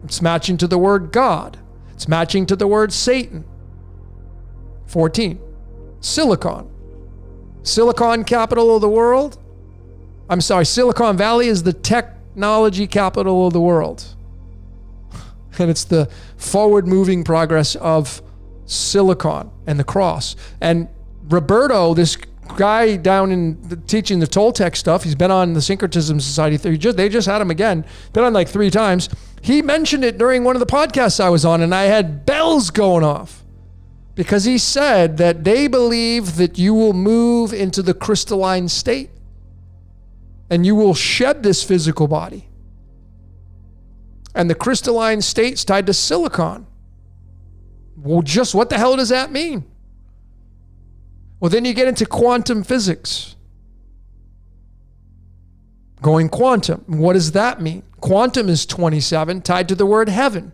It's matching to the word God. It's matching to the word Satan. 14. Silicon. Silicon, capital of the world. I'm sorry, Silicon Valley is the technology capital of the world. And it's the forward-moving progress of silicon and the cross. And Roberto, this guy down in teaching the Toltec stuff, he's been on the Syncretism Society. They just had him again. Been on like 3 times. He mentioned it during one of the podcasts I was on, and I had bells going off because he said that they believe that you will move into the crystalline state and you will shed this physical body. And the crystalline state's tied to silicon. Well, just what the hell does that mean? Well, then you get into quantum physics. Going quantum. What does that mean? Quantum is 27, tied to the word heaven.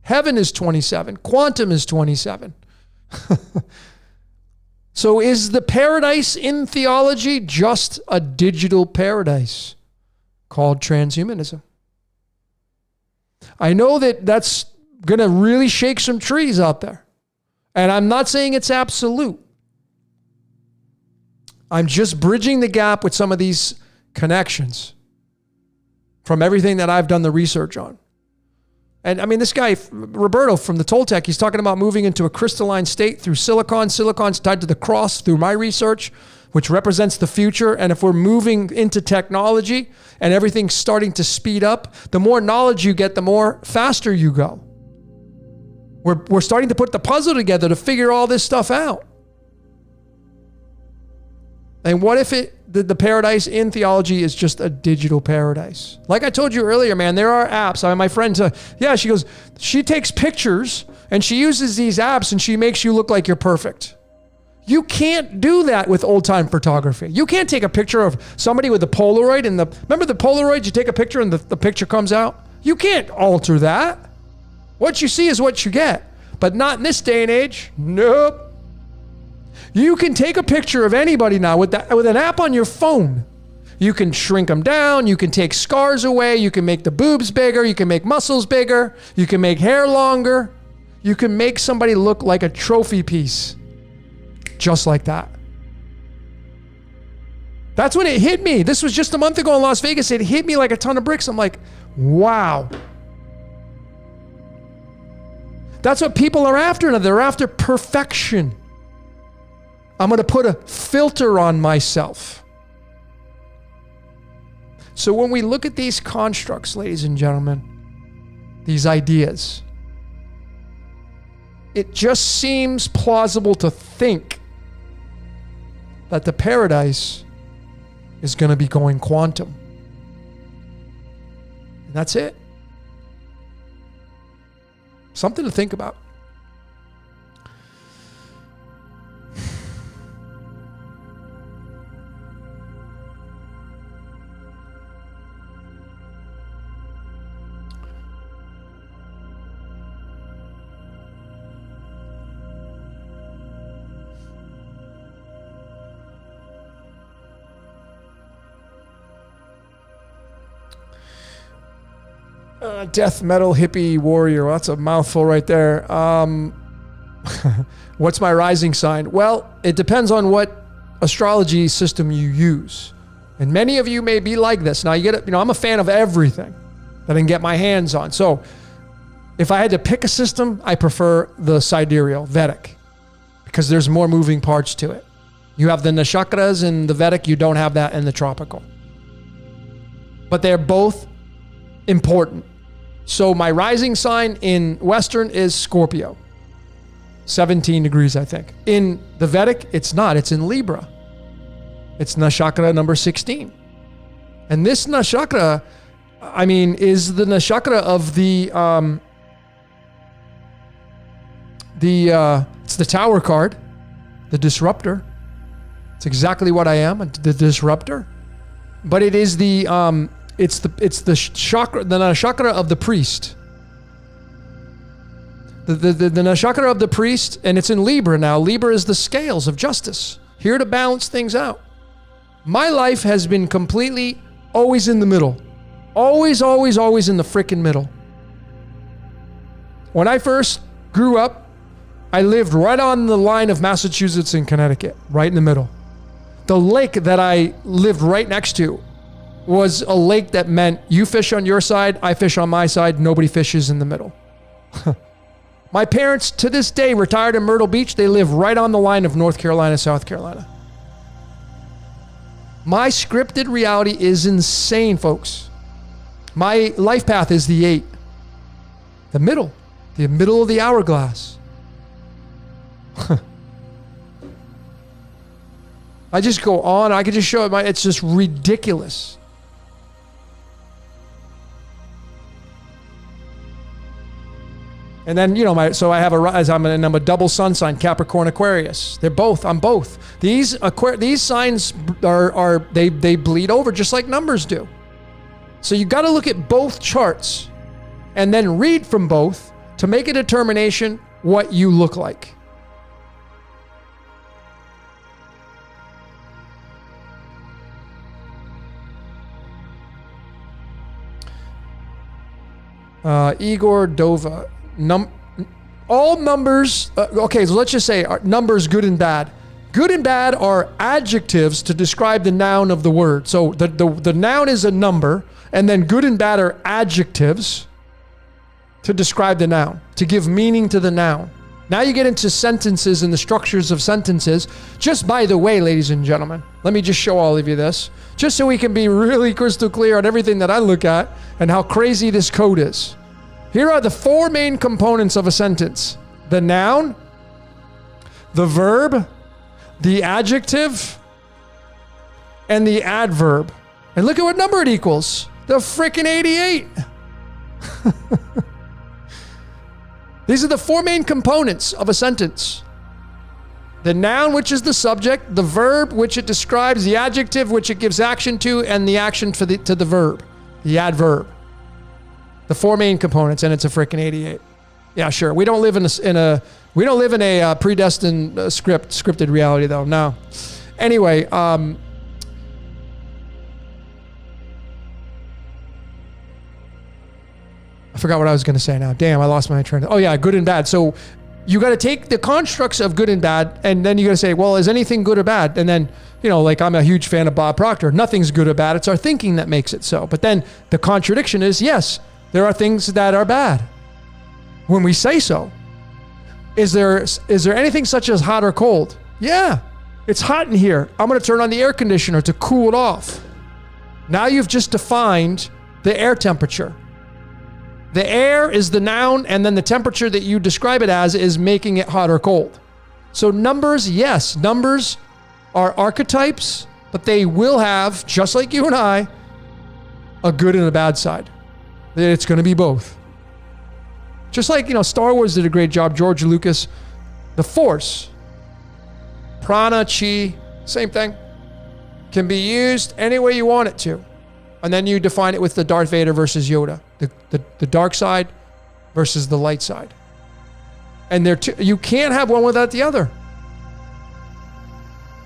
Heaven is 27. Quantum is 27. So is the paradise in theology just a digital paradise called transhumanism? I know that that's going to really shake some trees out there. And I'm not saying it's absolute. I'm just bridging the gap with some of these connections from everything that I've done the research on. And I mean, this guy, Roberto from the Toltec, he's talking about moving into a crystalline state through silicon. Silicon's tied to the cross through my research, which represents the future. And if we're moving into technology and everything's starting to speed up, the more knowledge you get, the more faster you go. We're starting to put the puzzle together to figure all this stuff out. And what if the paradise in theology is just a digital paradise? Like I told you earlier, man, there are apps. I mean, my friend, she takes pictures and she uses these apps and she makes you look like you're perfect. You can't do that with old time photography. You can't take a picture of somebody with a Polaroid remember the Polaroid? You take a picture and the picture comes out. You can't alter that. What you see is what you get, but not in this day and age. Nope. You can take a picture of anybody now with an app on your phone. You can shrink them down. You can take scars away. You can make the boobs bigger. You can make muscles bigger. You can make hair longer. You can make somebody look like a trophy piece. Just like that. That's when it hit me. This was just a month ago in Las Vegas. It hit me like a ton of bricks. I'm like, wow. That's what people are after now. They're after perfection. I'm going to put a filter on myself. So when we look at these constructs, ladies and gentlemen, these ideas, it just seems plausible to think that the paradise is going to be going quantum. And that's it. Something to think about. Death metal hippie warrior. Well, that's a mouthful right there. What's my rising sign? Well, it depends on what astrology system you use. And many of you may be like this. Now, I'm a fan of everything that I can get my hands on. So if I had to pick a system, I prefer the sidereal, Vedic, because there's more moving parts to it. You have the nakshatras in the Vedic. You don't have that in the tropical. but they're both important. So my rising sign in Western is Scorpio. 17 degrees, I think. In the Vedic, it's not. It's in Libra. It's Nakshatra number 16. And this Nakshatra, I mean, is the Nakshatra of it's the Tower card, the Disruptor. It's exactly what I am, the Disruptor. But it is it's the chakra, the Nakshatra of the priest. The Nakshatra of the priest, and it's in Libra now. Libra is the scales of justice, here to balance things out. My life has been completely always in the middle. Always, always, always in the frickin' middle. When I first grew up, I lived right on the line of Massachusetts and Connecticut, right in the middle. The lake that I lived right next to was a lake that meant you fish on your side, I fish on my side, nobody fishes in the middle. My parents, to this day, retired in Myrtle Beach. They live right on the line of North Carolina, South Carolina. My scripted reality is insane, folks. My life path is the 8. The middle of the hourglass. I just go on. I could just show it. It's just ridiculous. And then, so I have I'm a double sun sign, Capricorn, Aquarius. I'm both. These signs they bleed over just like numbers do. So you got to look at both charts and then read from both to make a determination what you look like. Igor Dova. All numbers, okay, so let's just say numbers good and bad. Good and bad are adjectives to describe the noun of the word. So the noun is a number, and then good and bad are adjectives to describe the noun, to give meaning to the noun. Now you get into sentences and the structures of sentences. Just by the way, ladies and gentlemen, let me just show all of you this, just so we can be really crystal clear on everything that I look at and how crazy this code is. Here are the 4 main components of a sentence: the noun, the verb, the adjective, and the adverb. And look at what number it equals. The frickin' 88. These are the 4 main components of a sentence. The noun, which is the subject, the verb, which it describes, the adjective, which it gives action to, and the action to the verb, the adverb. The 4 main components, and it's a frickin' 88. Yeah, sure. We don't live in a predestined scripted reality, though. No. Anyway, I forgot what I was going to say now. Damn, I lost my train. Oh yeah, good and bad. So you got to take the constructs of good and bad, and then you got to say, well, is anything good or bad? And then, like I'm a huge fan of Bob Proctor. Nothing's good or bad. It's our thinking that makes it so. But then the contradiction is, yes, there are things that are bad when we say so. Is there anything such as hot or cold? Yeah, it's hot in here. I'm going to turn on the air conditioner to cool it off. Now you've just defined the air temperature. The air is the noun, and then the temperature that you describe it as is making it hot or cold. So numbers, yes, numbers are archetypes, but they will have, just like you and I, a good and a bad side. It's going to be both. Just like, Star Wars did a great job, George Lucas. The Force, prana, chi, same thing, can be used any way you want it to. And then you define it with the Darth Vader versus Yoda, the dark side versus the light side. And you can't have one without the other.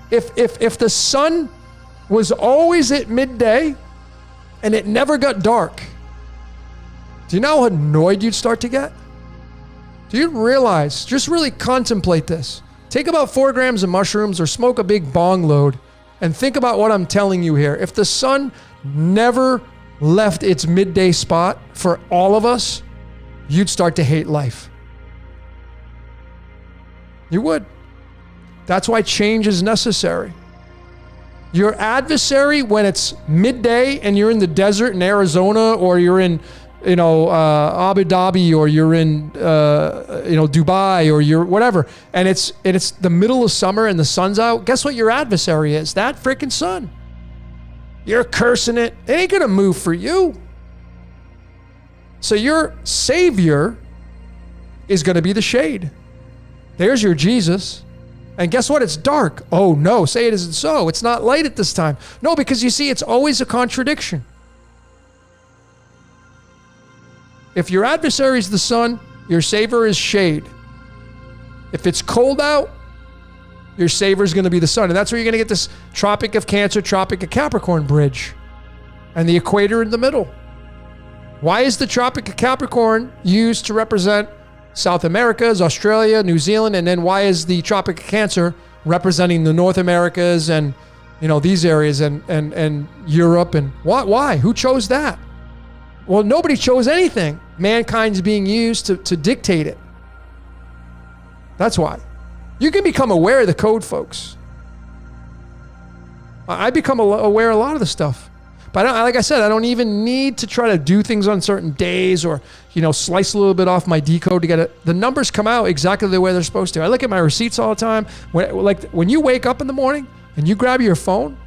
If the sun was always at midday and it never got dark, do you know how annoyed you'd start to get? Do you realize, just really contemplate this. Take about 4 grams of mushrooms or smoke a big bong load and think about what I'm telling you here. If the sun never left its midday spot for all of us, you'd start to hate life. You would. That's why change is necessary. Your adversary, when it's midday and you're in the desert in Arizona, or you're in, Abu Dhabi, or you're in, Dubai, or you're whatever, and it's the middle of summer and the sun's out, guess what your adversary is? That freaking sun. You're cursing it. It ain't going to move for you. So your savior is going to be the shade. There's your Jesus. And guess what? It's dark. Oh no, say it isn't so. It's not light at this time. No, because you see, it's always a contradiction. If your adversary is the sun, your savior is shade. If it's cold out, your savior is going to be the sun. And that's where you're going to get this Tropic of Cancer, Tropic of Capricorn bridge. And the equator in the middle. Why is the Tropic of Capricorn used to represent South Americas, Australia, New Zealand, and then why is the Tropic of Cancer representing the North Americas and these areas and Europe? And why? Who chose that? Well, nobody chose anything. Mankind's being used to dictate it. That's why. You can become aware of the code, folks. I become aware of a lot of the stuff. But like I said, I don't even need to try to do things on certain days or, slice a little bit off my decode to get it. The numbers come out exactly the way they're supposed to. I look at my receipts all the time. When you wake up in the morning and you grab your phone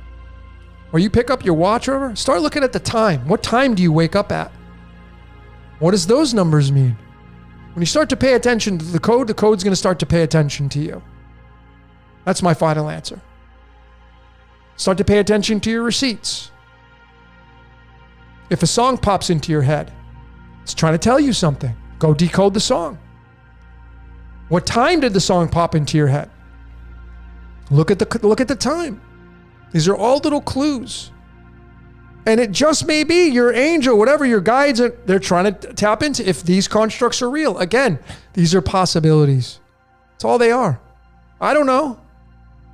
or you pick up your watch or whatever, start looking at the time. What time do you wake up at? What does those numbers mean? When you start to pay attention to the code's going to start to pay attention to you. That's my final answer. Start to pay attention to your receipts. If a song pops into your head, it's trying to tell you something. Go decode the song. What time did the song pop into your head? Look at the time. These are all little clues. And it just may be your angel, whatever your guides are, they're trying to tap into if these constructs are real. Again, these are possibilities. That's all they are. I don't know.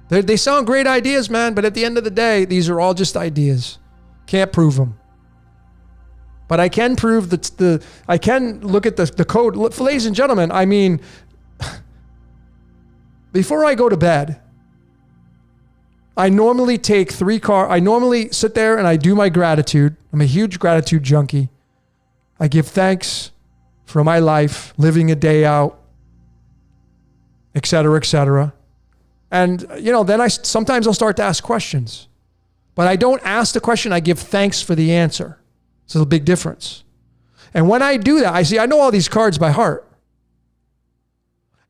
They sound great ideas, man, but at the end of the day, these are all just ideas. Can't prove them. But I can prove that I can look at the code. Ladies and gentlemen, I mean, before I go to bed, I normally take I normally sit there and I do my gratitude. I'm a huge gratitude junkie. I give thanks for my life, living a day out, et cetera, et cetera. And, then sometimes I'll start to ask questions. But I don't ask the question, I give thanks for the answer. So there's a big difference. And when I do that, I know all these cards by heart.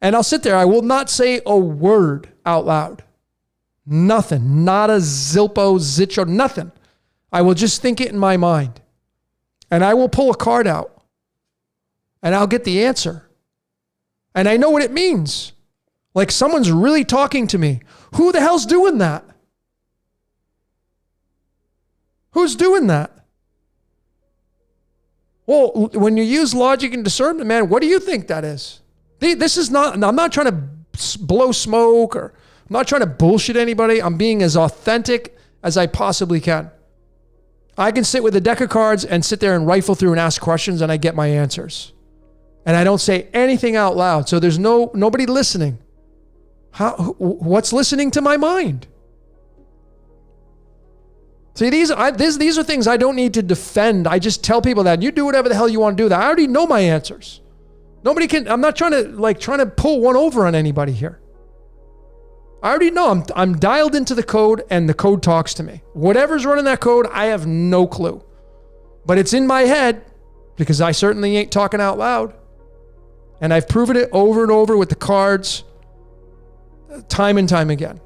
And I'll sit there. I will not say a word out loud. Nothing. Not a zilpo, zitcho, nothing. I will just think it in my mind. And I will pull a card out. And I'll get the answer. And I know what it means. Like someone's really talking to me. Who the hell's doing that? Who's doing that? Well, when you use logic and discernment, man, what do you think that is? This is not, I'm not trying to blow smoke or I'm not trying to bullshit anybody. I'm being as authentic as I possibly can. I can sit with a deck of cards and sit there and rifle through and ask questions and I get my answers. And I don't say anything out loud. So there's nobody listening. What's listening to my mind? See, these are things I don't need to defend. I just tell people that. You do whatever the hell you want to do. I already know my answers. Nobody can, I'm not trying to pull one over on anybody here. I already know. I'm dialed into the code and the code talks to me. Whatever's running that code, I have no clue. But it's in my head because I certainly ain't talking out loud. And I've proven it over and over with the cards time and time again.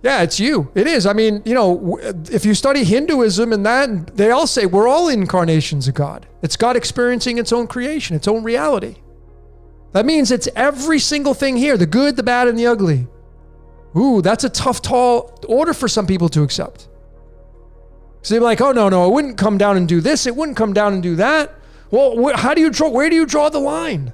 Yeah, it's you. It is. I mean, if you study Hinduism and that, they all say we're all incarnations of God. It's God experiencing its own creation, its own reality. That means it's every single thing here, the good, the bad, and the ugly. Ooh, that's a tough, tall order for some people to accept. So they're like, oh, no, it wouldn't come down and do this. It wouldn't come down and do that. Well, where do you draw the line?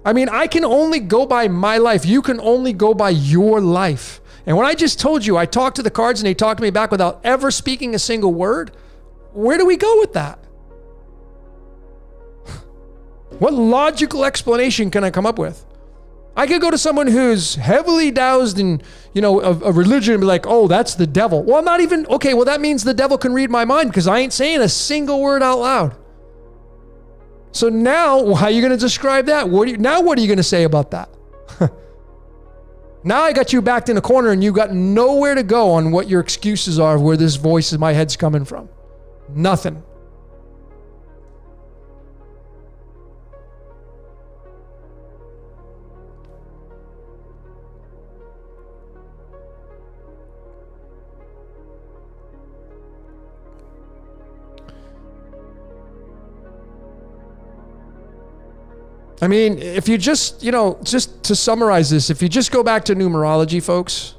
I mean, I can only go by my life. You can only go by your life. And when I just told you, I talked to the cards and they talked to me back without ever speaking a single word, where do we go with that? What logical explanation can I come up with? I could go to someone who's heavily doused in, a religion and be like, oh, that's the devil. Well, I'm not even, okay, well, that means the devil can read my mind because I ain't saying a single word out loud. So now, how are you going to describe that? What are you going to say about that? Now I got you backed in a corner and you got nowhere to go on what your excuses are of where this voice in my head's coming from. Nothing. I mean, if you just to summarize this, if you just go back to numerology, folks,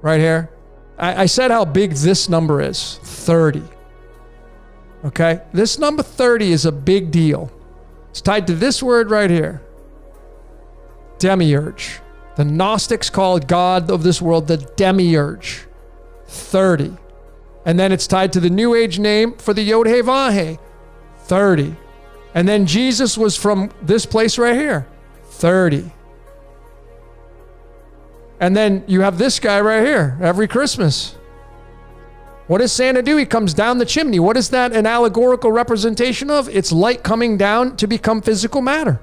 right here, I said how big this number is, 30. Okay? This number 30 is a big deal. It's tied to this word right here, demiurge. The Gnostics called God of this world the demiurge, 30. And then it's tied to the New Age name for the Yod-Heh-Vah-Heh, 30. And then Jesus was from this place right here, 30. And then you have this guy right here every Christmas. What does Santa do? He comes down the chimney. What is that an allegorical representation of? It's light coming down to become physical matter.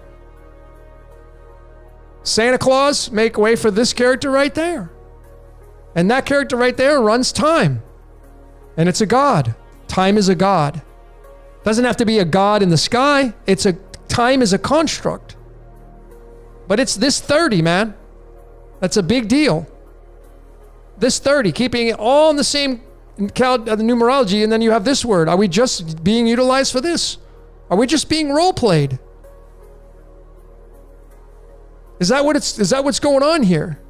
Santa Claus, make way for this character right there. And that character right there runs time. And it's a god. Time is a god. Doesn't have to be a god in the sky. Time is a construct. But it's this 30, man. That's a big deal. This 30, keeping it all in the same the numerology, and then you have this word. Are we just being utilized for this? Are we just being role played? Is that what's going on here?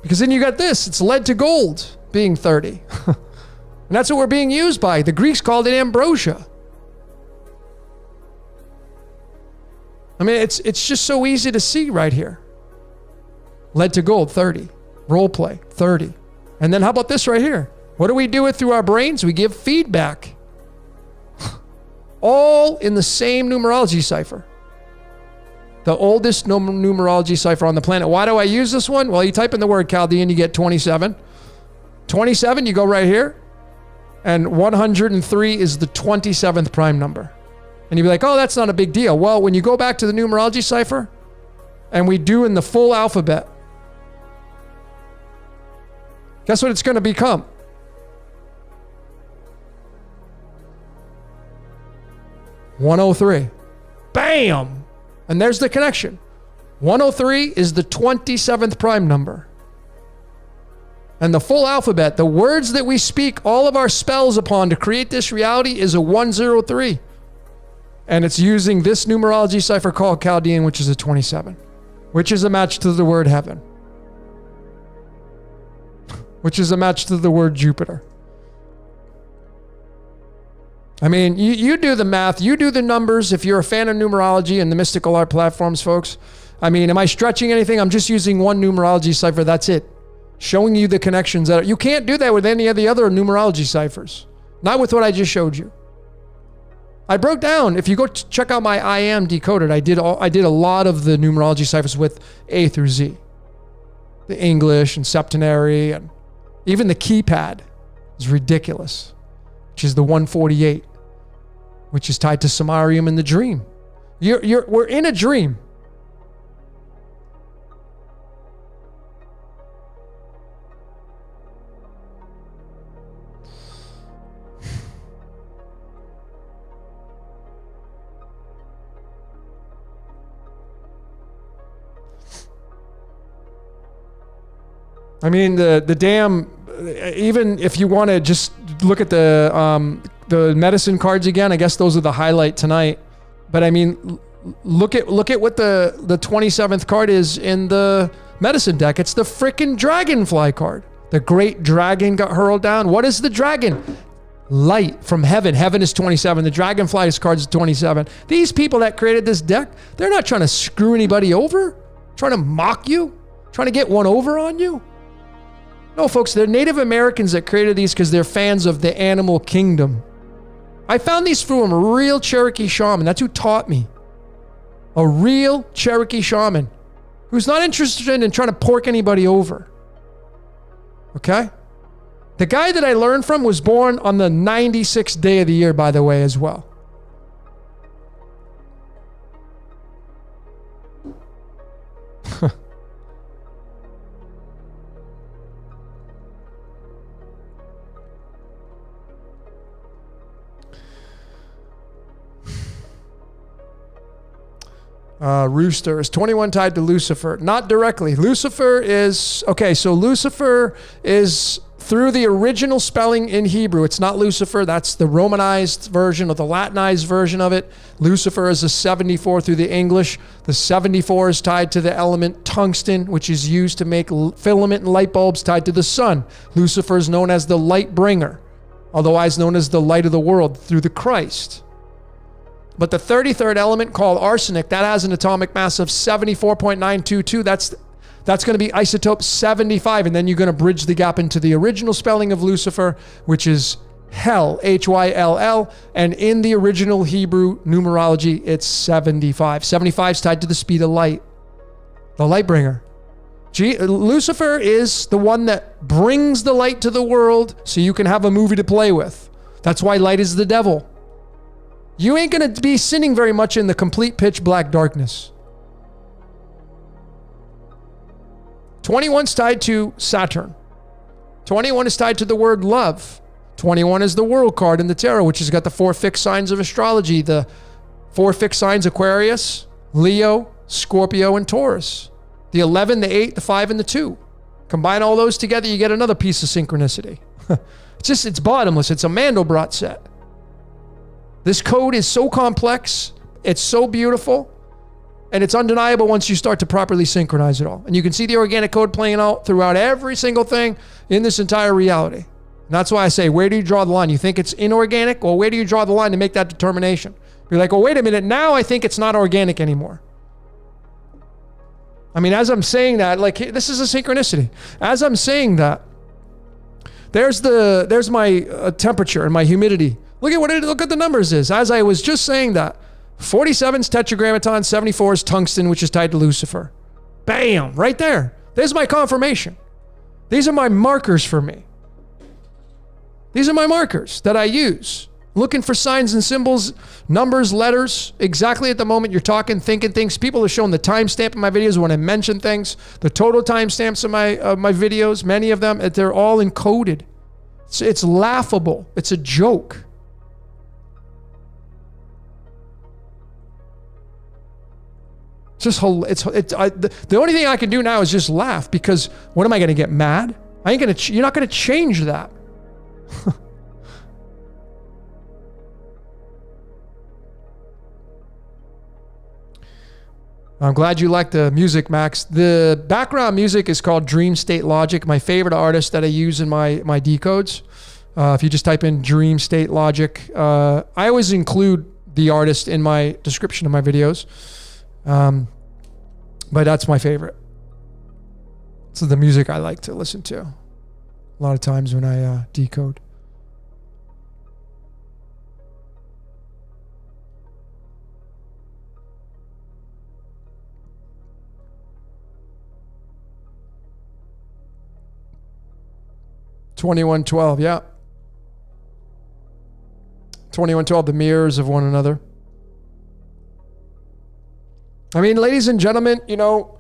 Because then you got this. It's lead to gold being 30. And that's what we're being used by. The Greeks called it ambrosia. I mean, it's just so easy to see right here. Lead to gold, 30. Role play, 30. And then how about this right here? What do we do it through our brains? We give feedback. All in the same numerology cipher. The oldest numerology cipher on the planet. Why do I use this one? Well, you type in the word Chaldean, you get 27. 27, you go right here. And 103 is the 27th prime number. And you'd be like, oh, that's not a big deal. Well, when you go back to the numerology cipher, and we do in the full alphabet, guess what it's going to become? (103). Bam! And there's the connection. 103 is the 27th prime number. And the full alphabet, the words that we speak all of our spells upon to create this reality is a 103. And it's using this numerology cipher called Chaldean, which is a 27, which is a match to the word heaven, which is a match to the word Jupiter. I mean, you do the math, you do the numbers if you're a fan of numerology and the mystical art platforms, folks. I mean, am I stretching anything? I'm just using one numerology cipher, that's it. Showing you the connections. You can't do that with any of the other numerology ciphers. Not with what I just showed you. I broke down, if you go check out my I Am Decoded, I did a lot of the numerology ciphers with A through Z. The English and septenary and even the keypad is ridiculous, which is the 148, which is tied to Samarium in the dream. We're in a dream. I mean, the damn, even if you want to just look at the medicine cards again, I guess those are the highlight tonight. But I mean, look at what the 27th card is in the medicine deck. It's the frickin' dragonfly card. The great dragon got hurled down. What is the dragon? Light from heaven. Heaven is 27. The dragonfly's card is 27. These people that created this deck, they're not trying to screw anybody over, trying to mock you, trying to get one over on you. No, folks, they're Native Americans that created these because they're fans of the animal kingdom. I found these from a real Cherokee shaman. That's who taught me. A real Cherokee shaman who's not interested in trying to pork anybody over. Okay? The guy that I learned from was born on the 96th day of the year, by the way, as well. Rooster, is 21 tied to Lucifer? Not directly. Lucifer is, okay, so Lucifer is through the original spelling in Hebrew. It's not Lucifer. That's the Romanized version or the Latinized version of it. Lucifer is a 74 through the English. The 74 is tied to the element tungsten, which is used to make filament and light bulbs tied to the sun. Lucifer is known as the light bringer, otherwise known as the light of the world through the Christ. But the 33rd element called arsenic, that has an atomic mass of 74.922. That's going to be isotope 75. And then you're going to bridge the gap into the original spelling of Lucifer, which is Hell, Hyll. And in the original Hebrew numerology, it's 75. 75 is tied to the speed of light, the light bringer. Lucifer is the one that brings the light to the world so you can have a movie to play with. That's why light is the devil. You ain't going to be sinning very much in the complete pitch black darkness. 21 is tied to Saturn. 21 is tied to the word love. 21 is the world card in the tarot, which has got the 4 fixed signs of astrology. The 4 fixed signs: Aquarius, Leo, Scorpio, and Taurus. The 11, the 8, the 5, and the 2. Combine all those together, you get another piece of synchronicity. It's bottomless. It's a Mandelbrot set. This code is so complex, it's so beautiful, and it's undeniable once you start to properly synchronize it all. And you can see the organic code playing out throughout every single thing in this entire reality. And that's why I say, where do you draw the line? You think it's inorganic? Well, where do you draw the line to make that determination? You're like, oh, wait a minute, now I think it's not organic anymore. I mean, as I'm saying that, like, this is a synchronicity. As I'm saying that, there's my temperature and my humidity. Look at the numbers is. As I was just saying that, 47 is tetragrammaton, 74 is tungsten, which is tied to Lucifer. Bam, right there. There's my confirmation. These are my markers for me. These are my markers that I use. Looking for signs and symbols, numbers, letters, exactly at the moment you're talking, thinking things. People are showing the timestamp in my videos when I mention things, the total timestamps of my videos, many of them, they're all encoded. It's laughable. It's a joke. The only thing I can do now is just laugh, because what am I going to get mad? You're not going to change that. I'm glad you like the music, Max. The background music is called Dream State Logic, my favorite artist that I use in my decodes. If you just type in Dream State Logic, I always include the artist in my description of my videos. But that's my favorite. It's the music I like to listen to a lot of times when I decode. $21.12, yeah. 2112, the mirrors of one another. I mean, ladies and gentlemen, you know,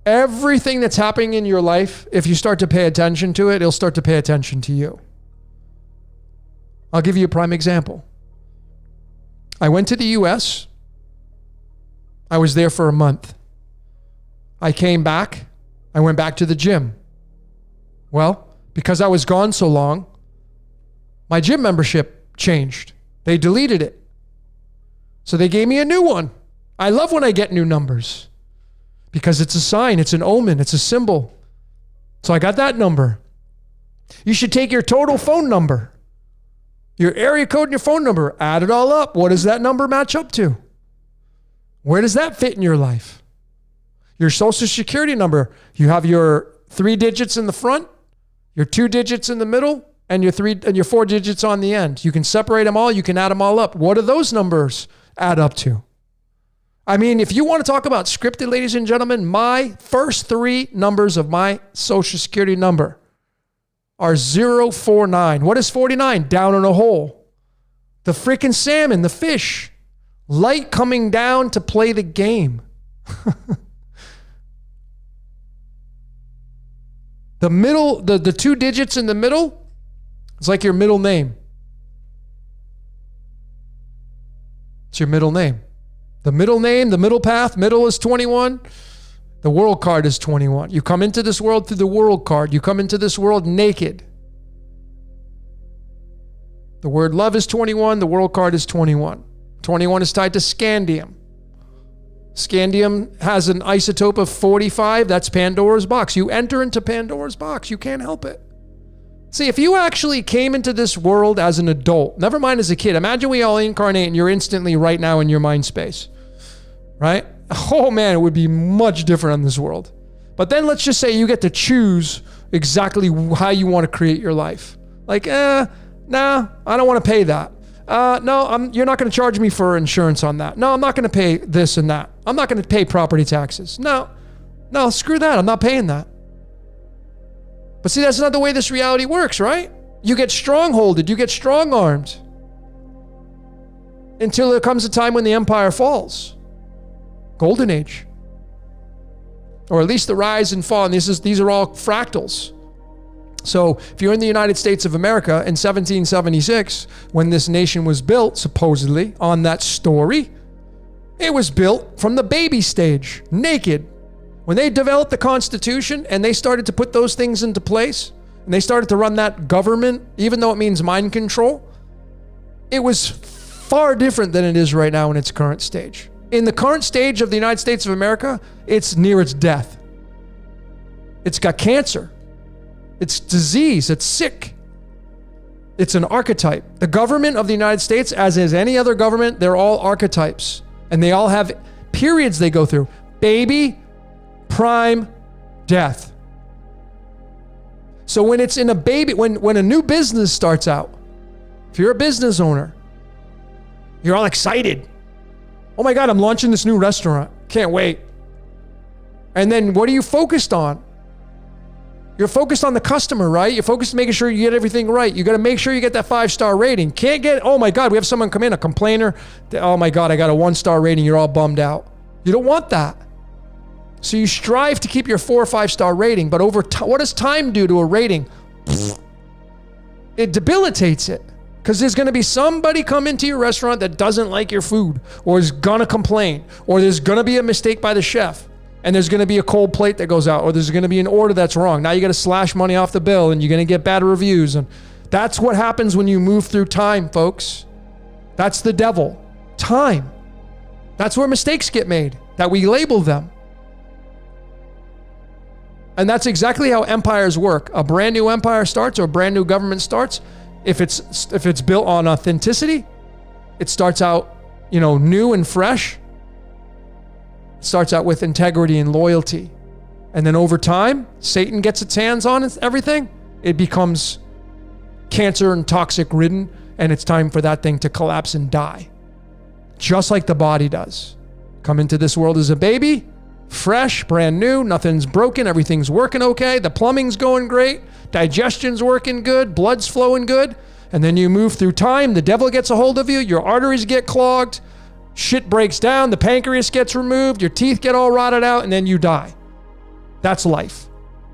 everything that's happening in your life, if you start to pay attention to it, it'll start to pay attention to you. I'll give you a prime example. I went to the US. I was there for a month. I came back. I went back to the gym. Well, because I was gone so long, my gym membership changed. They deleted it. So they gave me a new one. I love when I get new numbers because it's a sign, it's an omen, it's a symbol. So I got that number. You should take your total phone number, your area code and your phone number, add it all up. What does that number match up to? Where does that fit in your life? Your social security number, you have your 3 digits in the front, your 2 digits in the middle, and your 4 digits on the end. You can separate them all. You can add them all up. What do those numbers add up to? I mean, if you want to talk about scripted, ladies and gentlemen, my first 3 numbers of my Social Security number are 049. What is 49? Down in a hole. The freaking salmon, the fish. Light coming down to play the game. The middle, the 2 digits in the middle, it's like your middle name. It's your middle name. The middle name, the middle path, middle is 21. The world card is 21. You come into this world through the world card. You come into this world naked. The word love is 21. The world card is 21. 21 is tied to scandium. Scandium has an isotope of 45. That's Pandora's box. You enter into Pandora's box. You can't help it. See, if you actually came into this world as an adult, never mind as a kid, imagine we all incarnate and you're instantly right now in your mind space, right? Oh man, it would be much different in this world. But then let's just say you get to choose exactly how you want to create your life. Like, nah, I don't want to pay that. No, you're not going to charge me for insurance on that. No, I'm not going to pay this and that. I'm not going to pay property taxes. No, screw that. I'm not paying that. But see, that's not the way this reality works, right? You get strongholded, you get strong-armed until there comes a time when the empire falls. Golden Age. Or at least the rise and fall. And these are all fractals. So if you're in the United States of America in 1776, when this nation was built, supposedly, on that story, it was built from the baby stage, naked. When they developed the Constitution and they started to put those things into place, and they started to run that government, even though it means mind control, it was far different than it is right now in its current stage. In the current stage of the United States of America, it's near its death. It's got cancer. It's disease. It's sick. It's an archetype. The government of the United States, as is any other government, they're all archetypes. And they all have periods they go through. Baby, prime, death. So when it's in a baby, when a new business starts out, if you're a business owner, you're all excited. Oh my God, I'm launching this new restaurant. Can't wait. And then what are you focused on? You're focused on the customer, right? You're focused on making sure you get everything right. You got to make sure you get that 5-star rating. Can't get, oh my God, we have someone come in, a complainer. Oh my God, I got a 1-star rating. You're all bummed out. You don't want that. So you strive to keep your 4 or 5-star rating, but over time, what does time do to a rating? It debilitates it. Because there's going to be somebody come into your restaurant that doesn't like your food, or is going to complain, or there's going to be a mistake by the chef, and there's going to be a cold plate that goes out, or there's going to be an order that's wrong. Now you got to slash money off the bill, and you're going to get bad reviews. And that's what happens when you move through time, folks. That's the devil. Time. That's where mistakes get made, that we label them. And that's exactly how empires work. A brand new empire starts, or a brand new government starts. If it's built on authenticity, it starts out, new and fresh. It starts out with integrity and loyalty. And then over time, Satan gets its hands on everything. It becomes cancer and toxic ridden, and it's time for that thing to collapse and die. Just like the body does. Come into this world as a baby, fresh, brand new, nothing's broken, everything's working okay, the plumbing's going great, digestion's working good, blood's flowing good, and then you move through time, the devil gets a hold of you, your arteries get clogged, shit breaks down, the pancreas gets removed, your teeth get all rotted out, and then you die. That's life.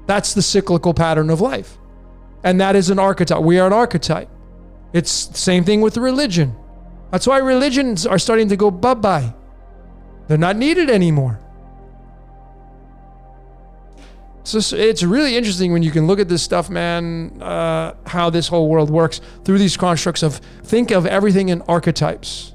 That's the cyclical pattern of life. And that is an archetype. We are an archetype. It's the same thing with religion. That's why religions are starting to go bye-bye. They're not needed anymore. So it's really interesting when you can look at this stuff, man, how this whole world works through these constructs of, think of everything in archetypes.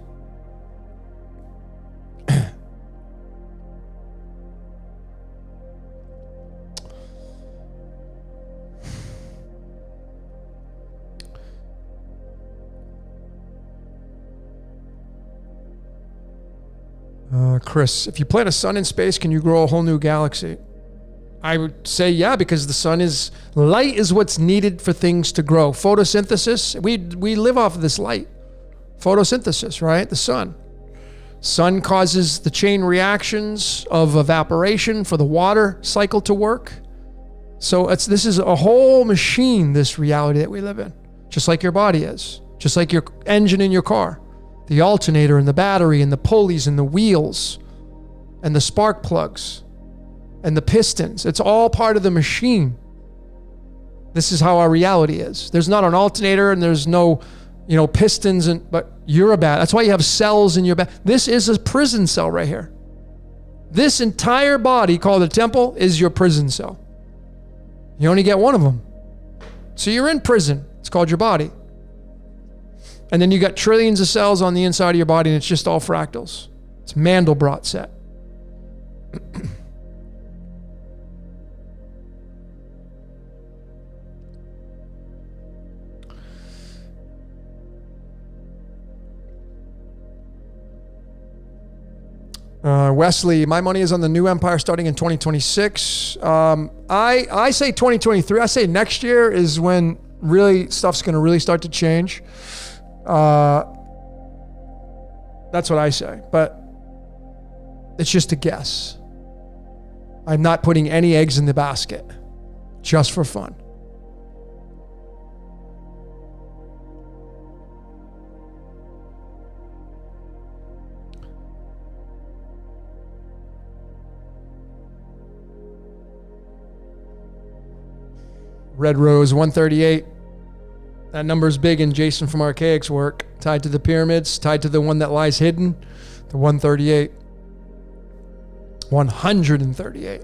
Chris, if you plant a sun in space, can you grow a whole new galaxy? I would say, yeah, because the sun is, light is what's needed for things to grow. Photosynthesis, we live off of this light. Photosynthesis, right? The sun. Sun causes the chain reactions of evaporation for the water cycle to work. So this is a whole machine, this reality that we live in. Just like your body is. Just like your engine in your car. The alternator and the battery and the pulleys and the wheels and the spark plugs and the pistons. It's all part of the machine. This is how our reality is. There's not an alternator and there's no, pistons, but you're a battery. That's why you have cells in your battery. This is a prison cell right here. This entire body called a temple is your prison cell. You only get one of them. So you're in prison. It's called your body. And then you got trillions of cells on the inside of your body, and it's just all fractals. It's Mandelbrot set. Wesley, my money is on the new empire starting in 2026. I say 2023. I say next year is when really stuff's going to really start to change. That's what I say, but it's just a guess. I'm not putting any eggs in the basket, just for fun. Red Rose 138. That number's big in Jason from Archaic's work. Tied to the pyramids, tied to the one that lies hidden. The 138. 138.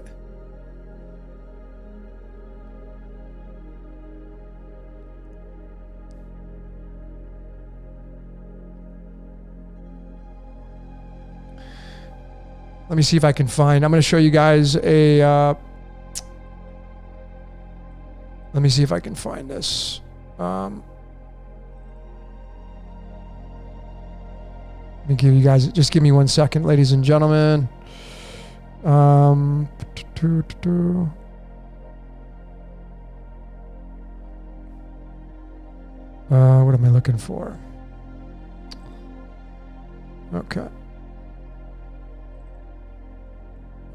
Let me see if I can find. I'm going to show you guys a... let me see if I can find this. Let me give you guys, just give me 1 second, ladies and gentlemen. What am I looking for? Okay. Let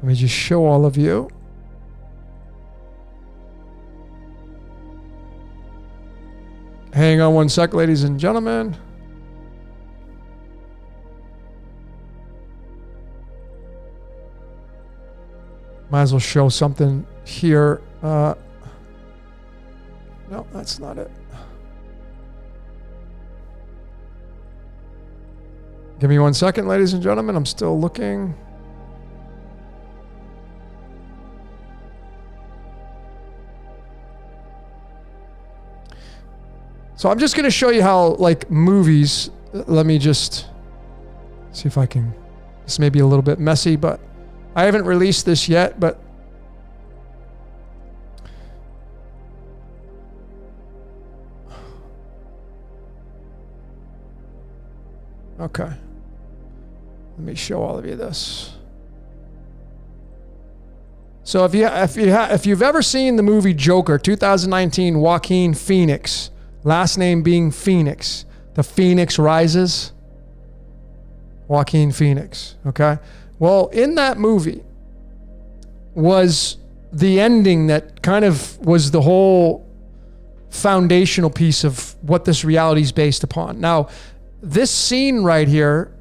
me just show all of you. Hang on 1 sec, ladies and gentlemen. Might as well show something here. No, that's not it. Give me 1 second, ladies and gentlemen. I'm still looking. So I'm just going to show you how, like, movies, let me just see if I can, this may be a little bit messy, but I haven't released this yet, but okay. Let me show all of you this. So if you've ever seen the movie Joker, 2019, Joaquin Phoenix, last name being Phoenix. The Phoenix rises. Joaquin Phoenix. Okay. Well, in that movie was the ending that kind of was the whole foundational piece of what this reality is based upon. Now, this scene right here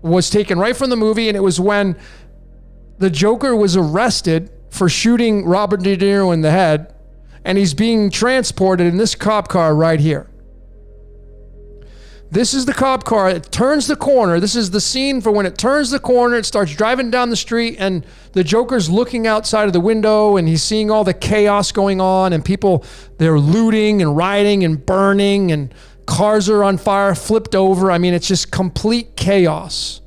was taken right from the movie, and it was when the Joker was arrested for shooting Robert De Niro in the head. And he's being transported in this cop car right here. This is the cop car. It turns the corner. This is the scene for when it turns the corner. It starts driving down the street, and the Joker's looking outside of the window, and he's seeing all the chaos going on, and people, they're looting and rioting and burning, and cars are on fire, flipped over. I mean, it's just complete chaos.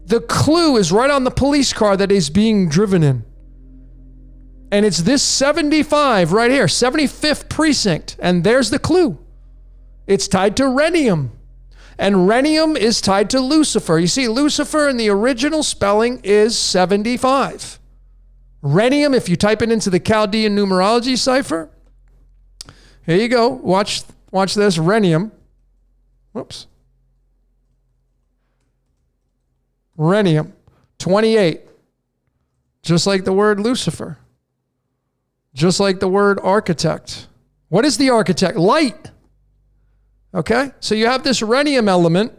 The clue is right on the police car that is being driven in. And it's this 75 right here, 75th precinct. And there's the clue. It's tied to rhenium. And rhenium is tied to Lucifer. You see, Lucifer in the original spelling is 75. Rhenium, if you type it into the Chaldean numerology cipher, here you go. Watch this. Rhenium. Whoops. Rhenium. 28. Just like the word Lucifer. Just like the word architect. What is the architect? Light. Okay? So you have this rhenium element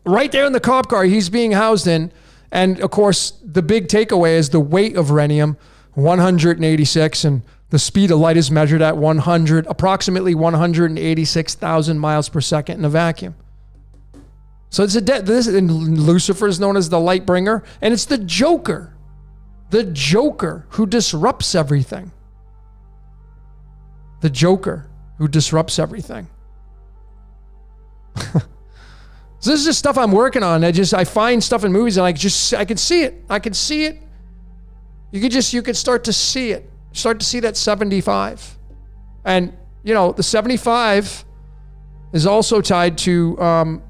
right there in the cop car he's being housed in. And of course, the big takeaway is the weight of rhenium, 186, and the speed of light is measured at approximately 186,000 miles per second in a vacuum. So it's and Lucifer is known as the light bringer, and it's the Joker who disrupts everything. The Joker who disrupts everything. So this is just stuff I'm working on. I find stuff in movies and I can see it. I can see it. You could start to see it. Start to see that 75. And, the 75 is also tied to,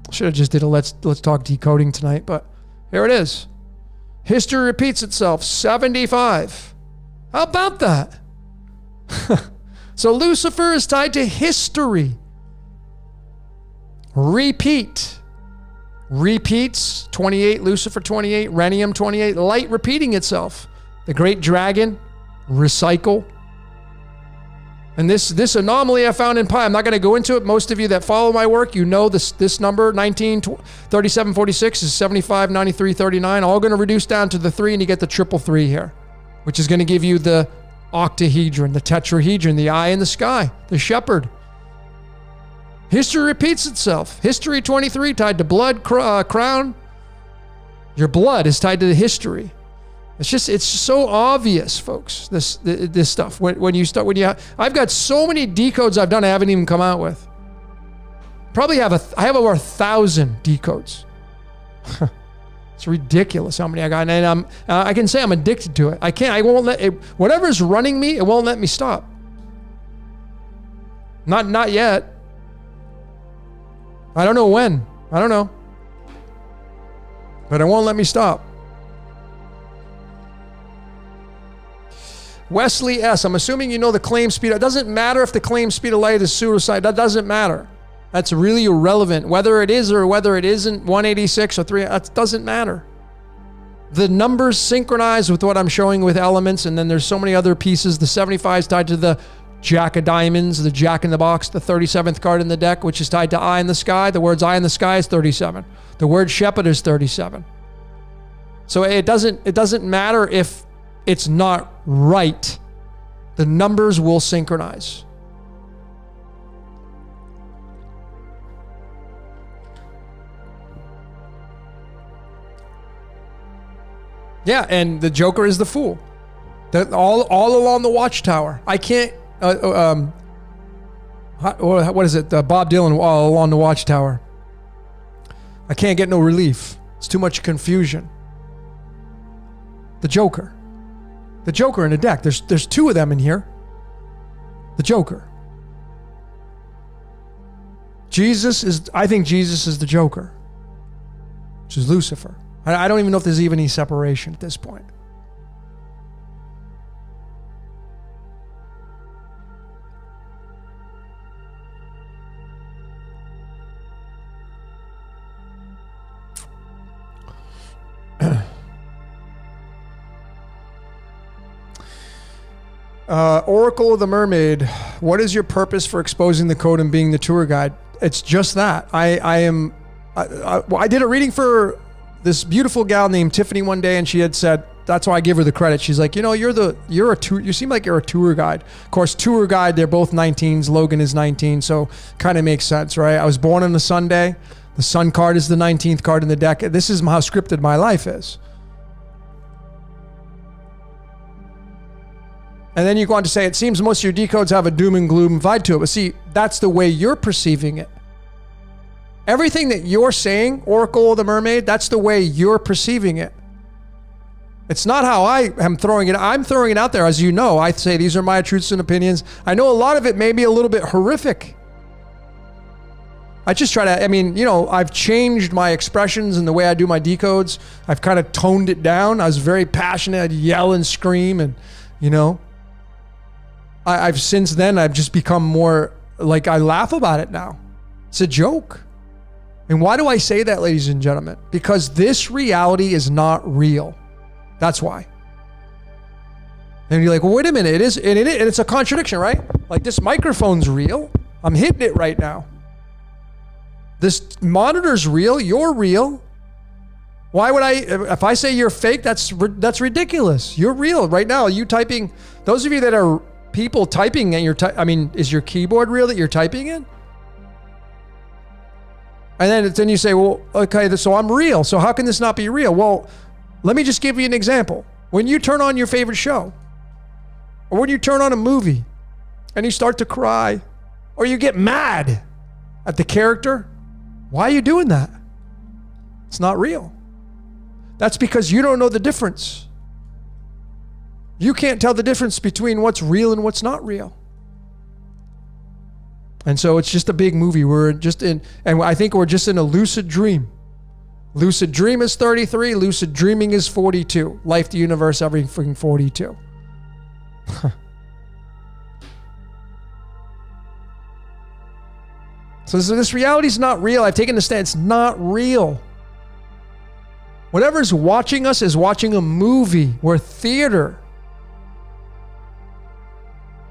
should have just did a let's talk decoding tonight, but here it is. History repeats itself. 75. How about that? So Lucifer is tied to history. Repeats 28, Lucifer 28, Rhenium 28, light repeating itself. The great dragon, recycle. And this anomaly I found in pi, I'm not going to go into it. Most of you that follow my work, you know this number, 19, 37, 46 is 75, 93, 39, all going to reduce down to the 3, and you get the triple 3 here, which is going to give you the octahedron, the tetrahedron, the eye in the sky, the shepherd. History repeats itself. History 23 tied to blood, crown. Your blood is tied to the history. It's so obvious, folks. This stuff. I've got so many decodes I've done I haven't even come out with. I have over 1,000 decodes. It's ridiculous how many I got, and I can say I'm addicted to it. I won't let it. Whatever's running me, it won't let me stop. Not yet. I don't know when. I don't know. But it won't let me stop. Wesley S. I'm assuming you know the claim speed. It doesn't matter if the claim speed of light is suicide. That doesn't matter. That's really irrelevant. Whether it is or whether it isn't 186 or 3, that doesn't matter. The numbers synchronize with what I'm showing with elements, and then there's so many other pieces. The 75 is tied to the Jack of Diamonds, the Jack in the Box, the 37th card in the deck, which is tied to Eye in the Sky. The words Eye in the Sky is 37. The word Shepherd is 37. So it doesn't matter if it's not right. The numbers will synchronize. Yeah, and the Joker is the fool. All along the Watchtower. I can't. What is it? Bob Dylan, all along the Watchtower. I can't get no relief. It's too much confusion. The Joker. The Joker in the deck. There's 2 of them in here. The Joker. I think Jesus is the Joker, which is Lucifer. I don't even know if there's even any separation at this point. Oracle of the Mermaid, what is your purpose for exposing the code and being the tour guide? It's just that. I did a reading for this beautiful gal named Tiffany one day, and she had said, that's why I give her the credit. She's like, you seem like you're a tour guide. Of course, tour guide, they're both 19s. Logan is 19, so kind of makes sense, right? I was born on a Sunday. The Sun card is the 19th card in the deck. This is how scripted my life is. And then you go on to say, it seems most of your decodes have a doom and gloom vibe to it. But see, that's the way you're perceiving it. Everything that you're saying, Oracle of the Mermaid, that's the way you're perceiving it. It's not how I am throwing it. I'm throwing it out there. As you know, I say these are my truths and opinions. I know a lot of it may be a little bit horrific. I just try to, I've changed my expressions and the way I do my decodes. I've kind of toned it down. I was very passionate. I'd yell and scream and, I've since then, I've just become more like, I laugh about it now. It's a joke. And why do I say that, ladies and gentlemen? Because this reality is not real. That's why. And you're like, well, wait a minute. It is, and it's a contradiction, right? Like, this microphone's real. I'm hitting it right now. This monitor's real. You're real. Why would if I say you're fake, that's ridiculous. You're real right now. You typing, those of you that are people typing and is your keyboard real that you're typing in? And then you say, well, okay, so I'm real. So how can this not be real? Well, let me just give you an example. When you turn on your favorite show, or when you turn on a movie and you start to cry, or you get mad at the character, why are you doing that? It's not real. That's because you don't know the difference. You can't tell the difference between what's real and what's not real. And so it's just a big movie. And I think we're just in a lucid dream. Lucid dream is 33. Lucid dreaming is 42. Life, the universe, everything 42. So this reality is not real. I've taken the stand. It's not real. Whatever's watching us is watching a movie. We're theater.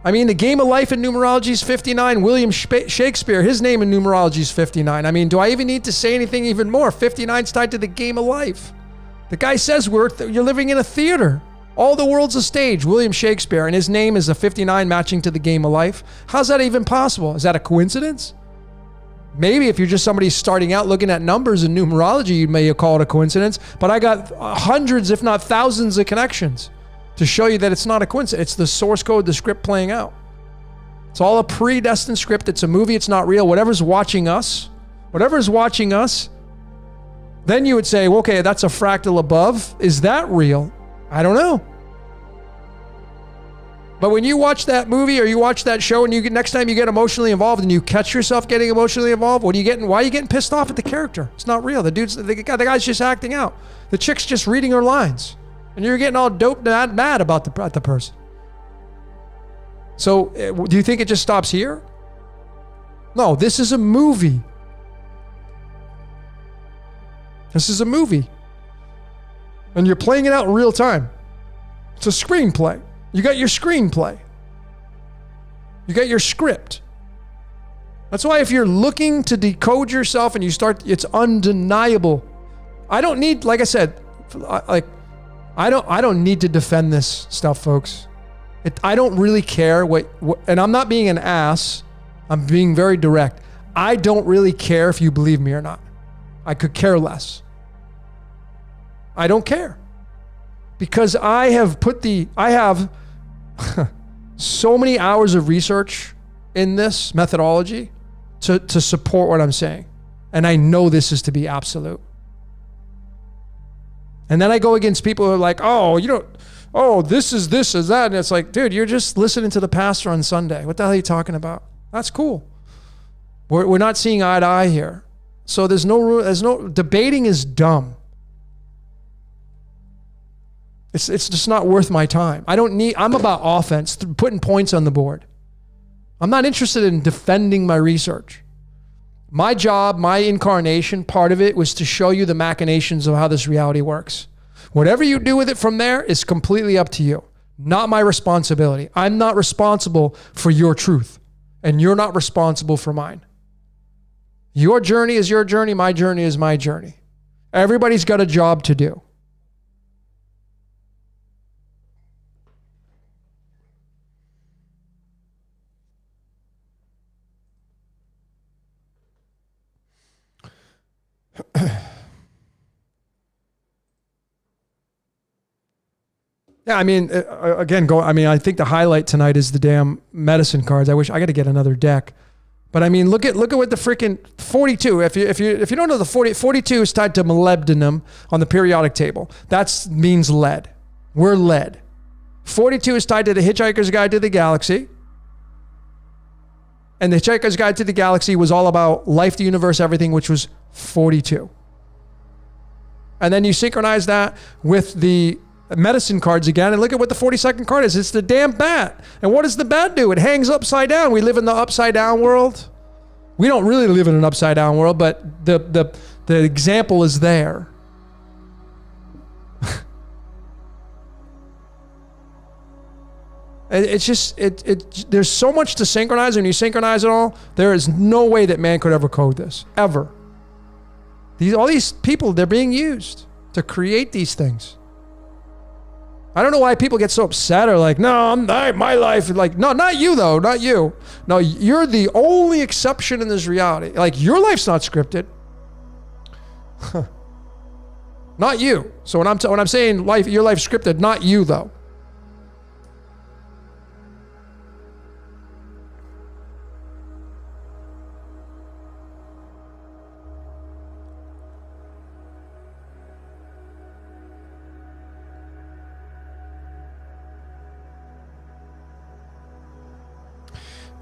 The game of life in numerology is 59. William Shakespeare, his name in numerology is 59. Do I even need to say anything even more? 59 is tied to the game of life. The guy says you're living in a theater. All the world's a stage. William Shakespeare, and his name is a 59 matching to the game of life. How's that even possible? Is that a coincidence? Maybe if you're just somebody starting out looking at numbers and numerology, you may call it a coincidence. But I got hundreds, if not thousands of connections to show you that it's not a coincidence. It's the source code, the script playing out. It's all a predestined script. It's a movie. It's not real. Whatever's watching us, then you would say, well, okay, that's a fractal above. Is that real? I don't know. But when you watch that movie or you watch that show and next time you get emotionally involved and you catch yourself getting emotionally involved, why are you getting pissed off at the character? It's not real. The guy's just acting out. The chick's just reading her lines. And you're getting all doped and mad about the person. So do you think it just stops here? No, this is a movie. This is a movie. And you're playing it out in real time. It's a screenplay. You got your screenplay. You got your script. That's why if you're looking to decode yourself and it's undeniable. I don't need, like I said, I don't need to defend this stuff, folks. I don't really care and I'm not being an ass. I'm being very direct. I don't really care if you believe me or not. I could care less. I don't care. Because I have so many hours of research in this methodology to support what I'm saying. And I know this is to be absolute. And then I go against people who are like, this is that. And it's like, dude, you're just listening to the pastor on Sunday. What the hell are you talking about? That's cool. We're not seeing eye to eye here. So there's no debating is dumb. It's just not worth my time. I'm about offense, putting points on the board. I'm not interested in defending my research. My job, my incarnation, part of it was to show you the machinations of how this reality works. Whatever you do with it from there is completely up to you. Not my responsibility. I'm not responsible for your truth, and you're not responsible for mine. Your journey is your journey. My journey is my journey. Everybody's got a job to do. Yeah, I think the highlight tonight is the damn medicine cards. I got to get another deck. But look at what the freaking 42. If you don't know, the 42 is tied to molybdenum on the periodic table. That means lead. We're lead. 42 is tied to the Hitchhiker's Guide to the Galaxy. And the Hitchhiker's Guide to the Galaxy was all about life, the universe, everything, which was 42. And then you synchronize that with the medicine cards again, and look at what the 42nd card is. It's the damn bat. And what does the bat do? It hangs upside down. We live in the upside down world. We don't really live in an upside down world, but the example is there. It's just, there's so much to synchronize. When you synchronize it all, there is no way that man could ever code this, ever. All these people, they're being used to create these things. I don't know why people get so upset or like, no, my life. Like, no, not you though, not you. No, you're the only exception in this reality. Like, your life's not scripted. Not you. So when I'm saying life, your life's scripted, not you though.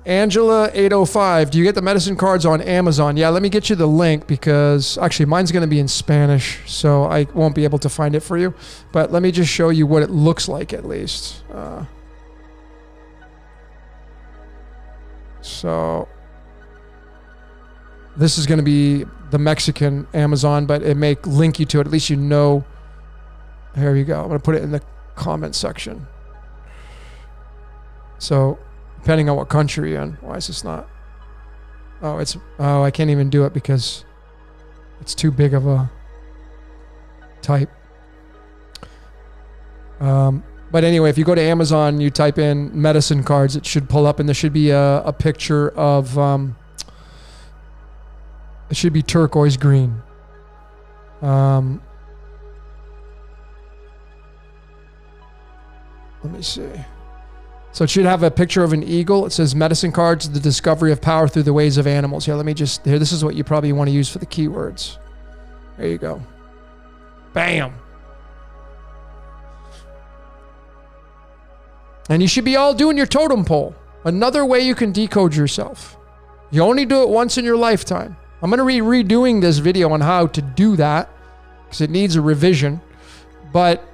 Angela 805, do you get the medicine cards on Amazon? Yeah, let me get you the link because actually mine's going to be in Spanish, so I won't be able to find it for you. But let me just show you what it looks like at least. So this is going to be the Mexican Amazon, but it may link you to it. At least you know. Here you go. I'm going to put it in the comment section. So depending on what country you're in. Why is this not? Oh, I can't even do it because it's too big of a type. But anyway, if you go to Amazon, you type in medicine cards, it should pull up and there should be a picture of, it should be turquoise green. Let me see. So it should have a picture of an eagle. It says medicine cards, the discovery of power through the ways of animals. Here, this is what you probably want to use for the keywords. There you go. Bam. And you should be all doing your totem pole. Another way you can decode yourself. You only do it once in your lifetime. I'm going to be redoing this video on how to do that because it needs a revision. But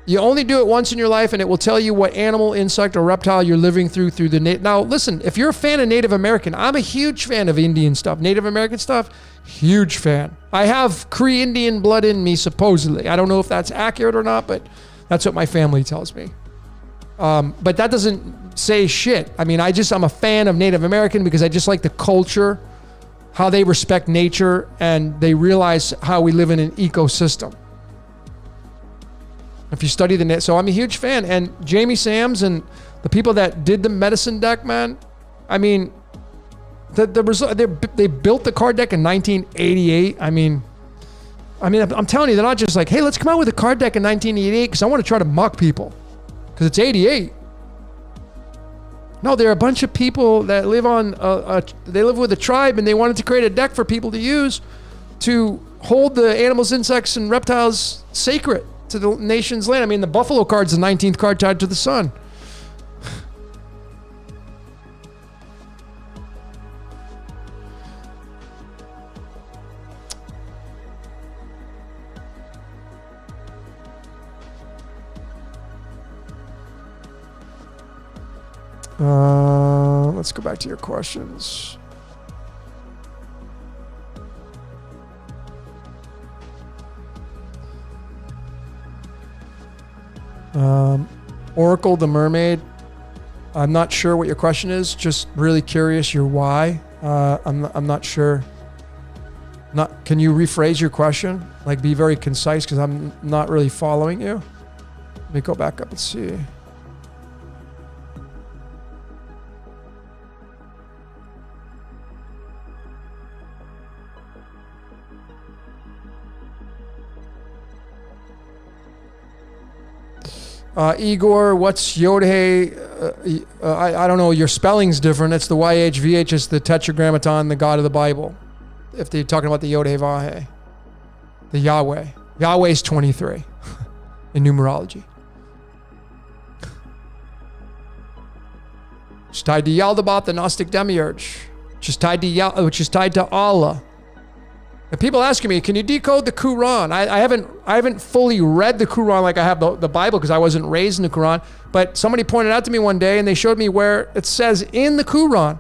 you only do it once in your life, and it will tell you what animal, insect, or reptile you're living through the... Now, listen, if you're a fan of Native American, I'm a huge fan of Indian stuff. Native American stuff, huge fan. I have Cree Indian blood in me, supposedly. I don't know if that's accurate or not, but that's what my family tells me. But that doesn't say shit. I mean, I'm a fan of Native American because I just like the culture, how they respect nature, and they realize how we live in an ecosystem. If you study so I'm a huge fan. And Jamie Sams and the people that did the medicine deck, man, I mean, the result, they built the card deck in 1988. I mean, I'm telling you, they're not just like, hey, let's come out with a card deck in 1988 because I want to try to mock people because it's 88. No, there are a bunch of people that live on, they live with a tribe and they wanted to create a deck for people to use to hold the animals, insects, and reptiles sacred to the nation's land. I mean, the buffalo card's the 19th card tied to the sun. Let's go back to your questions. Oracle the Mermaid. I'm not sure what your question is. Just really curious your why. I'm not sure. Can you rephrase your question? Like, be very concise because I'm not really following you. Let me go back up and see. Igor, what's Yod-He? I don't know. Your spelling's different. It's the YHVH. It's the Tetragrammaton, the God of the Bible. If they're talking about the Yod-He-Vah-He. The Yahweh. Yahweh's 23 in numerology. which is tied to Yaldabaoth, the Gnostic demiurge, which is tied to Allah. And people asking me, can you decode the Quran? I haven't fully read the Quran like I have the Bible because I wasn't raised in the Quran. But somebody pointed out to me one day and they showed me where it says in the Quran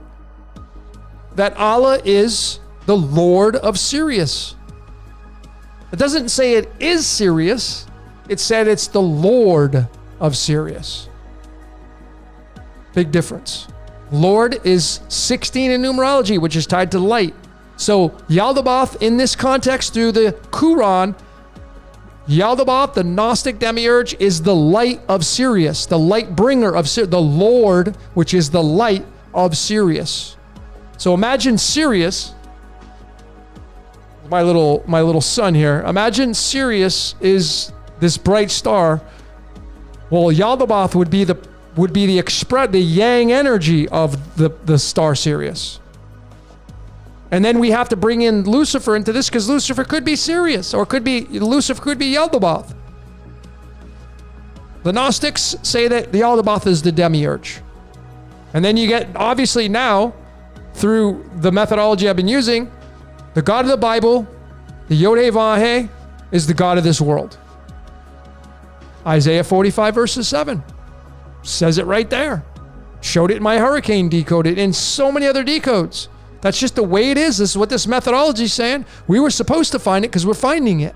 that Allah is the Lord of Sirius. It doesn't say it is Sirius. It said it's the Lord of Sirius. Big difference. Lord is 16 in numerology, which is tied to light. So Yaldabaoth in this context through the Quran, Yaldabaoth, the Gnostic demiurge, is the light of Sirius, the light bringer of Sirius, the Lord, which is the light of Sirius. So imagine Sirius, my little son here. Imagine Sirius is this bright star. Well, Yaldabaoth would be the yang energy of the star Sirius. And then we have to bring in Lucifer into this because Lucifer could be Sirius, or Lucifer could be Yaldabaoth. The Gnostics say that the Yaldabaoth is the demiurge. And then you get, obviously now, through the methodology I've been using, the God of the Bible, the Yod-Heh-Vah-Heh, is the God of this world. Isaiah 45 verses 7 says it right there. Showed it in my hurricane decoded, in so many other decodes. That's just the way it is. This is what this methodology is saying. We were supposed to find it because we're finding it.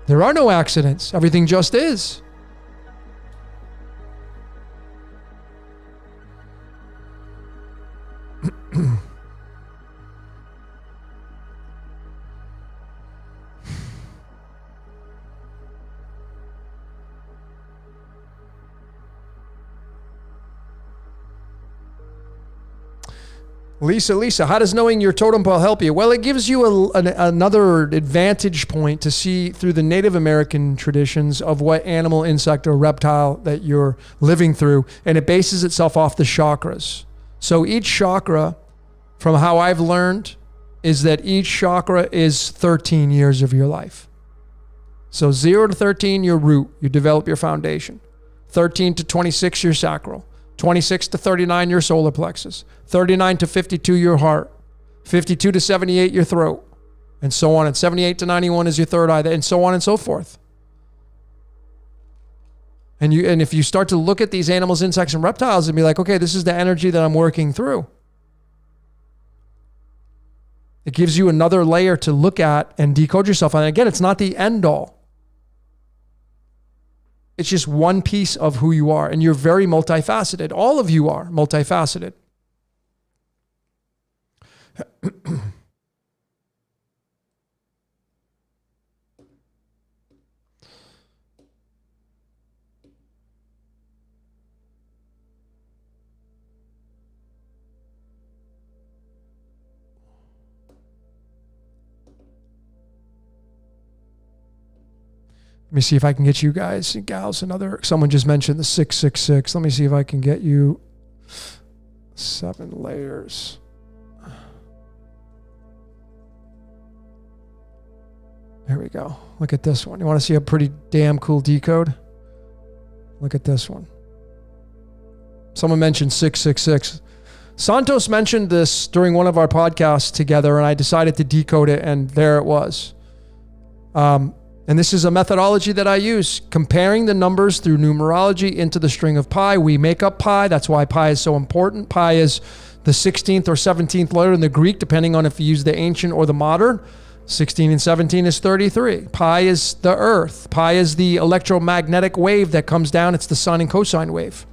There are no accidents. Everything just is. Lisa, how does knowing your totem pole help you? Well, it gives you another advantage point to see through the Native American traditions of what animal, insect, or reptile that you're living through, and it bases itself off the chakras. So each chakra, from how I've learned, is that each chakra is 13 years of your life. So 0 to 13, your root, you develop your foundation. 13 to 26, your sacral. 26 to 39, your solar plexus. 39 to 52, your heart. 52 to 78, your throat. And so on. And 78 to 91 is your third eye, and so on and so forth. And if you start to look at these animals, insects, and reptiles and be like, okay, this is the energy that I'm working through. It gives you another layer to look at and decode yourself. And again, it's not the end all. It's just one piece of who you are. And you're very multifaceted. All of you are multifaceted. Let me see if I can get you guys and gals someone just mentioned the 666. Let me see if I can get you 7 layers. There we go. Look at this one. You want to see a pretty damn cool decode? Look at this one. Someone mentioned 666. Santos mentioned this during one of our podcasts together, and I decided to decode it, and there it was. And this is a methodology that I use, comparing the numbers through numerology into the string of pi. We make up pi. That's why pi is so important. Pi is the 16th or 17th letter in the Greek, depending on if you use the ancient or the modern. 16 and 17 is 33. Pi is the earth. Pi is the electromagnetic wave that comes down. It's the sine and cosine wave.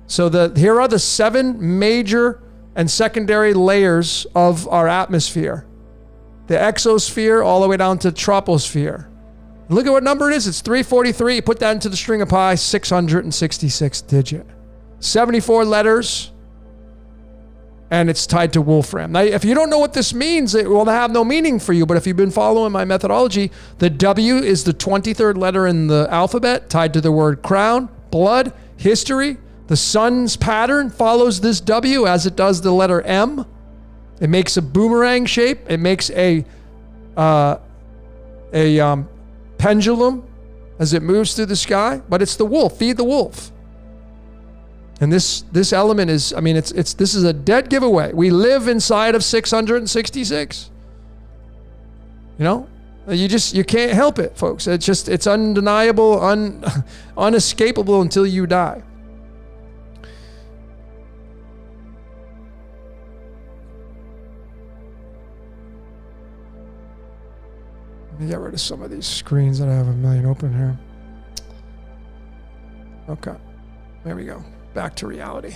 So here are the 7 major and secondary layers of our atmosphere. The exosphere all the way down to troposphere. Look at what number it is. It's 343. Put that into the string of pi, 666 digit. 74 letters, and it's tied to Wolfram. Now, if you don't know what this means, it will have no meaning for you, but if you've been following my methodology, the W is the 23rd letter in the alphabet, tied to the word crown, blood, history. The sun's pattern follows this W as it does the letter M. It makes a boomerang shape. It makes a pendulum as it moves through the sky, but it's the wolf. Feed the wolf. And this element is, I mean, this is a dead giveaway. We live inside of 666. You know, you can't help it, folks. It's undeniable, unescapable until you die. Let me get rid of some of these screens that I have a million open here. Okay, there we go. Back to reality.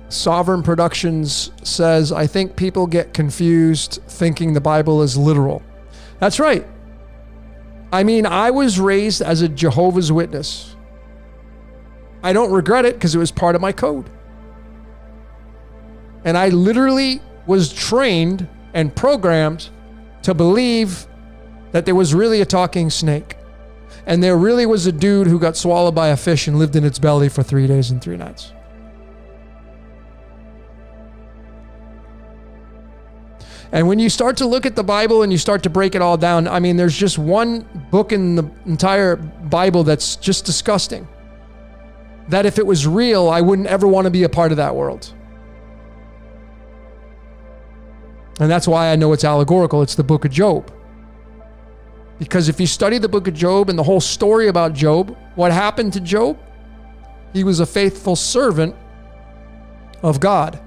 Sovereign Productions says, I think people get confused thinking the Bible is literal. That's right. I mean, I was raised as a Jehovah's Witness. I don't regret it because it was part of my code. And I literally was trained and programmed to believe that there was really a talking snake. And there really was a dude who got swallowed by a fish and lived in its belly for 3 days and 3 nights. And when you start to look at the Bible and you start to break it all down, I mean, there's just one book in the entire Bible that's just disgusting. That if it was real, I wouldn't ever want to be a part of that world. And that's why I know it's allegorical. It's the book of Job. Because if you study the book of Job and the whole story about Job, what happened to Job? He was a faithful servant of God.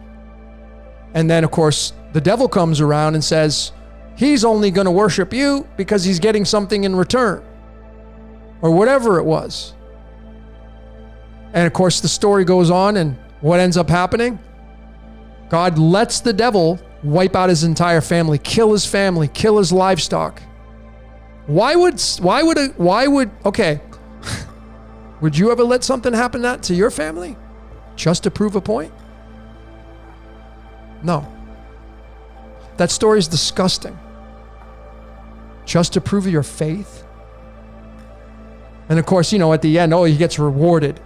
And then, of course, the devil comes around and says, he's only going to worship you because he's getting something in return. Or whatever it was. And of course, the story goes on, and what ends up happening? God lets the devil wipe out his entire family, kill his livestock. Okay. Would you ever let something happen to your family just to prove a point? No. That story is disgusting. Just to prove your faith. And of course, at the end, he gets rewarded.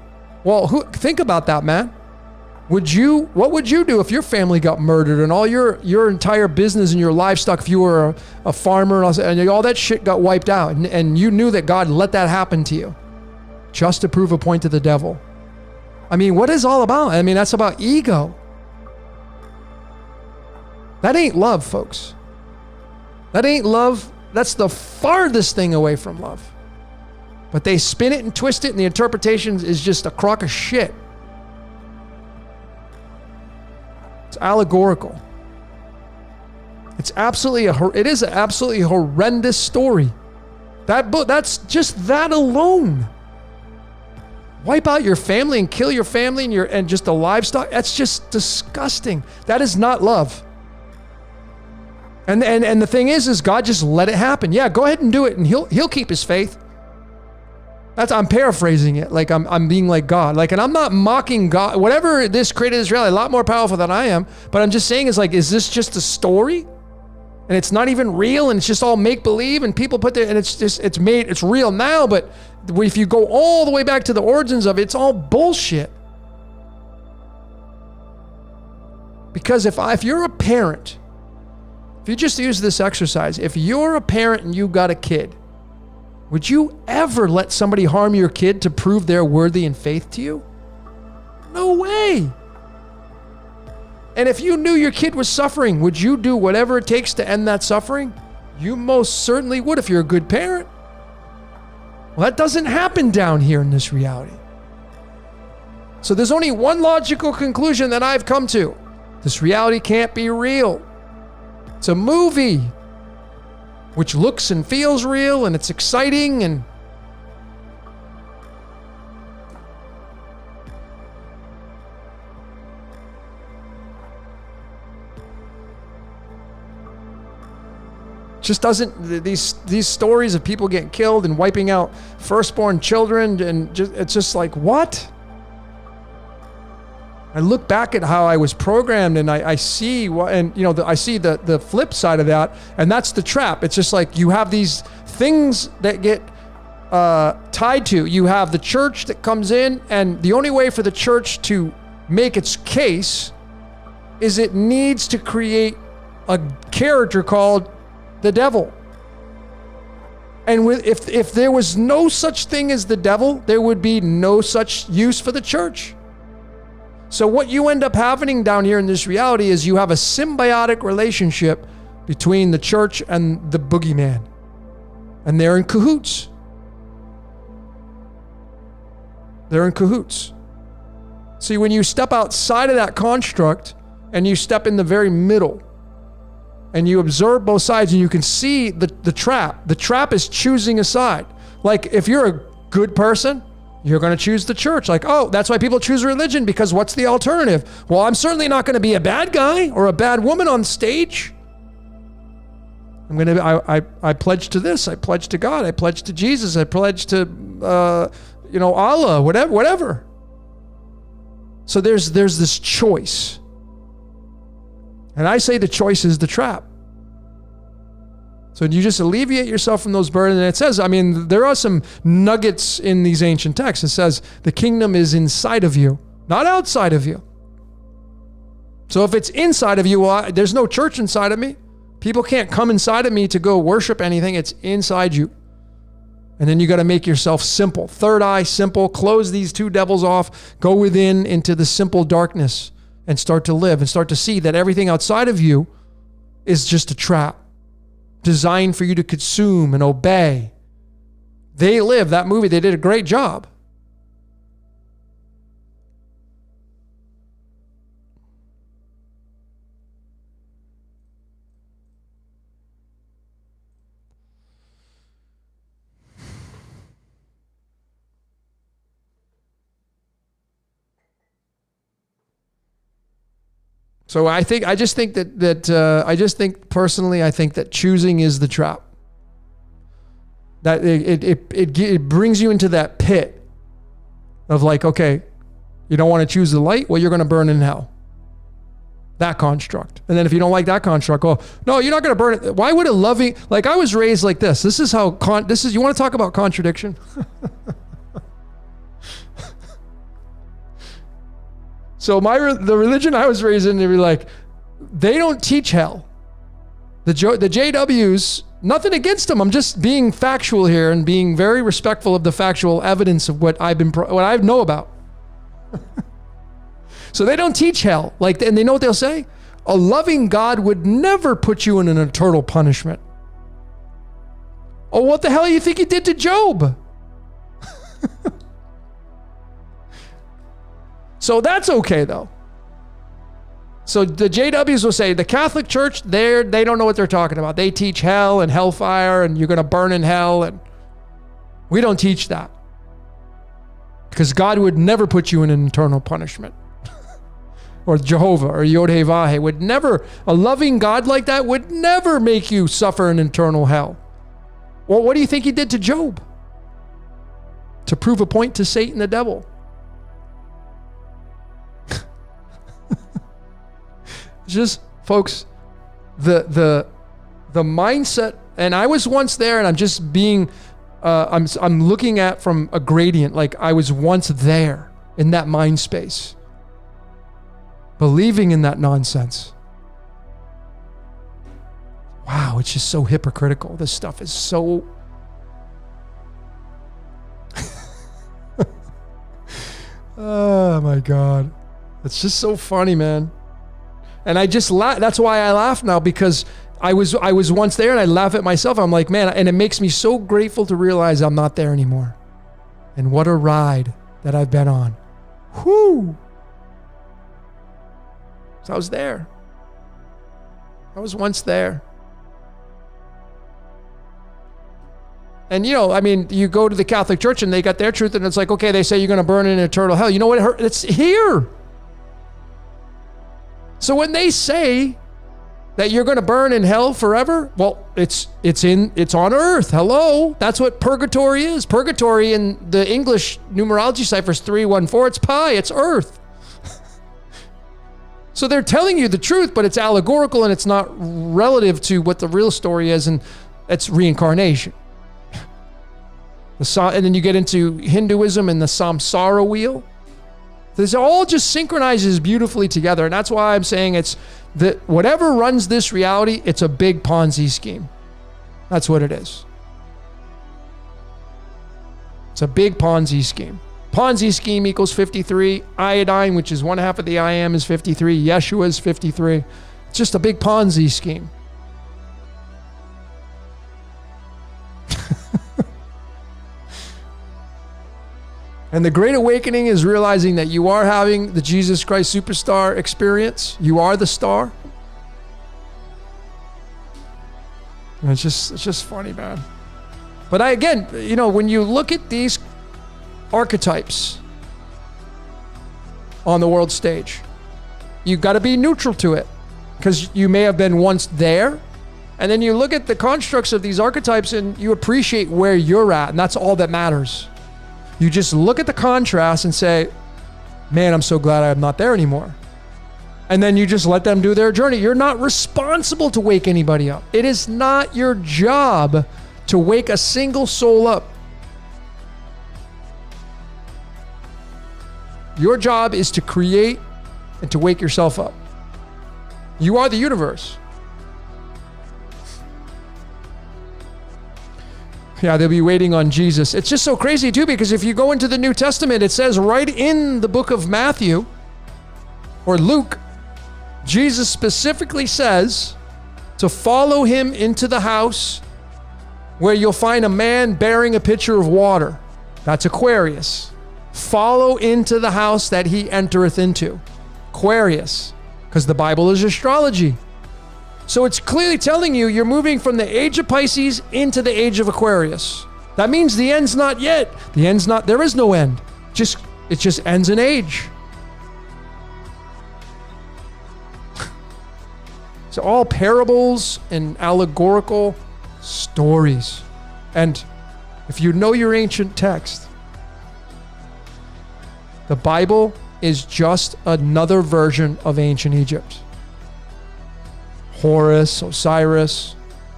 Well, think about that, man. What would you do if your family got murdered and all your entire business and your livestock, if you were a farmer and all that shit got wiped out, and you knew that God let that happen to you just to prove a point to the devil? I mean, what is all about? I mean, that's about ego. That ain't love, folks. That ain't love. That's the farthest thing away from love. But they spin it and twist it, and the interpretation is just a crock of shit. It's allegorical. It is an absolutely horrendous story. That book, that's just that alone. Wipe out your family and kill your family and just the livestock. That's just disgusting. That is not love. And the thing is God just let it happen. Yeah, go ahead and do it, and he'll keep his faith. I'm paraphrasing it, like I'm being like God. And I'm not mocking God. Whatever this created Israel, a lot more powerful than I am. But I'm just saying, is this just a story? And it's not even real, and it's just all make believe, and people put there, and it's real now. But if you go all the way back to the origins of it, it's all bullshit. Because if you're a parent, if you just use this exercise, if you're a parent and you got a kid, would you ever let somebody harm your kid to prove they're worthy in faith to you? No way. And if you knew your kid was suffering, would you do whatever it takes to end that suffering? You most certainly would if you're a good parent. Well, that doesn't happen down here in this reality. So there's only one logical conclusion that I've come to. This reality can't be real. It's a movie, which looks and feels real, and it's exciting, and just doesn't, these stories of people getting killed and wiping out firstborn children, and it's just like, what? I look back at how I was programmed, and I see what, and I see the flip side of that, and that's the trap. It's just like you have these things that get tied to. You have the church that comes in, and the only way for the church to make its case is it needs to create a character called the devil. And if there was no such thing as the devil, there would be no such use for the church. So what you end up having down here in this reality is you have a symbiotic relationship between the church and the boogeyman. And they're in cahoots. They're in cahoots. See, when you step outside of that construct and you step in the very middle and you observe both sides and you can see the trap is choosing a side. Like if you're a good person, you're going to choose the church. Like, oh, that's why people choose religion, because what's the alternative? Well, I'm certainly not going to be a bad guy or a bad woman on stage. I pledge to this. I pledge to God. I pledge to Jesus. I pledge to, Allah, whatever. So there's this choice. And I say the choice is the trap. So you just alleviate yourself from those burdens. And it says, there are some nuggets in these ancient texts. It says the kingdom is inside of you, not outside of you. So if it's inside of you, well, there's no church inside of me. People can't come inside of me to go worship anything. It's inside you. And then you got to make yourself simple. Third eye, simple. Close these two devils off. Go within into the simple darkness and start to live and start to see that everything outside of you is just a trap designed for you to consume and obey. They Live, that movie, they did a great job. So I just think personally, I think that choosing is the trap. That it brings you into that pit of like, okay, you don't want to choose the light, well, you're going to burn in hell. That construct. And then if you don't like that construct, oh, no, you're not going to burn it. Why would a loving, like I was raised like this. You want to talk about contradiction? So the religion I was raised in, they were like, they don't teach hell. The JWs, nothing against them. I'm just being factual here and being very respectful of the factual evidence of what I know about. So they don't teach hell. And they know what they'll say? A loving God would never put you in an eternal punishment. Oh, what the hell do you think he did to Job? So that's okay though. So the JWs will say the Catholic Church, they don't know what they're talking about. They teach hell and hellfire and you're going to burn in hell. And we don't teach that. Because God would never put you in an eternal punishment. Or Jehovah or Yod-Heh-Vah-Heh would never, a loving God like that would never make you suffer an eternal hell. Well, what do you think he did to Job? To prove a point to Satan the devil. Just, folks, the mindset, and I was once there, and I'm just being, I'm looking at from a gradient, like I was once there in that mind space, believing in that nonsense. Wow, it's just so hypocritical. This stuff is so... Oh my God. It's just so funny, man. And I just laugh. That's why I laugh now, because I was once there and I laugh at myself. I'm like, man, and it makes me so grateful to realize I'm not there anymore. And what a ride that I've been on. Whoo! So I was there. I was once there. And you go to the Catholic Church and they got their truth and it's like, okay, they say you're going to burn in eternal hell. You know what? It's here. So when they say that you're going to burn in hell forever, well, it's on earth. Hello. That's what purgatory is. Purgatory in the English numerology cipher is 314. It's pi. It's earth. So they're telling you the truth, but it's allegorical and it's not relative to what the real story is, and it's reincarnation. And then you get into Hinduism and the samsara wheel. This all just synchronizes beautifully together. And that's why I'm saying it's that whatever runs this reality, it's a big Ponzi scheme. That's what it is. It's a big Ponzi scheme. Ponzi scheme equals 53. Iodine, which is one half of the I am, is 53. Yeshua is 53. It's just a big Ponzi scheme. And the Great Awakening is realizing that you are having the Jesus Christ Superstar experience. You are the star. And it's just funny, man. But again, when you look at these archetypes on the world stage, you got to be neutral to it, because you may have been once there, and then you look at the constructs of these archetypes and you appreciate where you're at, and that's all that matters. You just look at the contrast and say, man, I'm so glad I'm not there anymore. And then you just let them do their journey. You're not responsible to wake anybody up. It is not your job to wake a single soul up. Your job is to create and to wake yourself up. You are the universe. Yeah, they'll be waiting on Jesus. It's just so crazy too, because if you go into the New Testament, it says right in the book of Matthew or Luke, Jesus specifically says to follow him into the house where you'll find a man bearing a pitcher of water. That's Aquarius. Follow into the house that he entereth into. Aquarius, because the Bible is astrology. So it's clearly telling you you're moving from the age of Pisces into the age of Aquarius. That means the end's not yet. There is no end. It just ends in age. So all parables and allegorical stories. And if you know your ancient text, the Bible is just another version of ancient Egypt. Horus, Osiris.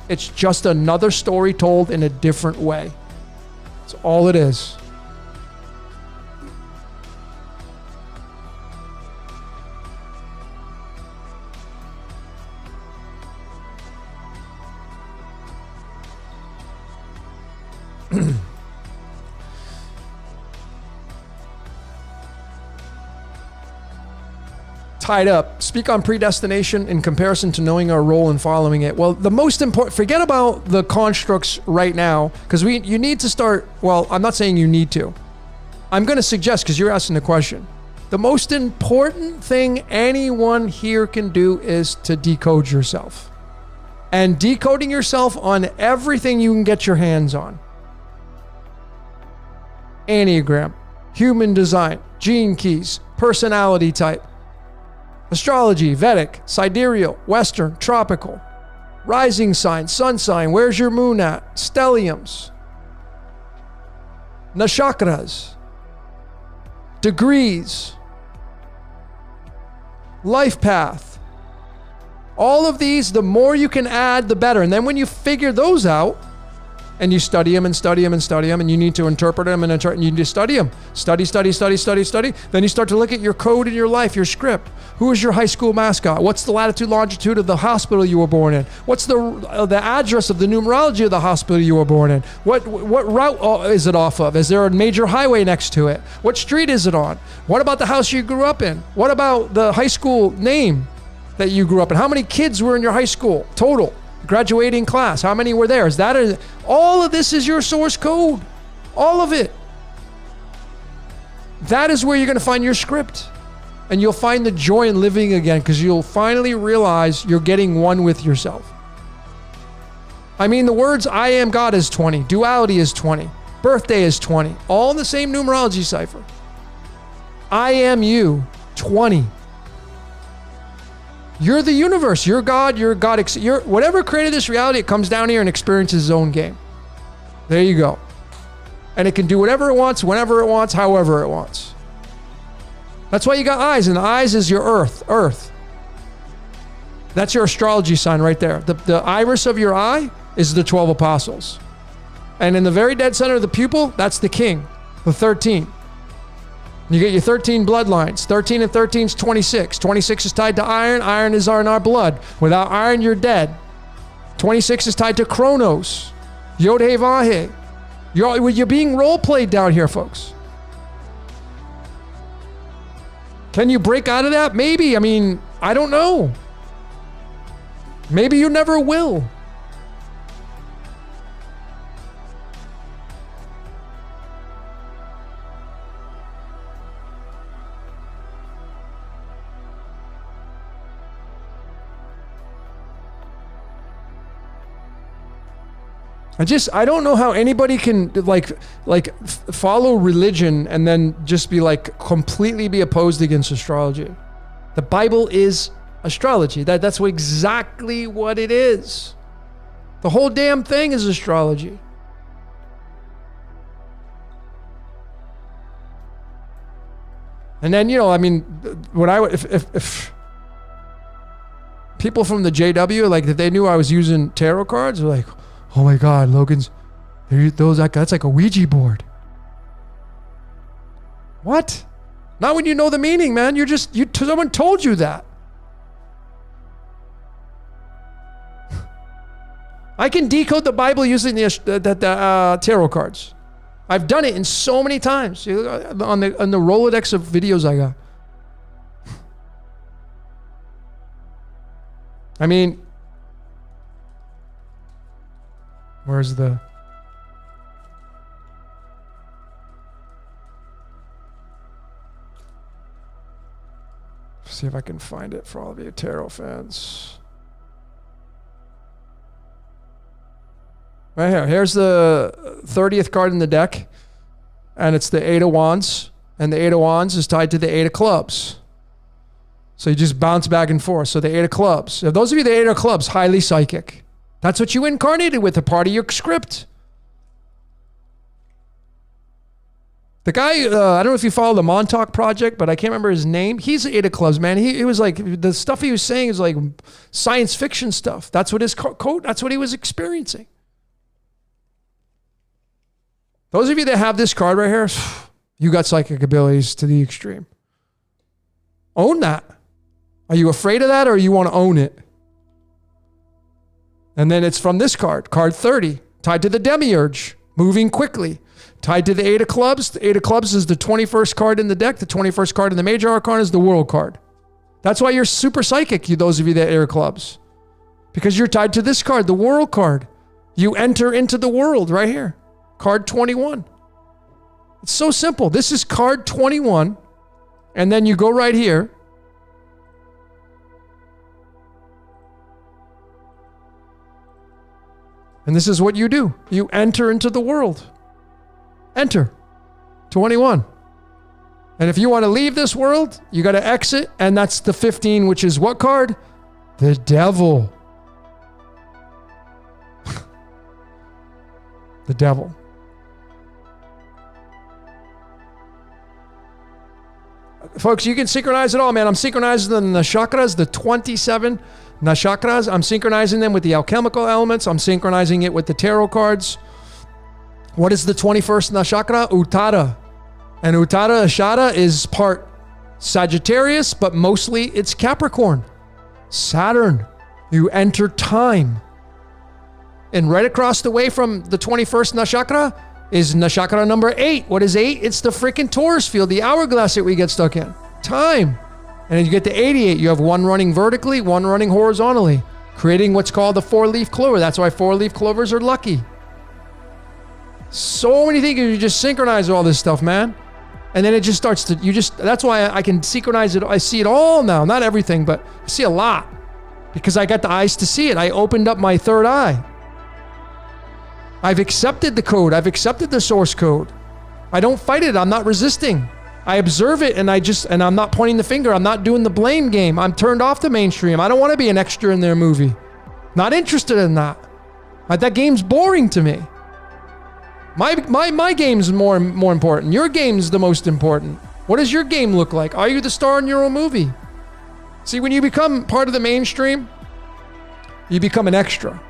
It's just another story told in a different way. That's all it is. Tied up. Speak on predestination in comparison to knowing our role and following it. Well, the most important, forget about the constructs right now, because you need to start, well, I'm not saying you need to. I'm going to suggest, because you're asking the question, the most important thing anyone here can do is to decode yourself. And decoding yourself on everything you can get your hands on. Enneagram, human design, gene keys, personality type, astrology, Vedic, sidereal, Western, tropical, rising sign, sun sign, where's your moon at, stelliums, nakshatras, degrees, life path. All of these, the more you can add, the better. And then when you figure those out, and you study them and study them and study them, and you need to interpret them and you need to study them. Study. Then you start to look at your code in your life, your script. Who is your high school mascot? What's the latitude, longitude of the hospital you were born in? What's the address of the numerology of the hospital you were born in? What route is it off of? Is there a major highway next to it? What street is it on? What about the house you grew up in? What about the high school name that you grew up in? How many kids were in your high school total? Graduating class, how many were there? All of this is your source code. All of it. That is where you're going to find your script. And you'll find the joy in living again, because you'll finally realize you're getting one with yourself. I mean, the words I am God is 20. Duality is 20. Birthday is 20. All in the same numerology cipher. I am you, 20. You're the universe. You're God. Whatever created this reality, it comes down here and experiences its own game. There you go. And it can do whatever it wants, whenever it wants, however it wants. That's why you got eyes, and the eyes is your earth. That's your astrology sign right there. The iris of your eye is the 12 apostles. And in the very dead center of the pupil, that's the king, the 13. You get your 13 bloodlines. 13 and 13 is 26. 26 is tied to iron. Iron is in our blood. Without iron, you're dead. 26 is tied to Chronos. Yod-Heh Vah-Heh. You're being role-played down here, folks. Can you break out of that? Maybe. I mean, I don't know. Maybe you never will. I don't know how anybody can follow religion and then just be completely be opposed against astrology. The Bible is astrology. That's exactly what it is. The whole damn thing is astrology. And then, if people from the JW, if they knew I was using tarot cards, they're like, oh my God, Logan's, that's like a Ouija board. What? Not when you know the meaning, man. Someone told you that. I can decode the Bible using the tarot cards. I've done it in so many times on the Rolodex of videos I got. I mean, where's the... See if I can find it for all of you tarot fans. Right here. Here's the 30th card in the deck. And it's the 8 of Wands. And the 8 of Wands is tied to the 8 of Clubs. So you just bounce back and forth. So the 8 of Clubs. If those of you the 8 of Clubs, highly psychic. That's what you incarnated with, a part of your script. The guy, I don't know if you follow the Montauk Project, but I can't remember his name. He's the 8 of Clubs, man. He was the stuff he was saying is like science fiction stuff. That's what his code, that's what he was experiencing. Those of you that have this card right here, you got psychic abilities to the extreme. Own that. Are you afraid of that, or you want to own it? And then it's from this card, card 30, tied to the Demiurge, moving quickly. Tied to the 8 of Clubs. The 8 of Clubs is the 21st card in the deck. The 21st card in the Major Arcana is the World card. That's why you're super psychic, those of you that 8 of Clubs. Because you're tied to this card, the World card. You enter into the world right here. Card 21. It's so simple. This is card 21. And then you go right here. And this is what you do. You enter into the world. Enter. 21. And if you want to leave this world, you got to exit. And that's the 15, which is what card? The Devil. The Devil. Folks, you can synchronize it all, man. I'm synchronizing the chakras, the 27 Nakshakras. I'm synchronizing them with the alchemical elements. I'm synchronizing it with the tarot cards. What is the 21st Nakshakra? Uttara. And Uttara Ashada is part Sagittarius, but mostly it's Capricorn. Saturn. You enter time. And right across the way from the 21st Nakshakra is Nakshakra number 8. What is 8? It's the freaking Taurus field, the hourglass that we get stuck in. Time. And then you get to 88. You have one running vertically, one running horizontally, creating what's called the 4-leaf clover. That's why 4-leaf clovers are lucky. So many things. You just synchronize all this stuff, man. And then it just starts to, that's why I can synchronize it. I see it all now. Not everything, but I see a lot. Because I got the eyes to see it. I opened up my third eye. I've accepted the code. I've accepted the source code. I don't fight it. I'm not resisting. I observe it and I'm not pointing the finger. I'm not doing the blame game. I'm turned off the mainstream. I don't want to be an extra in their movie. Not interested in that. That game's boring to me. My game's more important. Your game's the most important. What does your game look like? Are you the star in your own movie? See, when you become part of the mainstream, you become an extra.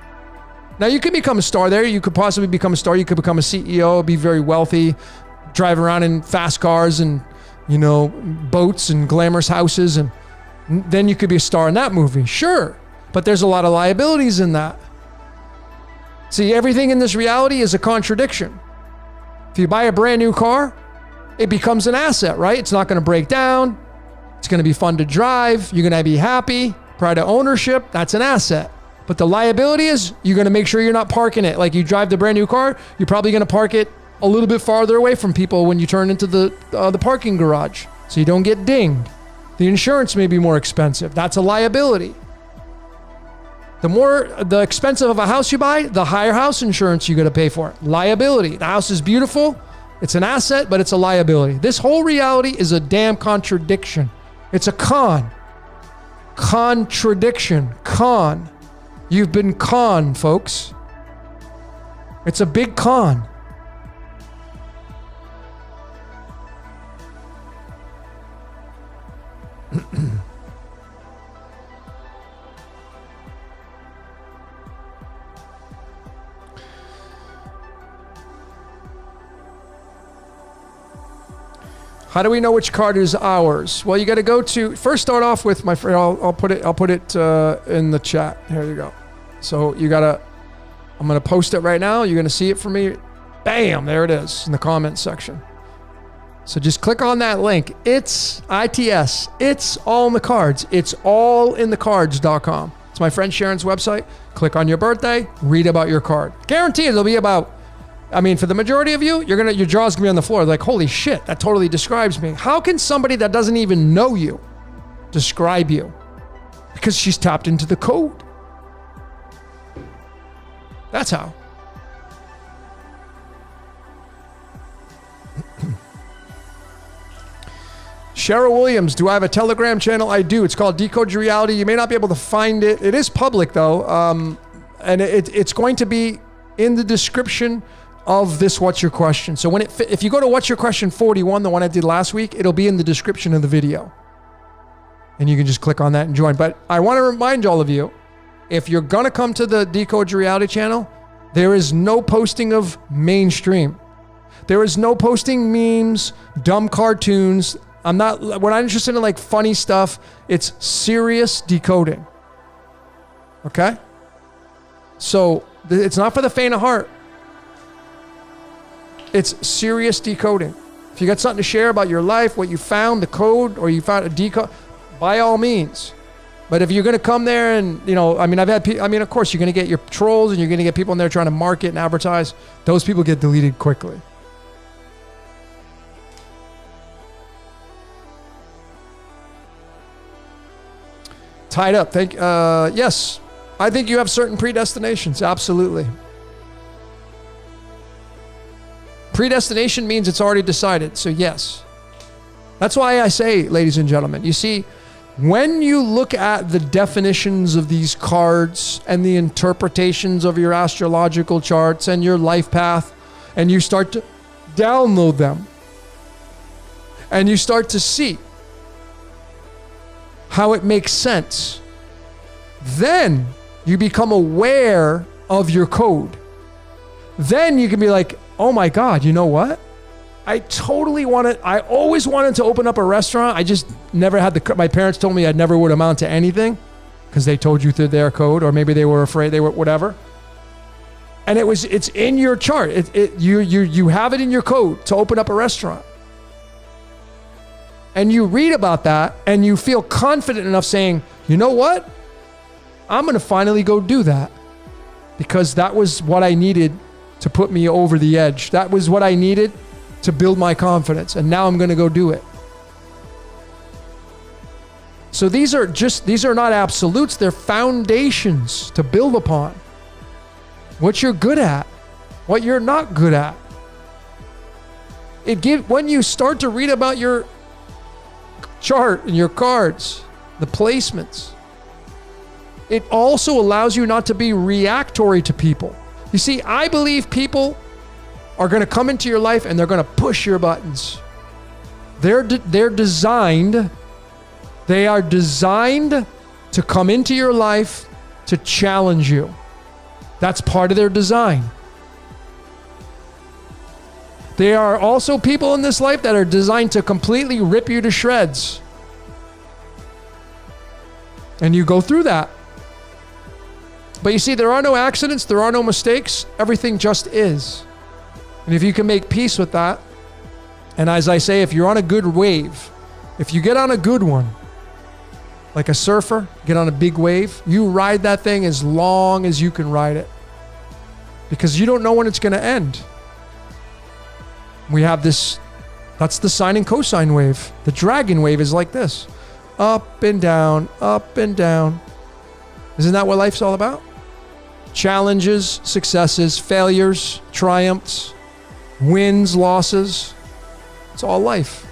Now, you could become a star there. You could possibly become a star. You could become a CEO, be very wealthy, drive around in fast cars and boats and glamorous houses, and then you could be a star in that movie. Sure. But there's a lot of liabilities in that. See, everything in this reality is a contradiction. If you buy a brand new car, it becomes an asset, right? It's not going to break down. It's going to be fun to drive. You're going to be happy. Pride of ownership, that's an asset. But the liability is you're going to make sure you're not parking it. Like you drive the brand new car, you're probably going to park it a little bit farther away from people when you turn into the parking garage, so you don't get dinged. The insurance may be more expensive. That's a liability. The expensive of a house you buy, the higher house insurance you got to pay for. Liability. The house is beautiful. It's an asset, but it's a liability. This whole reality is a damn contradiction. It's a con. Contradiction. Con. You've been conned, folks. It's a big con. How do we know which card is ours? Well, you got to go to first. Start off with my friend. I'll put it in the chat. Here you go. So you gotta. I'm gonna post it right now. You're gonna see it for me. Bam! There it is in the comments section. So just click on that link. It's ITS. It's all in the cards. It's all in the cards.com. It's my friend Sharon's website. Click on your birthday. Read about your card. Guarantee it'll be about. For the majority of you, your jaw's gonna be on the floor. Like, holy shit, that totally describes me. How can somebody that doesn't even know you describe you? Because she's tapped into the code. That's how. Cheryl Williams, do I have a Telegram channel? I do. It's called Decode Your Reality. You may not be able to find it. It is public though. And it's going to be in the description of this What's Your Question. So if you go to What's Your Question 41, the one I did last week, it'll be in the description of the video. And you can just click on that and join. But I want to remind all of you, if you're going to come to the Decode Your Reality channel, there is no posting of mainstream. There is no posting memes, dumb cartoons. We're not interested in like funny stuff. It's serious decoding. Okay? So it's not for the faint of heart. It's serious decoding. If you got something to share about your life, what you found, the code, or you found a decode, by all means. But if you're going to come there and, of course, you're going to get your trolls and you're going to get people in there trying to market and advertise. Those people get deleted quickly. Tied up. Yes. I think you have certain predestinations. Absolutely. Predestination means it's already decided. So yes. That's why I say, ladies and gentlemen, you see, when you look at the definitions of these cards and the interpretations of your astrological charts and your life path, and you start to download them, and you start to see how it makes sense, then you become aware of your code. Then you can be like, oh my God, you know what? I always wanted to open up a restaurant. I just never had my parents told me I never would amount to anything because they told you through their code, or maybe they were afraid, they were whatever. And it's in your chart. You have it in your code to open up a restaurant. And you read about that and you feel confident enough saying, you know what? I'm going to finally go do that because that was what I needed to put me over the edge. That was what I needed to build my confidence. And now I'm going to go do it. So these are not absolutes. They're foundations to build upon. What you're good at, what you're not good at. When you start to read about your chart and your cards, the placements, it also allows you not to be reactory to people. You see, I believe people are going to come into your life and they're going to push your buttons. They are designed to come into your life to challenge you. That's part of their design. There are also people in this life that are designed to completely rip you to shreds. And you go through that. But you see, there are no accidents, there are no mistakes. Everything just is. And if you can make peace with that, and as I say, if you're on a good wave, if you get on a good one, like a surfer, get on a big wave, you ride that thing as long as you can ride it. Because you don't know when it's going to end. We have this, that's the sine and cosine wave. The dragon wave is like this. Up and down, up and down. Isn't that what life's all about? Challenges, successes, failures, triumphs, wins, losses. It's all life.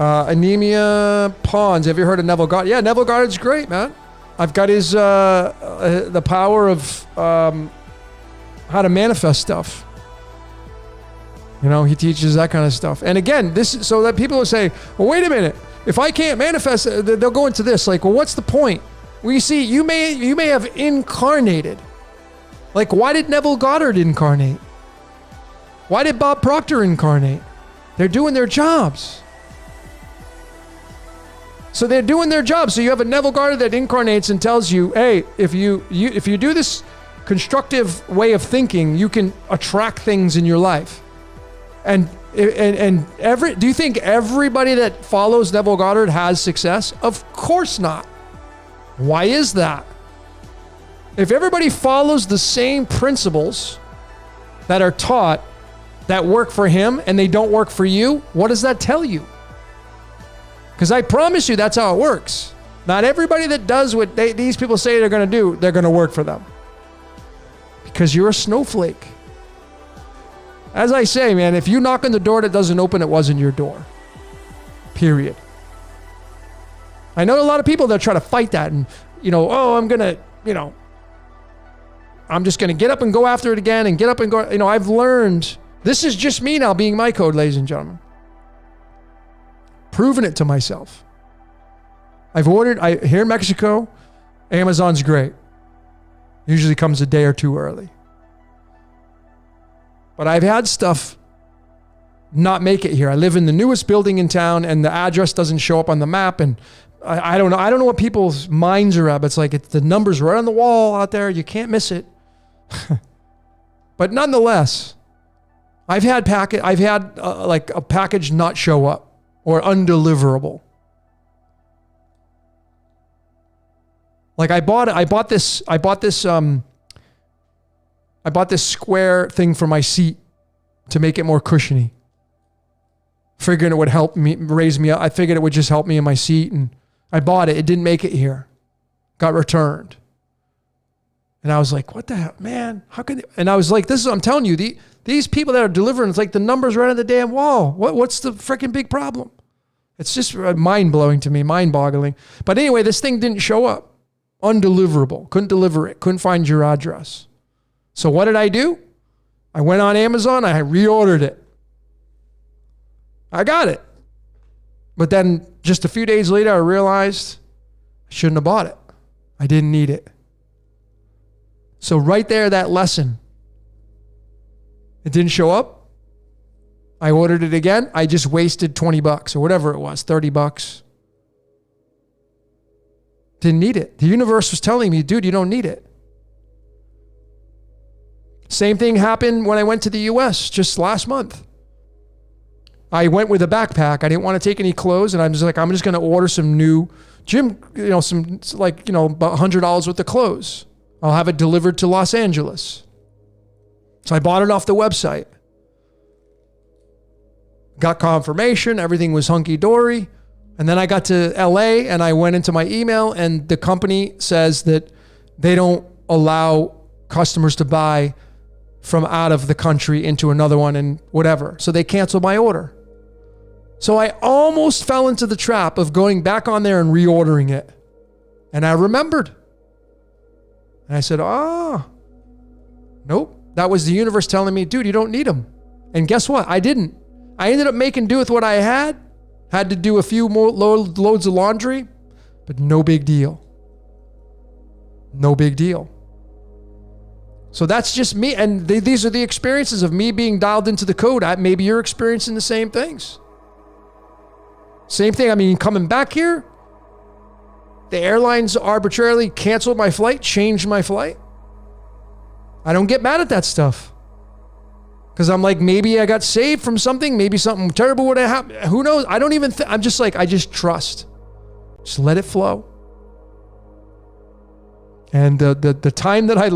Anemia Pawns. Have you heard of Neville Goddard? Yeah, Neville Goddard's great, man. I've got his the power of how to manifest stuff. You know, he teaches that kind of stuff. And again, this is so that people will say, well, wait a minute. If I can't manifest, they'll go into this. Like, well, what's the point? Well, you see, you may have incarnated. Like, why did Neville Goddard incarnate? Why did Bob Proctor incarnate? They're doing their jobs. So they're doing their job. So you have a Neville Goddard that incarnates and tells you, hey, if you do this constructive way of thinking, you can attract things in your life. And do you think everybody that follows Neville Goddard has success? Of course not. Why is that? If everybody follows the same principles that are taught that work for him and they don't work for you, what does that tell you? Because I promise you that's how it works. Not everybody that does what these people say they're going to do, they're going to work for them. Because you're a snowflake. As I say, man, if you knock on the door that doesn't open, it wasn't your door. Period. I know a lot of people that try to fight that and, I'm just going to get up and go after it again and get up and go. I've learned, this is just me now being my code, ladies and gentlemen. Proven it to myself. I've ordered, here in Mexico, Amazon's great. Usually comes a day or two early. But I've had stuff not make it here. I live in the newest building in town and the address doesn't show up on the map. And I don't know. I don't know what people's minds are at, but it's like the number's right on the wall out there. You can't miss it. But nonetheless, I've had a package not show up or undeliverable. Like I bought this square thing for my seat to make it more cushiony. Figuring it would help me raise me up. I figured it would just help me in my seat, and I bought it. It didn't make it here. Got returned. And I was like, what the hell, man? How can they? And I was like, I'm telling you, these people that are delivering, it's like the numbers right on the damn wall. What's the freaking big problem? It's just mind-blowing to me, mind-boggling. But anyway, this thing didn't show up. Undeliverable. Couldn't deliver it. Couldn't find your address. So what did I do? I went on Amazon. I reordered it. I got it. But then just a few days later, I realized I shouldn't have bought it. I didn't need it. So right there, that lesson. It didn't show up. I ordered it again. I just wasted $20 or whatever it was, $30. Didn't need it. The universe was telling me, dude, you don't need it. Same thing happened when I went to the US just last month. I went with a backpack. I didn't want to take any clothes, and I'm just going to order some new gym, about $100 worth of clothes. I'll have it delivered to Los Angeles. So I bought it off the website. Got confirmation. Everything was hunky-dory. And then I got to LA and I went into my email, and the company says that they don't allow customers to buy from out of the country into another one and whatever. So they canceled my order. So I almost fell into the trap of going back on there and reordering it. And I remembered. And I said, nope. That was the universe telling me, dude, you don't need them. And guess what? I didn't. I ended up making do with what I had. Had to do a few more loads of laundry, but no big deal. No big deal. So that's just me. And these are the experiences of me being dialed into the code. Maybe you're experiencing the same things. Same thing. I mean, coming back here, the airlines arbitrarily canceled my flight, changed my flight. I don't get mad at that stuff. Because I'm like, maybe I got saved from something. Maybe something terrible would have happened. Who knows? I don't even I'm just like, I just trust. Just let it flow. And the time that I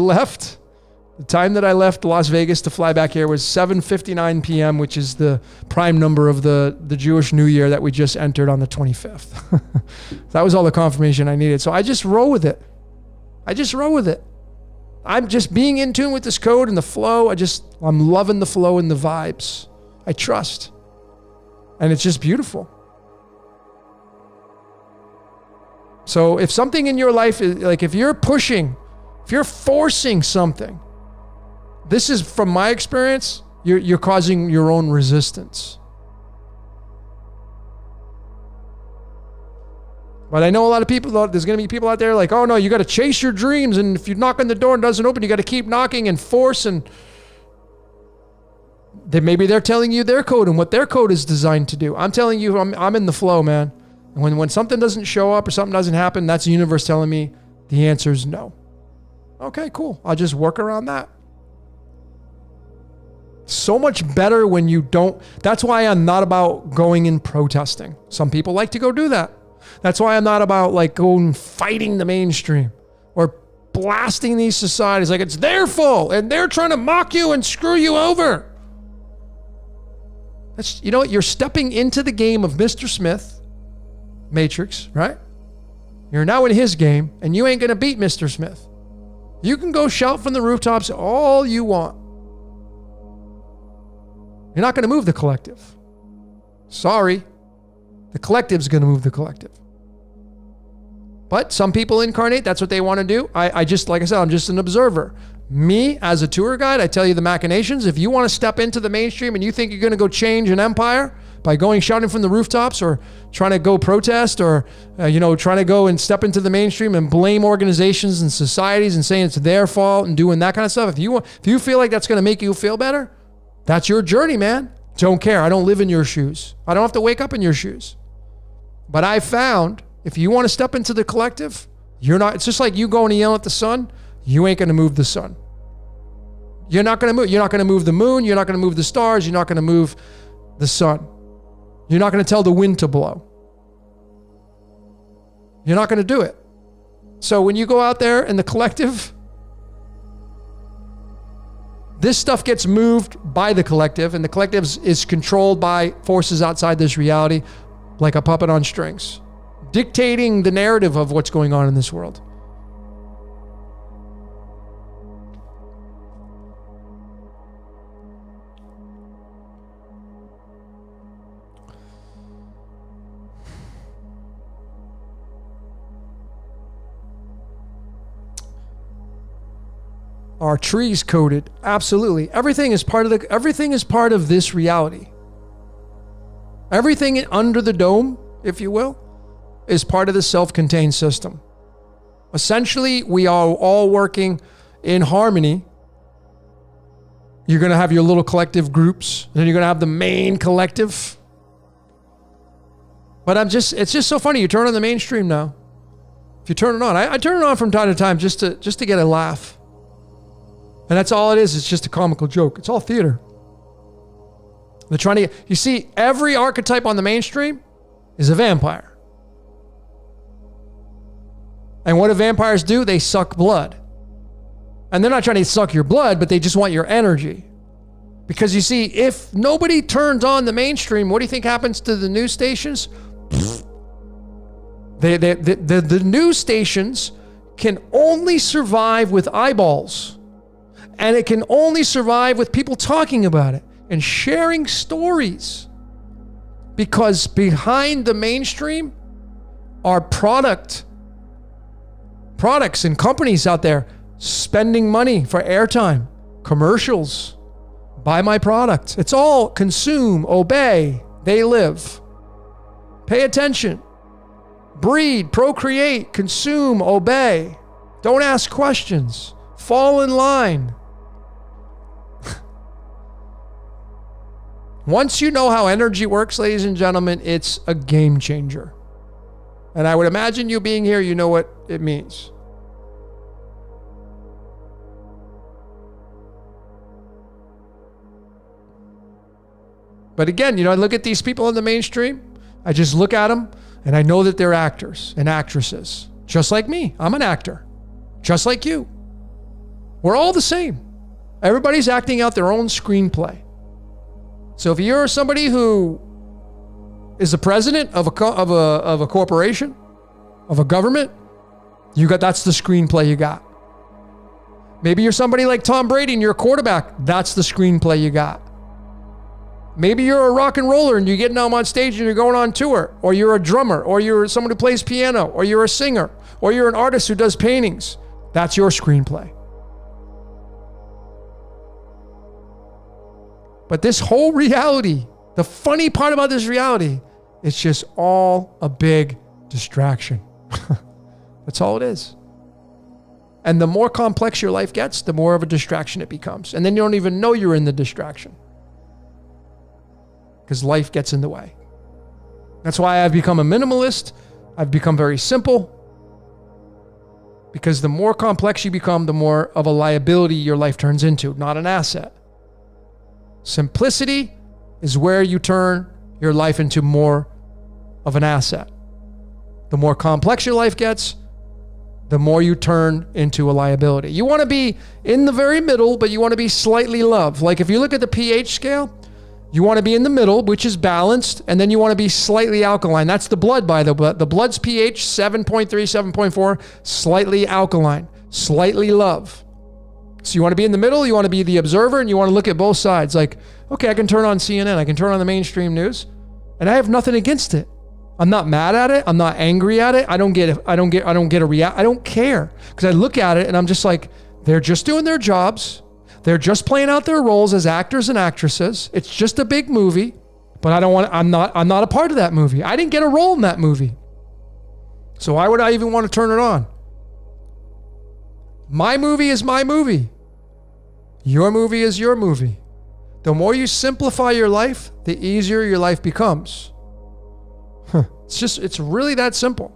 left Las Vegas to fly back here was 7:59 p.m., which is the prime number of the Jewish New Year that we just entered on the 25th. That was all the confirmation I needed. So I just roll with it. I'm just being in tune with this code and the flow. I'm loving the flow and the vibes. I trust. And it's just beautiful. So if something in your life is like, if you're forcing something, this is from my experience, you're causing your own resistance. But I know a lot of people, there's going to be people out there like, oh no, you got to chase your dreams. And if you knock on the door and it doesn't open, you got to keep knocking and force. And maybe they're telling you their code and what their code is designed to do. I'm telling you, I'm in the flow, man. And when something doesn't show up or something doesn't happen, that's the universe telling me the answer is no. Okay, cool. I'll just work around that. So much better when you don't. That's why I'm not about going and protesting. Some people like to go do that. That's why I'm not about like going fighting the mainstream or blasting these societies like it's their fault and they're trying to mock you and screw you over. That's, you know what? You're stepping into the game of Mr. Smith, Matrix, right? You're now in his game and you ain't going to beat Mr. Smith. You can go shout from the rooftops all you want. You're not going to move the collective. Sorry. The collective's going to move the collective. But some people incarnate. That's what they want to do. I just, like I said, I'm just an observer. Me, as a tour guide, I tell you the machinations. If you want to step into the mainstream and you think you're going to go change an empire by going shouting from the rooftops or trying to go protest or, trying to go and step into the mainstream and blame organizations and societies and saying it's their fault and doing that kind of stuff. If you feel like that's going to make you feel better, that's your journey, man. Don't care. I don't live in your shoes. I don't have to wake up in your shoes. But I found if you want to step into the collective, it's just like you going to yell at the sun. You ain't going to move the sun. You're not going to move. You're not going to move the moon. You're not going to move the stars. You're not going to move the sun. You're not going to tell the wind to blow. You're not going to do it. So when you go out there in the collective, this stuff gets moved by the collective, and the collective is controlled by forces outside this reality, like a puppet on strings, dictating the narrative of what's going on in this world. Are trees coded? Absolutely. Everything is part of this reality. Everything under the dome, if you will, is part of the self-contained system. Essentially, we are all working in harmony. You're going to have your little collective groups, and then you're going to have the main collective. But it's just so funny. You turn on the mainstream now. If you turn it on, I turn it on from time to time just to get a laugh. And that's all it is. It's just a comical joke. It's all theater. They're trying to, you see, every archetype on the mainstream is a vampire. And what do vampires do? They suck blood. And they're not trying to suck your blood, but they just want your energy. Because you see, if nobody turns on the mainstream, what do you think happens to the news stations? The news stations can only survive with eyeballs. And it can only survive with people talking about it and sharing stories. Because behind the mainstream are products and companies out there spending money for airtime, commercials, buy my product. It's all consume, obey, they live. Pay attention. Breed, procreate, consume, obey. Don't ask questions. Fall in line. Once you know how energy works, ladies and gentlemen, it's a game changer. And I would imagine you being here, you know what it means. But again, I look at these people in the mainstream, I just look at them and I know that they're actors and actresses. Just like me. I'm an actor. Just like you. We're all the same. Everybody's acting out their own screenplay. So if you're somebody who is the president of a corporation, of a government, that's the screenplay you got. Maybe you're somebody like Tom Brady and you're a quarterback. That's the screenplay you got. Maybe you're a rock and roller and you're getting out on stage and you're going on tour, or you're a drummer, or you're someone who plays piano, or you're a singer, or you're an artist who does paintings. That's your screenplay. But this whole reality, the funny part about this reality, it's just all a big distraction. That's all it is. And the more complex your life gets, the more of a distraction it becomes. And then you don't even know you're in the distraction, because life gets in the way. That's why I've become a minimalist. I've become very simple. Because the more complex you become, the more of a liability your life turns into, not an asset. Simplicity is where you turn your life into more of an asset. The more complex your life gets, the more you turn into a liability. You want to be in the very middle, but you want to be slightly loved. Like if you look at the pH scale, you want to be in the middle, which is balanced, and then you want to be slightly alkaline. That's the blood, by the way. The blood's pH, 7.3, 7.4, slightly alkaline, slightly love. So you want to be in the middle, you want to be the observer, and you want to look at both sides. Like, okay, I can turn on CNN, I can turn on the mainstream news, and I have nothing against it. I'm not mad at it. I'm not angry at it. I don't care. Because I look at it and I'm just like, they're just doing their jobs. They're just playing out their roles as actors and actresses. It's just a big movie, but I'm not a part of that movie. I didn't get a role in that movie. So why would I even want to turn it on? My movie is my movie. Your movie is your movie. The more you simplify your life, the easier your life becomes. It's really that simple.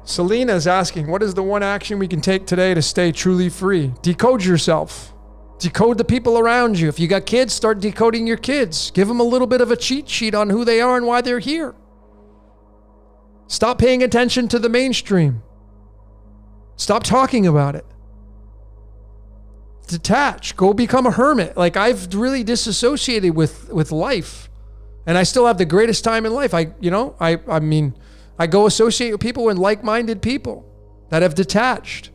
Selena is asking, what is the one action we can take today to stay truly free? Decode yourself. Decode the people around you. If you got kids, start decoding your kids. Give them a little bit of a cheat sheet on who they are and why they're here. Stop paying attention to the mainstream. Stop talking about it. Detach. Go become a hermit. Like, I've really disassociated with life. And I still have the greatest time in life. I go associate with people and like-minded people that have detached.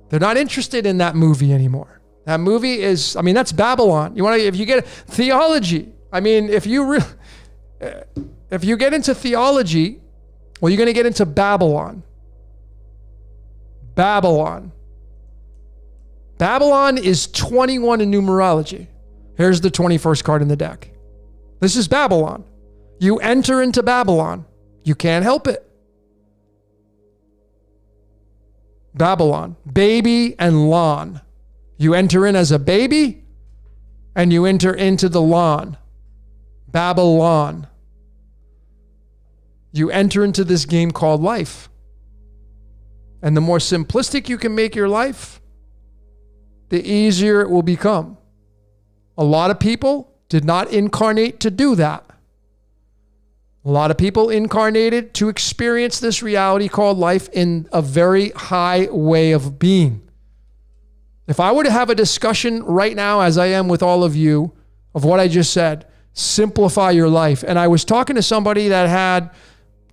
They're not interested in that movie anymore. That movie is, that's Babylon. If you get theology, if you get into theology, well, you're going to get into Babylon. Babylon is 21 in numerology. Here's the 21st card in the deck. This is Babylon. You enter into Babylon. You can't help it. Babylon, baby and lawn. You enter in as a baby and you enter into the lawn. Babylon. You enter into this game called life. And the more simplistic you can make your life, the easier it will become. A lot of people did not incarnate to do that. A lot of people incarnated to experience this reality called life in a very high way of being. If I were to have a discussion right now, as I am with all of you, of what I just said, simplify your life. And I was talking to somebody that had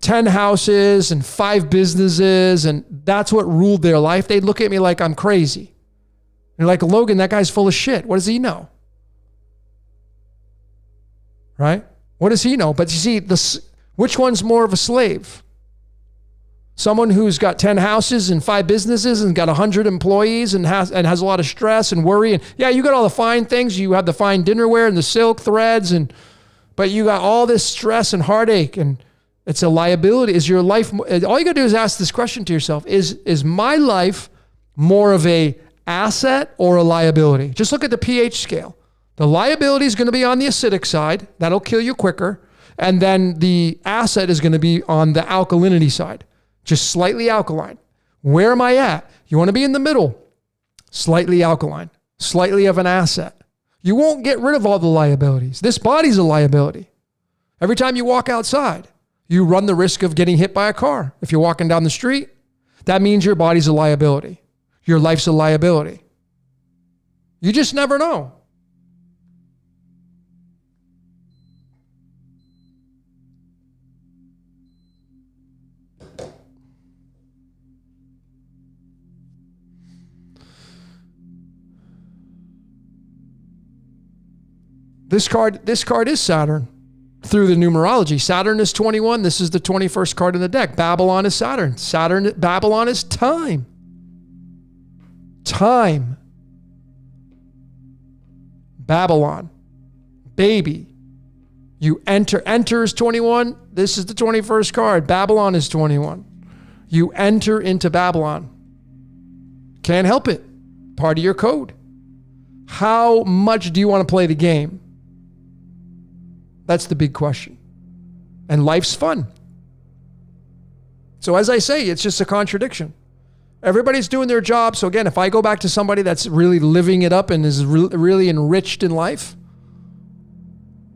10 houses and 5 businesses, and that's what ruled their life. They'd look at me like I'm crazy. They're like, Logan, that guy's full of shit. What does he know? Right? What does he know? But you see, Which one's more of a slave? Someone who's got 10 houses and 5 businesses and got 100 employees and has a lot of stress and worry. And yeah, you got all the fine things. You have the fine dinnerware and the silk threads, but you got all this stress and heartache, and it's a liability. Is your life, all you got to do is ask this question to yourself. Is my life more of a asset or a liability? Just look at the pH scale. The liability is going to be on the acidic side. That'll kill you quicker. And then the asset is going to be on the alkalinity side. Just slightly alkaline. Where am I at? You want to be in the middle. Slightly alkaline. Slightly of an asset. You won't get rid of all the liabilities. This body's a liability. Every time you walk outside, you run the risk of getting hit by a car. If you're walking down the street, that means your body's a liability. Your life's a liability. You just never know. This card is Saturn through the numerology. Saturn is 21. This is the 21st card in the deck. Babylon is Saturn. Babylon is time. Time. Babylon. Baby. You enter is 21. This is the 21st card. Babylon is 21. You enter into Babylon. Can't help it. Part of your code. How much do you want to play the game? That's the big question. And life's fun. So as I say, it's just a contradiction. Everybody's doing their job. So again, if I go back to somebody that's really living it up and is really enriched in life,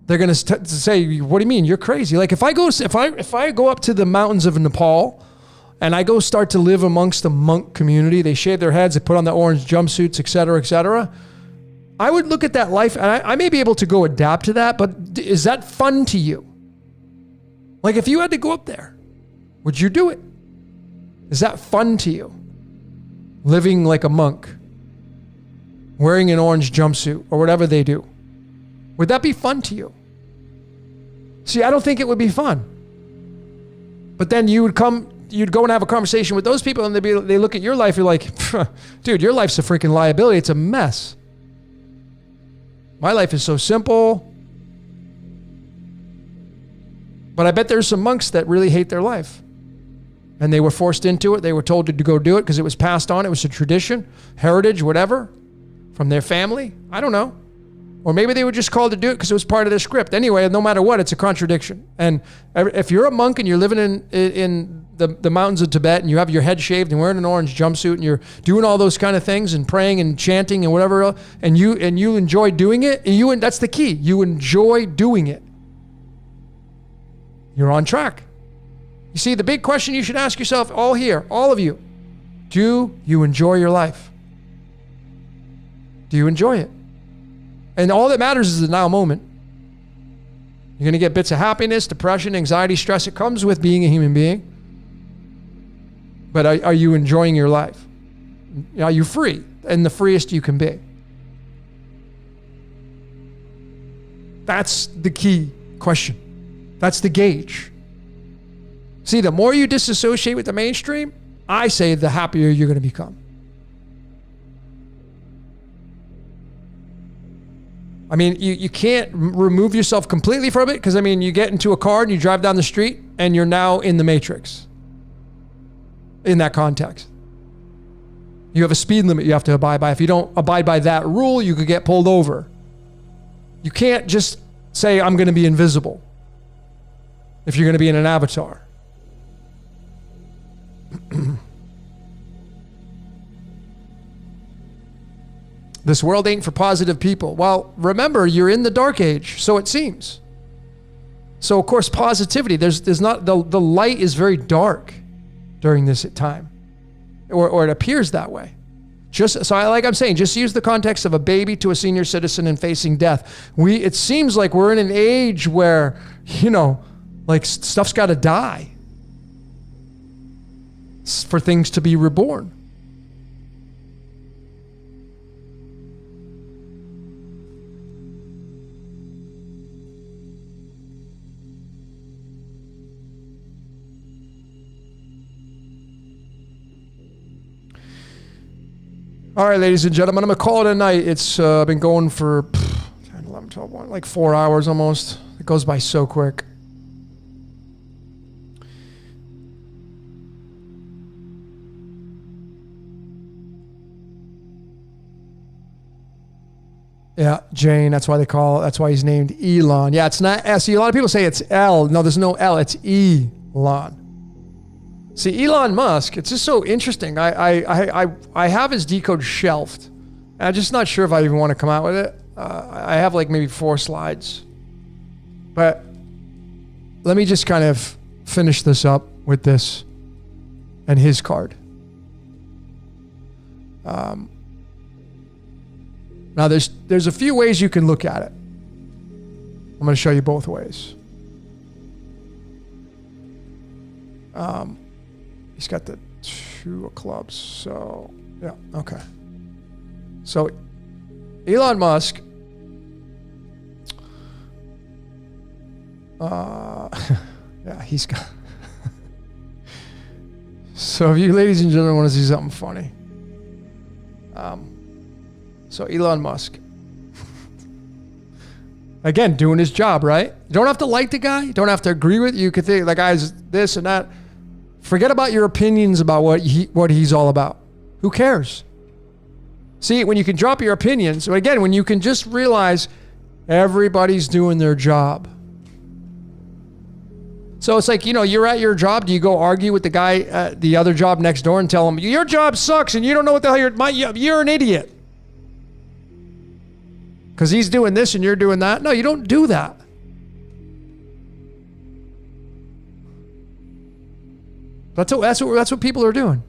they're going to say, what do you mean? You're crazy. Like if I go up to the mountains of Nepal and I go start to live amongst the monk community, they shave their heads, they put on the orange jumpsuits, et cetera, I would look at that life, and I may be able to go adapt to that, but is that fun to you? Like if you had to go up there, would you do it? Is that fun to you? Living like a monk, wearing an orange jumpsuit or whatever they do. Would that be fun to you? See, I don't think it would be fun. But then you'd go and have a conversation with those people and they look at your life, you're like, dude, your life's a freaking liability. It's a mess. My life is so simple. But I bet there's some monks that really hate their life. And they were forced into it. They were told to go do it because it was passed on. It was a tradition, heritage, whatever, from their family. I don't know. Or maybe they were just called to do it because it was part of their script. Anyway, no matter what, it's a contradiction. And if you're a monk and you're living in the mountains of Tibet and you have your head shaved and wearing an orange jumpsuit and you're doing all those kind of things and praying and chanting and whatever else, and you enjoy doing it, and that's the key. You enjoy doing it. You're on track. You see, the big question you should ask yourself, all of you, do you enjoy your life? Do you enjoy it? And all that matters is the now moment. You're going to get bits of happiness, depression, anxiety, stress. It comes with being a human being. But are you enjoying your life? Are you free? And the freest you can be. That's the key question. That's the gauge. See, the more you disassociate with the mainstream, I say the happier you're going to become. I mean, you can't remove yourself completely from it because, I mean, you get into a car and you drive down the street and you're now in the matrix in that context. You have a speed limit you have to abide by. If you don't abide by that rule, you could get pulled over. You can't just say, I'm going to be invisible if you're going to be in an avatar. This world ain't for positive people. Well, remember, you're in the dark age, so it seems. So, of course, positivity, there's not, the light is very dark during this time, or it appears that way. Like I'm saying, just use the context of a baby to a senior citizen and facing death. It seems like we're in an age where, like stuff's got to die for things to be reborn. All right, ladies and gentlemen, I'm going to call it a night. It's been going for 10, 11, 12, 1, like 4 hours almost. It goes by so quick. Yeah, Jane, that's why that's why he's named Elon. Yeah, it's not S. A lot of people say it's L. No, there's no L. It's Elon. See, Elon Musk, it's just so interesting. I have his decode shelved. I'm just not sure if I even want to come out with it. I have like maybe 4 slides. But let me just kind of finish this up with this and his card. Now, there's a few ways you can look at it. I'm going to show you both ways. He's got the 2 of clubs, so yeah, okay. So Elon Musk, yeah, he's got. So if you ladies and gentlemen want to see something funny, so Elon Musk, again, doing his job, right? You don't have to like the guy. You don't have to agree with. You could think the guy's this and that. Forget about your opinions about what he's all about. Who cares? See, when you can drop your opinions, again, when you can just realize everybody's doing their job. So it's like, you're at your job. Do you go argue with the guy at the other job next door and tell him, your job sucks and you don't know what the hell you're an idiot? Because he's doing this and you're doing that. No, you don't do that. That's what people are doing.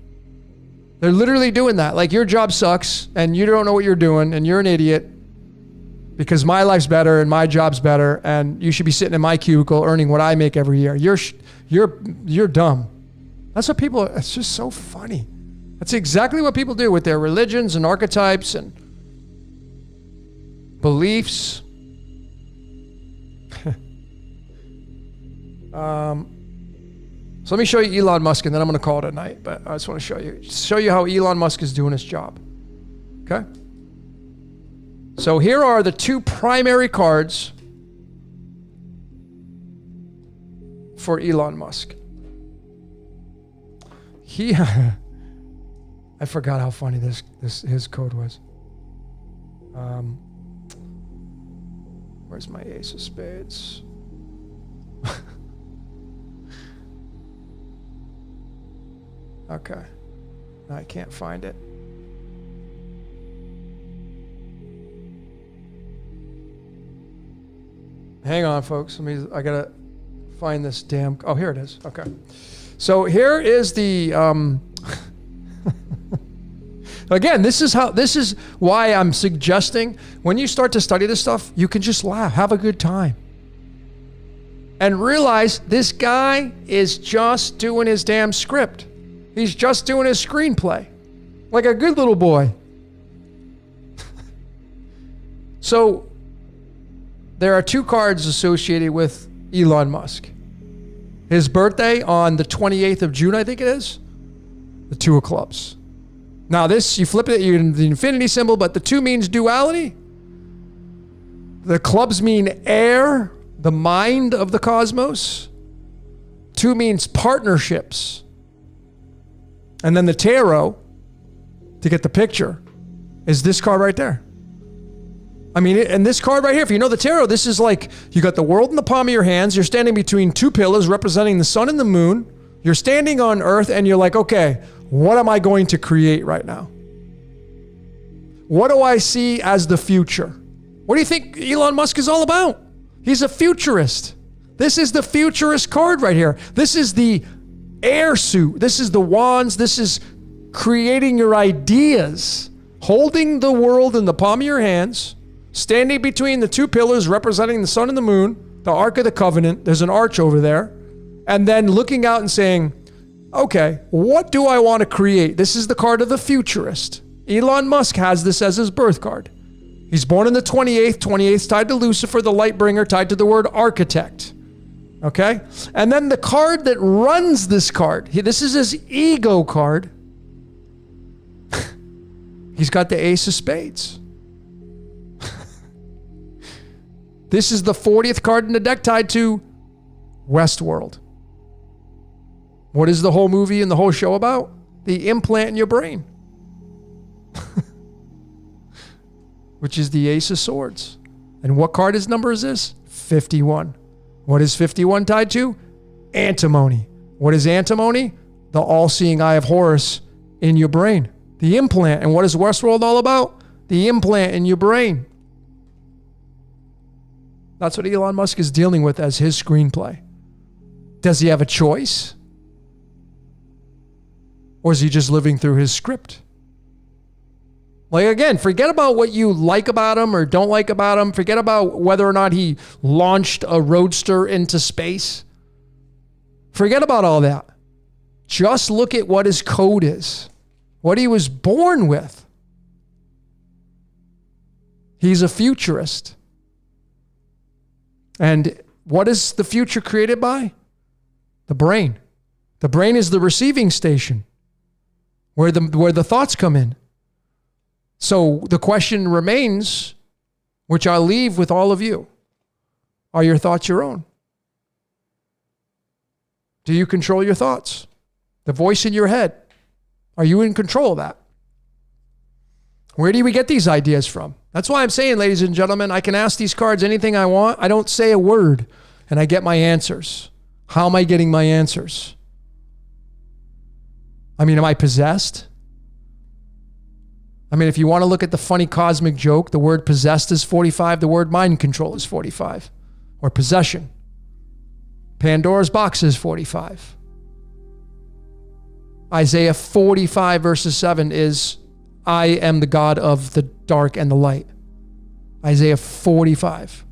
They're literally doing that. Like, your job sucks and you don't know what you're doing and you're an idiot because my life's better and my job's better and you should be sitting in my cubicle earning what I make every year. You're dumb. That's what people. It's just so funny. That's exactly what people do with their religions and archetypes and beliefs. So let me show you Elon Musk and then I'm going to call it a night. But I just want to show you how Elon Musk is doing his job. Okay? So here are the 2 primary cards for Elon Musk. I forgot how funny his code was. Where's my Ace of Spades? Okay. I can't find it. Hang on, folks. I gotta find this damn. Oh, here it is. Okay. So here is the. Again, this is why I'm suggesting when you start to study this stuff, you can just laugh, have a good time. And realize this guy is just doing his damn script. He's just doing his screenplay. Like a good little boy. So, there are 2 cards associated with Elon Musk. His birthday on the 28th of June, I think it is. The 2 of clubs. Now this, you flip it, you're the infinity symbol, but the 2 means duality. The clubs mean air, the mind of the cosmos. 2 means partnerships. And then the tarot, to get the picture, is this card right there. I mean, and this card right here, if you know the tarot, this is like, you got the world in the palm of your hands, you're standing between 2 pillars representing the sun and the moon, you're standing on earth, and you're like, okay, what am I going to create right now? What do I see as the future? What do you think Elon Musk is all about? He's a futurist. This is the futurist card right here. This is the air suit. This is the wands. This is creating your ideas, holding the world in the palm of your hands, standing between the 2 pillars representing the sun and the moon, the Ark of the Covenant. There's an arch over there. And then looking out and saying, okay, what do I want to create? This is the card of the futurist. Elon Musk has this as his birth card. He's born in the 28th. 28th tied to Lucifer, the light bringer, tied to the word architect. Okay? And then the card that runs this card, this is his ego card. He's got the ace of spades. This is the 40th card in the deck tied to Westworld. What is the whole movie and the whole show about? The implant in your brain. Which is the ace of swords. And what card number is this? 51. What is 51 tied to? Antimony. What is antimony? The all-seeing eye of Horus in your brain. The implant. And what is Westworld all about? The implant in your brain. That's what Elon Musk is dealing with as his screenplay. Does he have a choice? Or is he just living through his script? Like, again, forget about what you like about him or don't like about him. Forget about whether or not he launched a roadster into space. Forget about all that. Just look at what his code is, what he was born with. He's a futurist. And what is the future created by? The brain. The brain is the receiving station where the thoughts come in. So the question remains, which I'll leave with all of you. Are your thoughts your own? Do you control your thoughts? The voice in your head. Are you in control of that? Where do we get these ideas from? That's why I'm saying, ladies and gentlemen, I can ask these cards anything I want. I don't say a word and I get my answers. How am I getting my answers? I mean, am I possessed? I mean, if you want to look at the funny cosmic joke, the word possessed is 45. The word mind control is 45. Or possession. Pandora's box is 45. Isaiah 45 verses 7 is, I am the God of the dark and the light. Isaiah 45.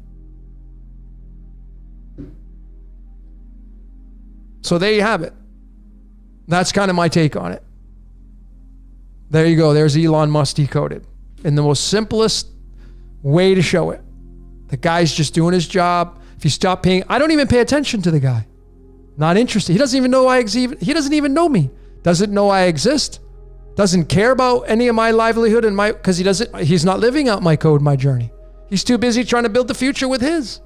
So there you have it. That's kind of my take on it. There you go. There's Elon Musk decoded in the most simplest way to show it. The guy's just doing his job. If you stop paying, I don't even pay attention to the guy. Not interested. He doesn't even know he doesn't even know me. Doesn't know I exist. Doesn't care about any of my livelihood and because he's not living out my code, my journey. He's too busy trying to build the future with his.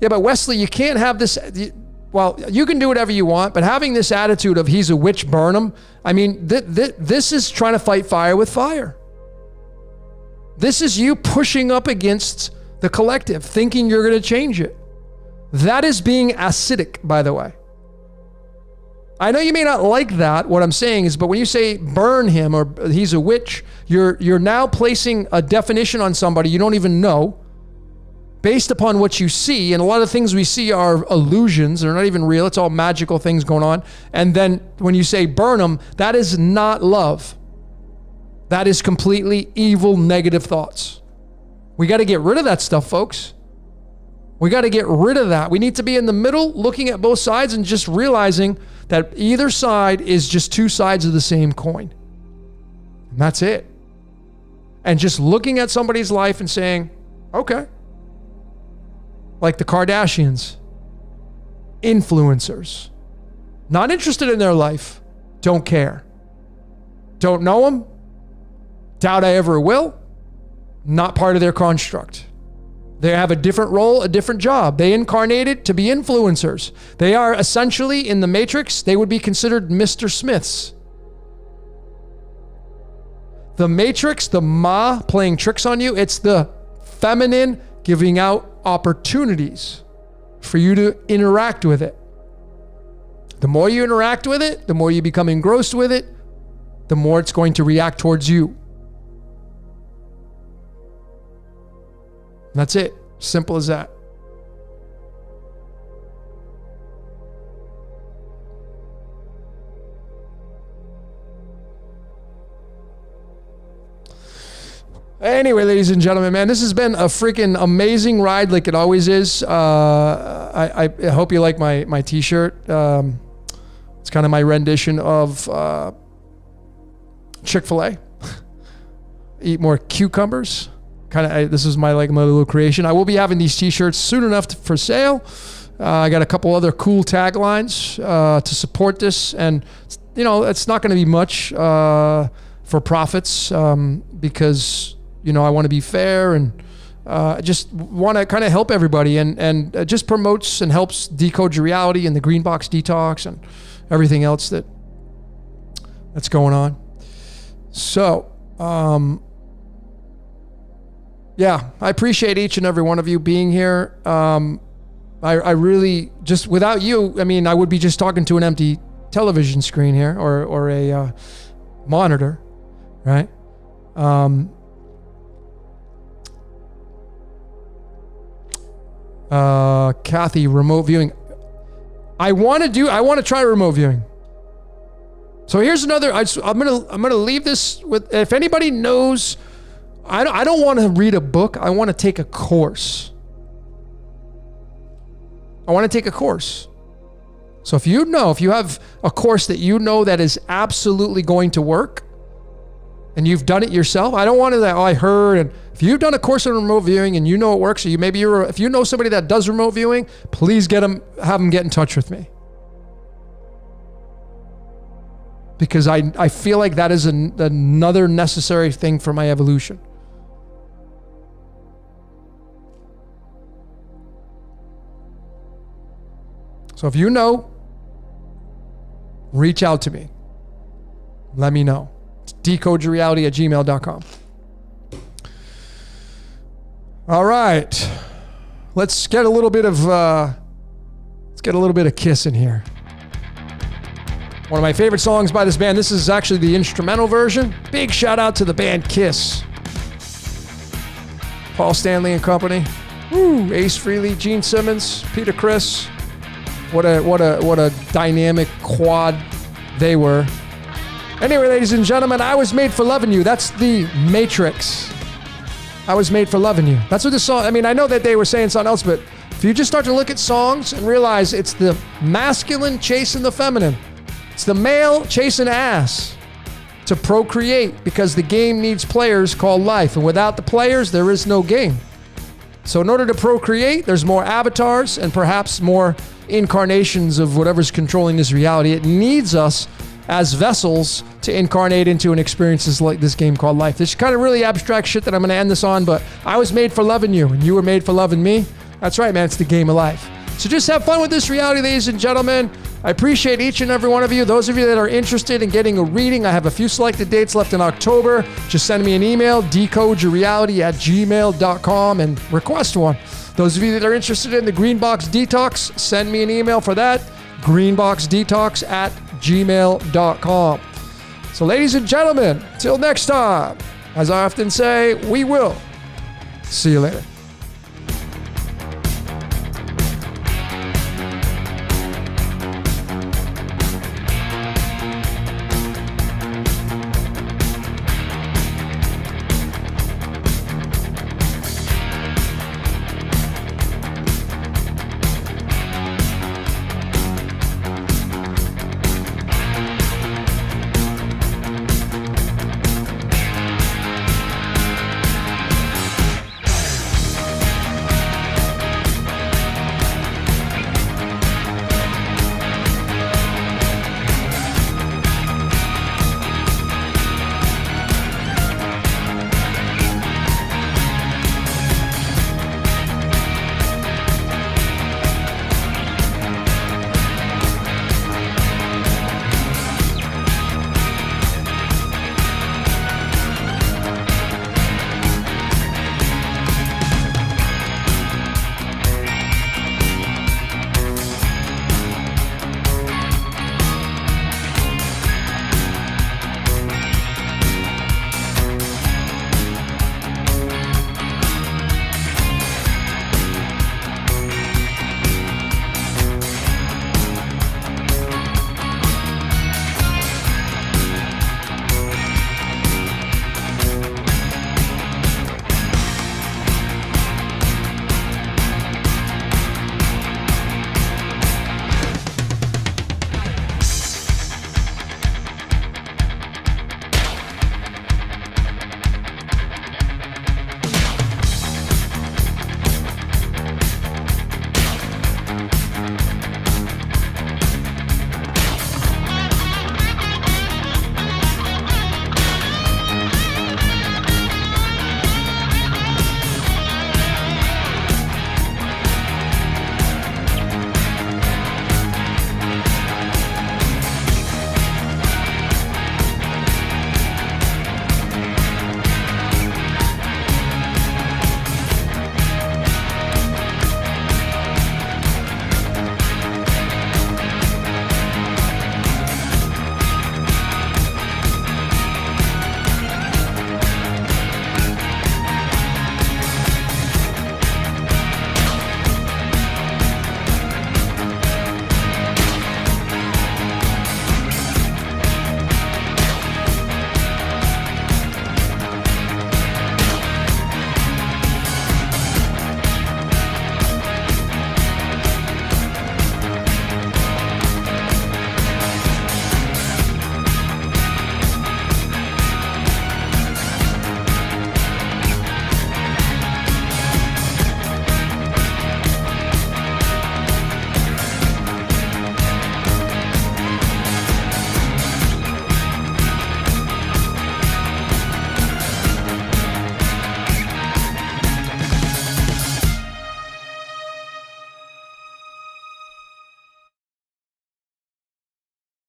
Yeah, but Wesley, you can't have this. Well, you can do whatever you want, but having this attitude of he's a witch, burn him. I mean, this is trying to fight fire with fire. This is you pushing up against the collective, thinking you're going to change it. That is being acidic, by the way. I know you may not like that. What I'm saying is, but when you say burn him or he's a witch, you're now placing a definition on somebody you don't even know based upon what you see. And a lot of things we see are illusions. They're not even real. It's all magical things going on. And then when you say burn him, that is not love. That is completely evil, negative thoughts. We got to get rid of that stuff, folks. We got to get rid of that. We need to be in the middle, looking at both sides and just realizing that either side is just two sides of the same coin. And that's it. And just looking at somebody's life and saying, okay. Like the Kardashians, influencers, not interested in their life, don't care. Don't know them, doubt I ever will, not part of their construct. They have a different role, a different job. They incarnated to be influencers. They are essentially in the Matrix, they would be considered Mr. Smiths. The Matrix, the Ma playing tricks on you, it's the feminine giving out opportunities for you to interact with it. The more you interact with it, the more you become engrossed with it, the more it's going to react towards you. That's it. Simple as that. Anyway, ladies and gentlemen, man, this has been a freaking amazing ride like it always is. I hope you like my t-shirt. It's kind of my rendition of Chick-fil-A. Eat more cucumbers. This is my little creation. I will be having these t-shirts soon enough for sale. I got a couple other cool taglines to support this. And, it's not going to be much for profits because, I want to be fair and just want to kind of help everybody and just promotes and helps Decode Your Reality and the Green Box Detox and everything else that's going on. So, yeah, I appreciate each and every one of you being here. I really just, without you, I would be just talking to an empty television screen here or a monitor, right? Kathy, remote viewing. I want to try remote viewing. So here's another, I'm gonna leave this with, if anybody knows, I don't want to read a book. I want to take a course. So if you have a course that that is absolutely going to work and you've done it yourself, I don't want to I heard, and if you've done a course on remote viewing and it works, or if you know somebody that does remote viewing, please have them get in touch with me. Because I feel like that is another necessary thing for my evolution. So if reach out to me. Let me know. It's decodeyourreality@gmail.com. All right. Let's get a little bit of Kiss in here. One of my favorite songs by this band. This is actually the instrumental version. Big shout out to the band Kiss. Paul Stanley and company. Woo, Ace Frehley, Gene Simmons, Peter Criss. What a dynamic quad they were. Anyway, ladies and gentlemen, I was made for loving you. That's the Matrix. I was made for loving you. That's what this song, I know that they were saying something else, but if you just start to look at songs and realize it's the masculine chasing the feminine. It's the male chasing ass to procreate because the game needs players called life. And without the players, there is no game. So in order to procreate, there's more avatars and perhaps more incarnations of whatever's controlling this reality. It needs us as vessels to incarnate into and experiences like this game called life. This is kind of really abstract shit that I'm going to end this on, but I was made for loving you and you were made for loving me. That's right, man. It's the game of life. So just have fun with this reality, ladies and gentlemen. I appreciate each and every one of you. Those of you that are interested in getting a reading, I have a few selected dates left in October. Just send me an email, decodeyourreality@gmail.com, and request one. Those of you that are interested in the Green Box Detox, send me an email for that, greenboxdetox@gmail.com. So ladies and gentlemen, till next time, as I often say, we will see you later.